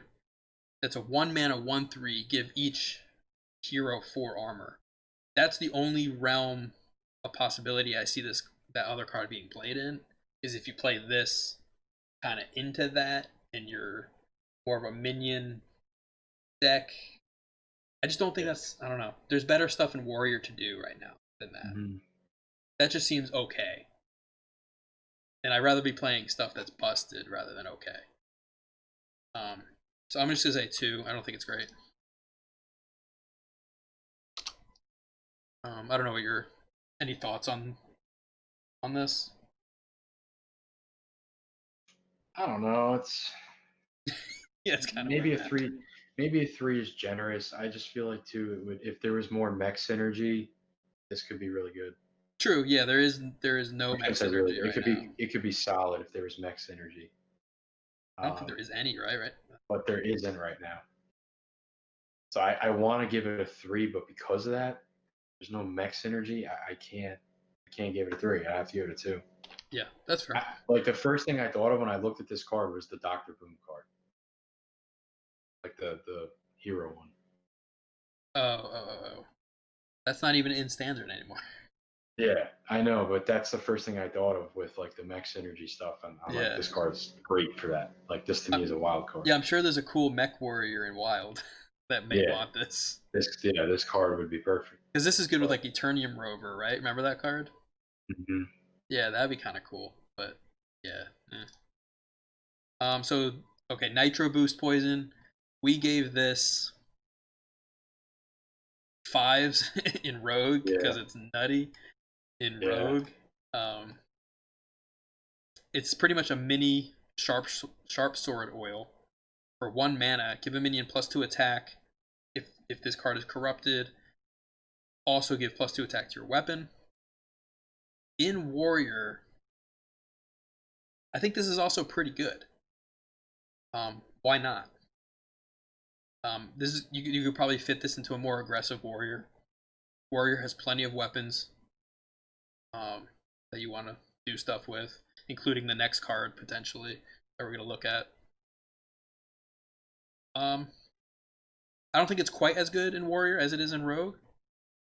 that's a 1 mana 1/3, give each hero 4 armor. That's the only realm of possibility I see that other card being played in, is if you play this kind of into that and you're more of a minion deck. I just don't think Yeah. that's. I don't know. There's better stuff in Warrior to do right now than that. Mm-hmm. That just seems okay. And I'd rather be playing stuff that's busted rather than okay. Um, so I'm just gonna say 2. I don't think it's great. I don't know what your any thoughts on this. I don't know. It's Yeah, it's kind of where maybe I'm a at. 3. Maybe a 3 is generous. I just feel like too, it would, if there was more mech synergy, this could be really good. True. Yeah, there is no I mech shouldn't say really synergy good. right now. It could be solid if there was mech synergy. I don't think Um, there is any. Right. but there isn't right now. So I want to give it a 3, but because of that, there's no mech synergy. I can't give it a 3. I have to give it a 2. Yeah, that's fair. Like the first thing I thought of when I looked at this card was the Doctor Boom card, like the hero one. Oh. That's not even in standard anymore. Yeah, I know, but that's the first thing I thought of with like the mech synergy stuff, and I'm like, Yeah. this card's great for that. Like this to me is a wild card. Yeah, I'm sure there's a cool mech warrior in Wild that may Yeah, want this. this card would be perfect. Because this is good with But like Eternium Rover, right? Remember that card? mhm. Yeah, that'd be kind of cool. But yeah. So okay, Nitro Boost Poison. We gave this 5s in Rogue Yeah, because it's nutty in yeah, Rogue. Um, it's pretty much a mini sharp sword oil for 1 mana. Give a minion +2 attack. If this card is corrupted, also give +2 attack to your weapon. In Warrior, I think this is also pretty good. Why not? This is you could probably fit this into a more aggressive warrior. Warrior has plenty of weapons that you want to do stuff with, including the next card potentially that we're gonna look at. Um, I don't think it's quite as good in Warrior as it is in Rogue,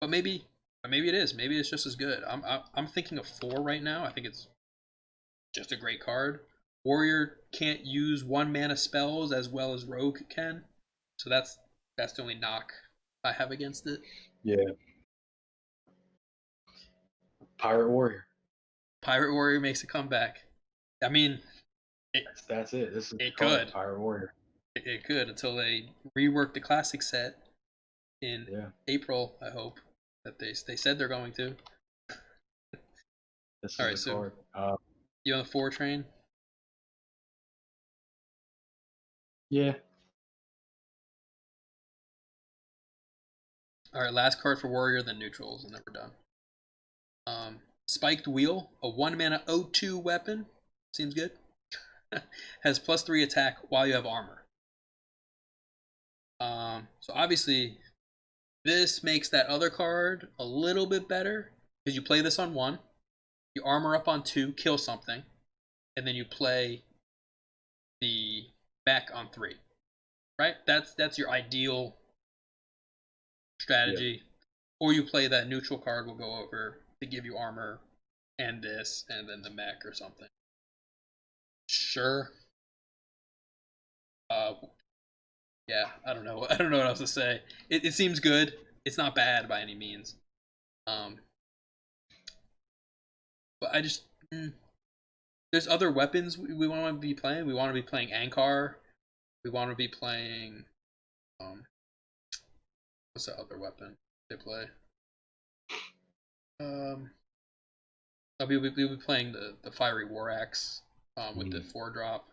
but maybe it is. Maybe it's just as good. I'm thinking of 4 right now. I think it's just a great card. Warrior can't use 1 mana spells as well as Rogue can, so that's the only knock I have against it. yeah. Pirate Warrior. Pirate Warrior makes a comeback. I mean, it That's it. This is the it card, could Pirate Warrior. it could until they rework the classic set in Yeah, April. I hope that they said they're going to. this All is right, the so card. you on the 4 train? Yeah, All right, last card for Warrior, then neutrals, and then we're done. Spiked Wheel, a 1 mana O2 weapon. Seems good. Has +3 attack while you have armor. So obviously, this makes that other card a little bit better because you play this on 1, you armor up on 2, kill something, and then you play the back on 3. Right? That's your ideal yeah. strategy. Or you play that neutral card we'll go over to give you armor and this, and then the mech or something. Sure. Uh, yeah, I don't know. I don't know what else to say. It seems good. It's not bad by any means. Um, but I just there's other weapons we want to be playing. We want to be playing Ankar. We want to be playing um, what's the other weapon they play? Um, we'll be playing the Fiery War Axe with the Mhm. 4-drop.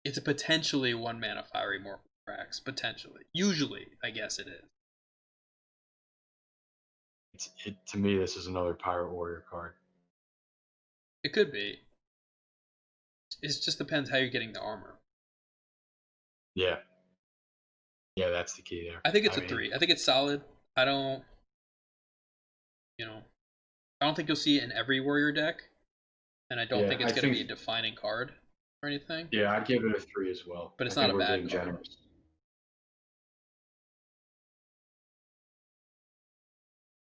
It's a potentially 1 mana Fiery War Axe. Potentially. Usually, I guess it is. To me, this is another Pirate Warrior card. It could be. It just depends how you're getting the armor. Yeah, yeah, that's the key there. I think it's I a mean, 3. I think it's solid. I don't, you know, I don't think you'll see it in every warrior deck, and I don't yeah, think it's I going to be think, a defining card or anything. yeah, I'd give it a 3 as well. But I it's not think a we're bad being card. generous.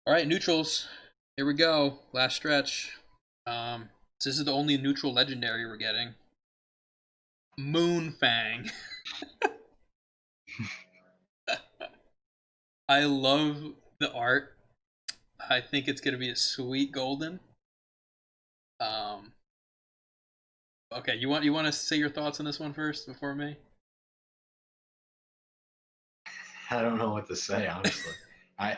All right, neutrals. Here we go. Last stretch. This is the only neutral legendary we're getting. Moonfang. I love the art. I think it's gonna be a sweet golden. Um, okay, you want to say your thoughts on this one first before me? I don't know what to say, honestly. I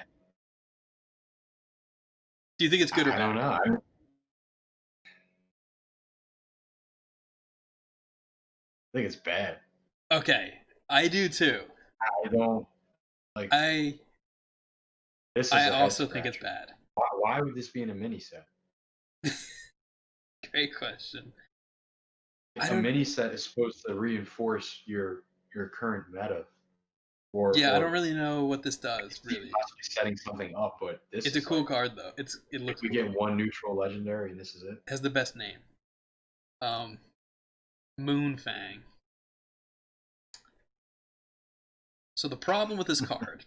Do you think it's good or I don't bad? know. think it's bad. Okay, I do too. I don't like I this is I a head also think it's scratcher. bad. Why would this be in a mini set? Great question. I A don't. mini set is supposed to reinforce your current meta Yeah, I don't or really know what this does. Really, possibly setting something up, but this it's a is cool like card though. It if looks we cool. get one neutral legendary and this is it. It has the best name. Um, Moonfang. So the problem with this card,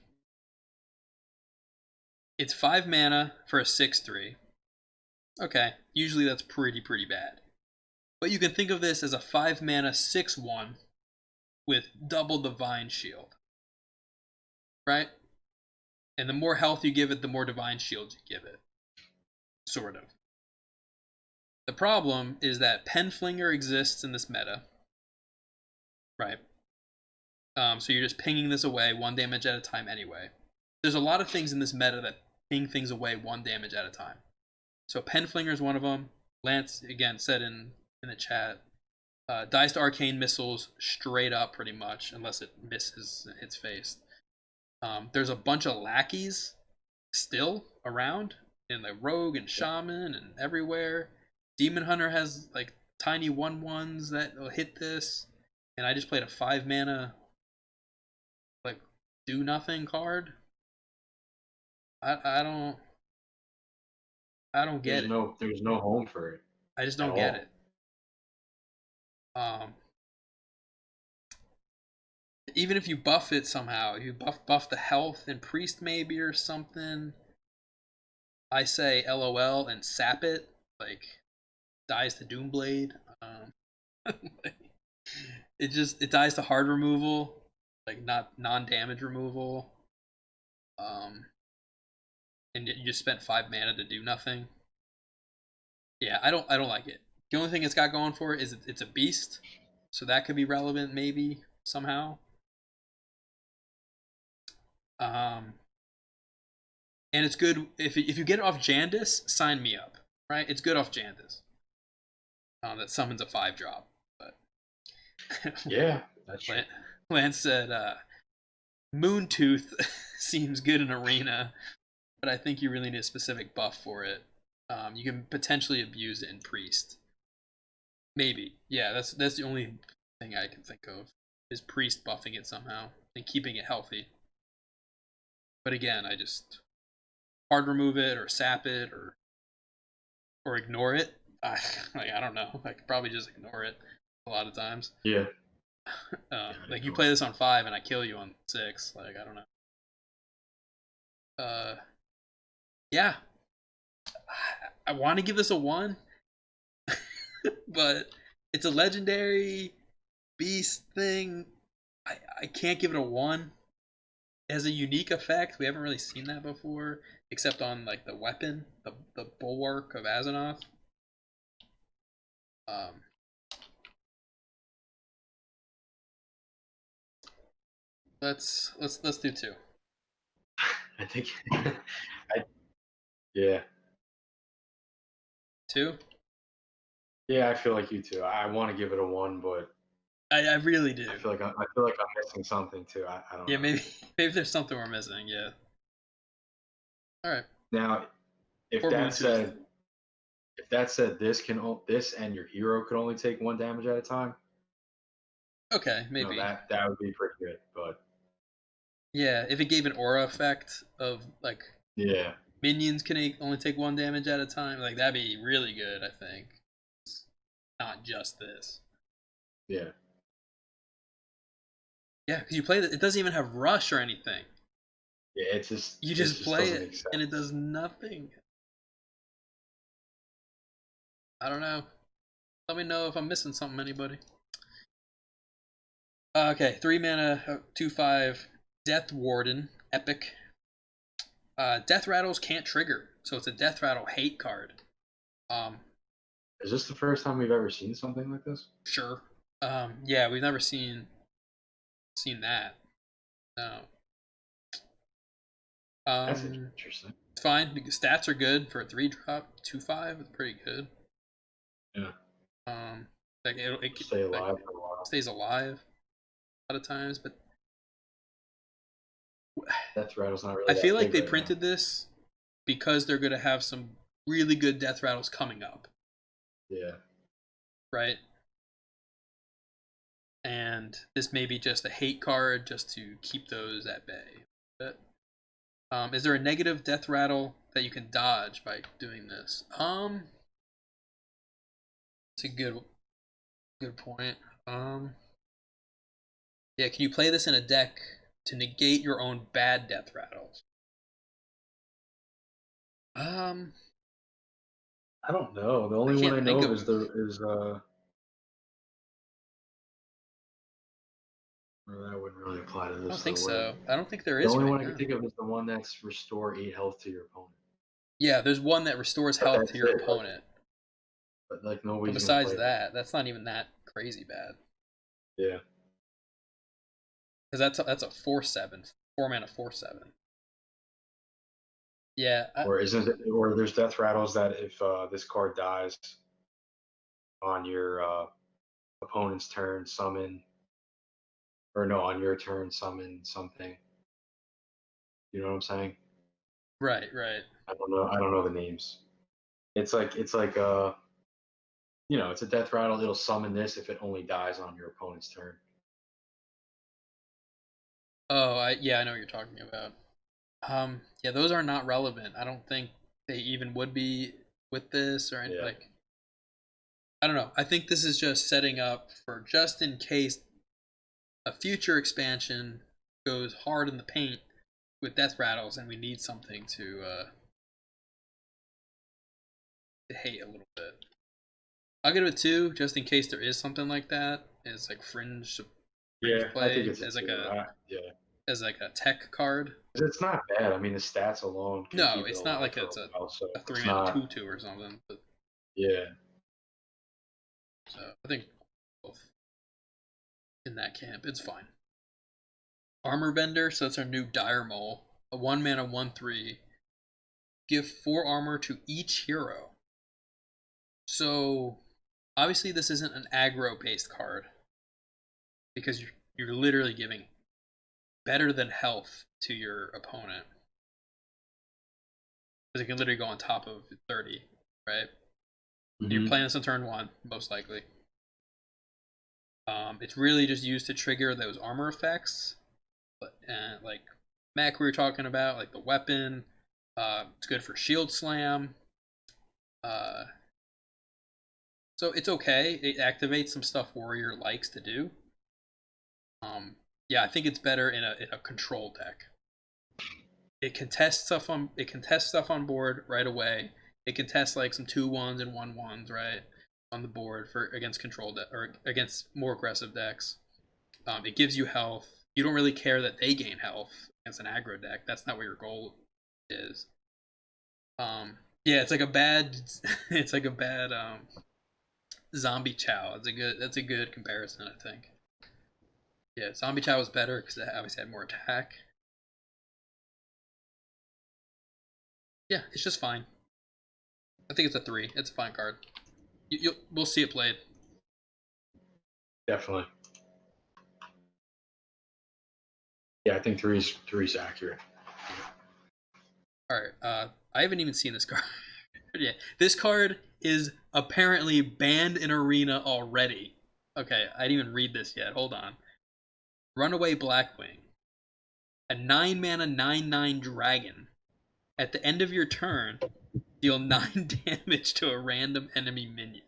it's 5 mana for a 6/3. Okay, usually that's pretty bad. But you can think of this as a 5 mana 6/1 with double Divine Shield, right? And the more health you give it, the more Divine Shield you give it. Sort of. The problem is that Penflinger exists in this meta, right? So you're just pinging this away 1 damage at a time anyway. There's a lot of things in this meta that ping things away 1 damage at a time. So Penflinger is one of them. Lance again said in the chat, dies to arcane missiles straight up pretty much, unless it misses its face. There's a bunch of lackeys still around in the rogue and shaman and everywhere. Demon Hunter has like tiny 1/1s that will hit this, and I just played a 5 mana like do nothing card. I don't get it. There's no home for it I just at don't get all. it. Um, Even if you buff it somehow, you buff the health and priest maybe or something. I say LOL and sap it, like dies to Doomblade. It dies to hard removal, like not non-damage removal. Um, and you just spent 5 mana to do nothing. Yeah, I don't like it. The only thing it's got going for it is it's a beast, so that could be relevant maybe somehow. Um, and it's good if you get it off Jandis, sign me up. Right, it's good off Jandis. That summons a 5 drop, but Yeah, that's true. Lance said Moontooth seems good in arena, but I think you really need a specific buff for it. You can potentially abuse it in priest. Maybe, yeah. That's the only thing I can think of is priest buffing it somehow and keeping it healthy. But again, I just hard remove it or sap it or ignore it. I don't know. I could probably just ignore it a lot of times. Yeah. Like you play this on 5 and I kill you on 6. Like I don't know. Uh, yeah, I want to give this a 1, but it's a legendary beast thing. I can't give it a 1. It has a unique effect. We haven't really seen that before, except on like the weapon, the bulwark of Azeroth. Um, let's do 2. I think I yeah. 2. Yeah, I feel like you too. I want to give it a 1, but I really do. I feel like I'm missing something too. I don't Yeah, know. maybe there's something we're missing. Yeah. All right. Now, if Or that Bluetooth. said this and your hero could only take 1 damage at a time, Okay, you know maybe. that would be pretty good. But Yeah, if it gave an aura effect of like yeah, minions can only take 1 damage at a time, like that'd be really good. I think. It's not just this. yeah, Yeah, because you play it doesn't even have rush or anything. yeah. You This just just play doesn't make it and it sense. does nothing. I don't know. Let me know if I'm missing something, anybody. Okay, 3 mana, 2/5, Death Warden, epic. Death Rattles can't trigger, so it's a Death Rattle hate card. Um, Is this the first time we've ever seen something like this? sure. Yeah, we've never seen that. No. That's Um, interesting. it's fine. The stats are good for a 3-drop, 2/5. It's pretty good. Yeah. Um, like Stay like alive for a while. stays alive a lot of times, but Death Rattle's not I really feel that like big they right now. printed this because they're gonna have some really good Death Rattles coming up, Yeah. right? And this may be just a hate card just to keep those at bay. But, is there a negative Death Rattle that you can dodge by doing this? It's a good point. Yeah, can you play this in a deck to negate your own bad Death Rattles? Um, I don't know. The I only one can't I think know of of. is the is well, that wouldn't really apply to I don't this think though, would it? so. I don't think there The is only right one I can now. think of is the one that's restore 8 health to your opponent. Yeah, there's one that restores But health to that's your it. Like, opponent. but like But nobody's gonna besides play that. that, that's not even that crazy bad. Yeah. Because that's a 4/7, 4 mana 4/7. Yeah, Or isn't it? Or there's death rattles that if this card dies on your opponent's turn, summon, or no, on your turn, summon something. You know what I'm saying? right, right. I don't know. I don't know the names. It's like it's a death rattle. It'll summon this if it only dies on your opponent's turn. Oh, yeah, I know what you're talking about. Yeah, those are not relevant. I don't think they even would be with this or Yeah. like. I don't know. I think this is just setting up for just in case a future expansion goes hard in the paint with death rattles, and we need something to hate a little bit. I'll give it a 2, just in case there is something like that. It's like fringe Yeah, I think play it's a two. Yeah, as like a tech card. it's not bad. I mean, the stats alone can No, keep it it's not alive like for a it's while, so a 3 it's mana not. 2/2 or something. But Yeah. so I think both in that camp, it's fine. Armor Bender, so that's our new Dire Mole. A 1 mana 1/3. Give 4 armor to each hero. So obviously this isn't an aggro based card because you're literally giving better than health to your opponent because it can literally go on top of 30, right? You're Hmm. playing this on turn 1 most likely. It's really just used to trigger those armor effects, like Mac we were talking about, like the weapon. It's good for shield slam. Uh, so it's okay. It activates some stuff Warrior likes to do. Yeah, I think it's better in a control deck. It can test stuff on board right away. It can test like some 2/1s and 1/1s right on the board for against control or against more aggressive decks. It gives you health. You don't really care that they gain health against an aggro deck. That's not what your goal is. Yeah, it's like a bad it's like a bad zombie chow. That's a good comparison, I think. Yeah, zombie chow was better because it obviously had more attack. Yeah, it's just fine. I think it's a 3. It's a fine card. We'll see it played. Definitely. Yeah, I think three's accurate. All right. I haven't even seen this card. Yeah, this card is apparently banned in Arena already. Okay, I didn't even read this yet. Hold on. Runaway Blackwing, a 9 mana 9/9 dragon. At the end of your turn, deal 9 damage to a random enemy minion.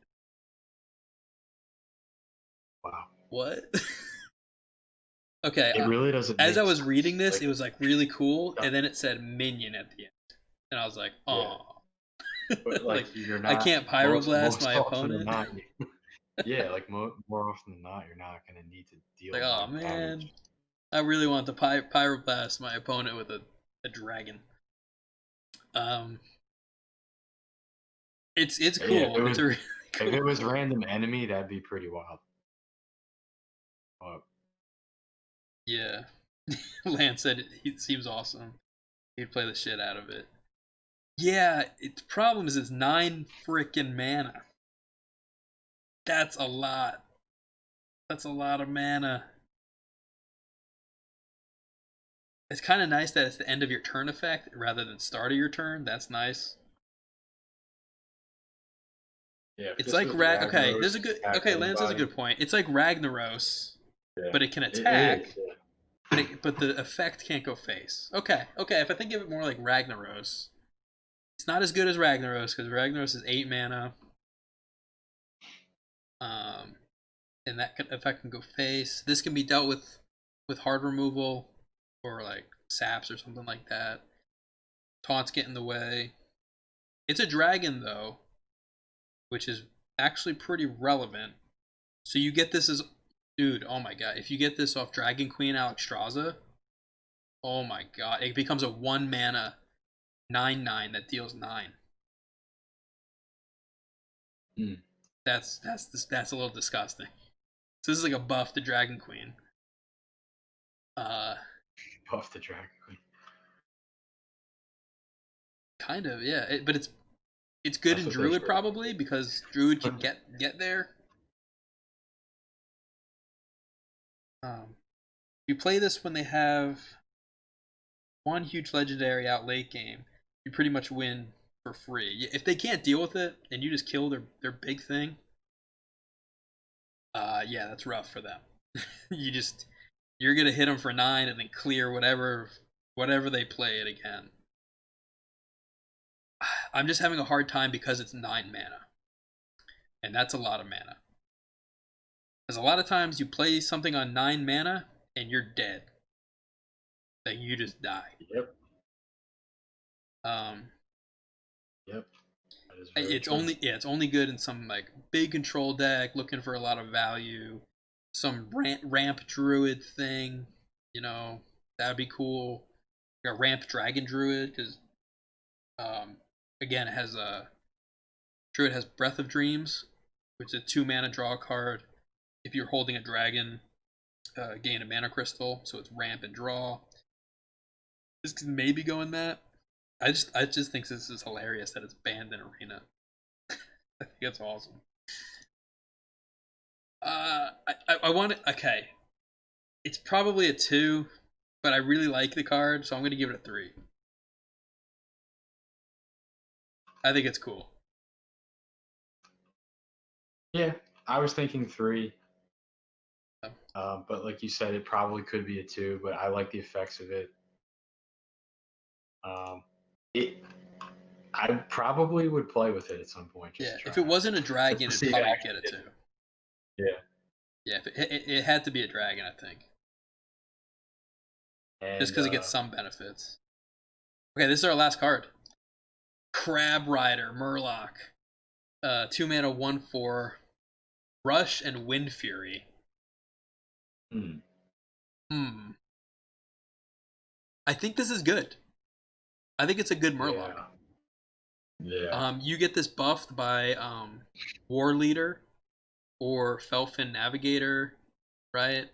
Wow. What? Okay, It really doesn't as make I was reading sense. this, Like, it was like really cool, and then it said minion at the end, and I was like, yeah, oh, but like like you're I not can't pyroblast most my often than opponent. not. Yeah, like more often than not, you're not gonna need to Like, deal oh 9 damage. man, I really want to pyroblast my opponent with a dragon. Um, it's Yeah, cool. It's a really if cool it was card. random enemy, that'd be pretty wild. Uh, Yeah. Lance said it seems awesome. He'd play the shit out of it. Yeah, the problem is it's 9 freaking mana. That's a lot. That's a lot of mana. It's kind of nice that it's the end of your turn effect rather than start of your turn. That's nice. yeah, if It's this like was Okay, Ragnaros there's a good attack okay. Lance has a anybody, good point. It's like Ragnaros, yeah, but it can it is. attack, Yeah. but the effect can't go face. Okay. If I think of it more like Ragnaros, it's not as good as Ragnaros because Ragnaros is 8 mana. Um, and effect can go face. This can be dealt with hard removal or like saps or something like that. Taunts get in the way. It's a dragon though, which is actually pretty relevant. So you get this as dude, oh my god, if you get this off Dragon Queen Alexstrasza, oh my god, it becomes a 1 mana 9/9 that deals 9. Mm. That's a little disgusting. So this is like a buff to Dragon Queen. Uh Buff the Dragon Queen. Kind of, yeah. But it's good That's in what they Druid should. probably because Druid can get there. You play this when they have one huge legendary out late game, you pretty much win for free. If they can't deal with it and you just kill their big thing, yeah, that's rough for them. you just you're gonna hit them for 9 and then clear whatever they play it again. I'm just having a hard time because it's 9 mana, and that's a lot of mana. Because a lot of times you play something on 9 mana and you're dead. Like you just die. Yep. Um, Yep. That is very it's true. only good in some like big control deck looking for a lot of value. Some ramp druid thing, that'd be cool. You got ramp dragon druid because um, again it has a druid has breath of dreams, which is a 2 mana draw card. If you're holding a dragon, gain a mana crystal, so it's ramp and draw. This could maybe go in that. I just think this is hilarious that it's banned in arena. I think it's awesome. I want it. Okay, it's probably a 2, but I really like the card, so I'm gonna give it a 3. I think it's cool. Yeah, I was thinking 3. So, But like you said, it probably could be a 2. But I like the effects of it. Um, it I probably would play with it at some point just yeah, to try if it it out. wasn't a Just dragon, to it'd see if it probably actually get a did 2. it. Yeah. Yeah, if it had to be a dragon, I think, just And because it gets some benefits. Okay, this is our last card. Crab Rider Murloc, 2 mana 1/4, Rush and Wind Fury. hmm, Hmm. I think this is good. I think it's a good Murloc. yeah. Yeah. You get this buffed by War Leader or Felfin Navigator, right?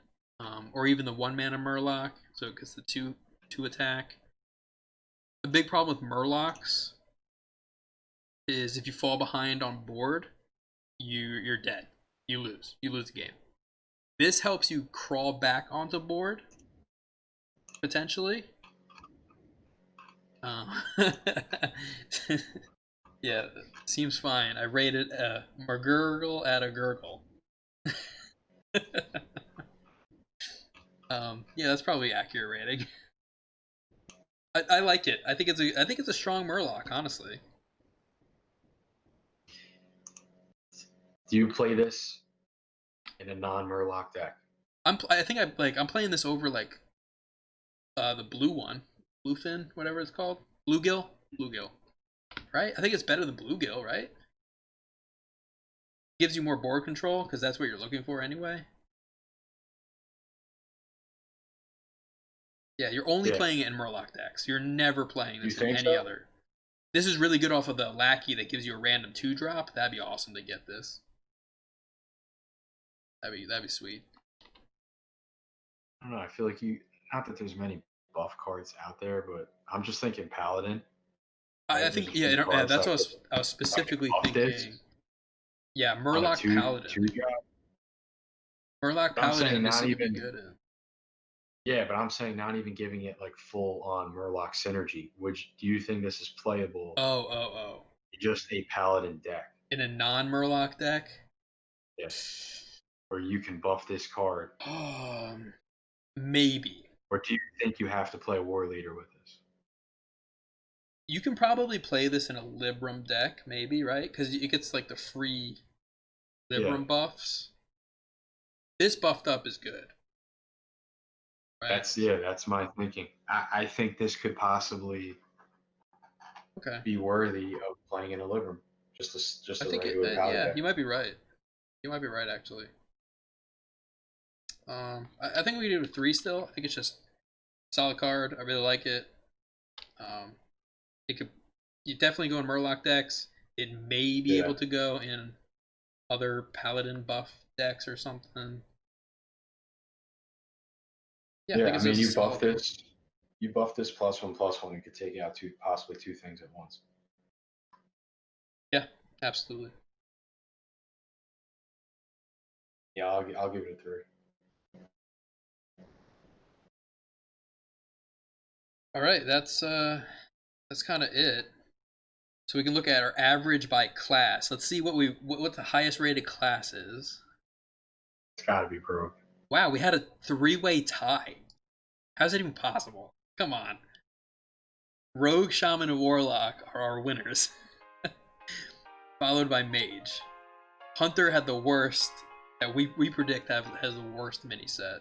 Or even the 1 mana Murloc, so it gets the two attack. The big problem with Murlocs is if you fall behind on board, you're dead. You lose. You lose the game. This helps you crawl back onto board potentially. Uh, yeah, seems fine. I rated Margurgle at a gurgle. Yeah, that's probably accurate rating. I like it. I think it's a strong Murloc, honestly. Do you play this in a non-Murloc deck? I'm playing this over like the blue one, Bluefin, whatever it's called, Bluegill, right? I think it's better than Bluegill, right? Gives you more board control because that's what you're looking for anyway. Yeah, you're only Yeah. playing it in Murloc decks. You're never playing You this in think any so? other. This is really good off of the Lackey that gives you a random 2-drop. That'd be awesome to get this. That'd be sweet. I don't know. I feel like not that there's many buff cards out there, but I'm just thinking Paladin. I Right? There's think a few cards that's that what I was can specifically buff this thinking. Yeah, on a Murloc two Paladin. drop. Murloc I'm saying Paladin is not something to be even. good in. Yeah, but I'm saying not even giving it like full on Murloc synergy. Do you think this is playable? Oh. Just a Paladin deck. In a non-Murloc deck? Yes. Where you can buff this card. Maybe. Or do you think you have to play War Leader with this? You can probably play this in a Libram deck, maybe, right? Because it gets like the free Libram buffs. This buffed up is good. Right? That's my thinking. I think this could possibly be worthy of playing in a Libram. Just I a think regular Paladin yeah, deck. you might be right. You might be right, actually. I think we do a 3 still. I think it's just a solid card. I really like it. It could you definitely go in Murloc decks. It may be able to go in other Paladin buff decks or something. Yeah, I think I mean, it's a solid card. You buff this +1/+1. You could take out possibly two things at once. Yeah, absolutely. Yeah, I'll give it a 3. All right, that's kind of it. So we can look at our average by class. Let's see what the highest rated class is. It's got to be broke. Wow, we had a 3-way tie. How's that even possible? Come on. Rogue, Shaman, and Warlock are our winners. Followed by Mage. Hunter had the worst, that we predict has the worst mini set.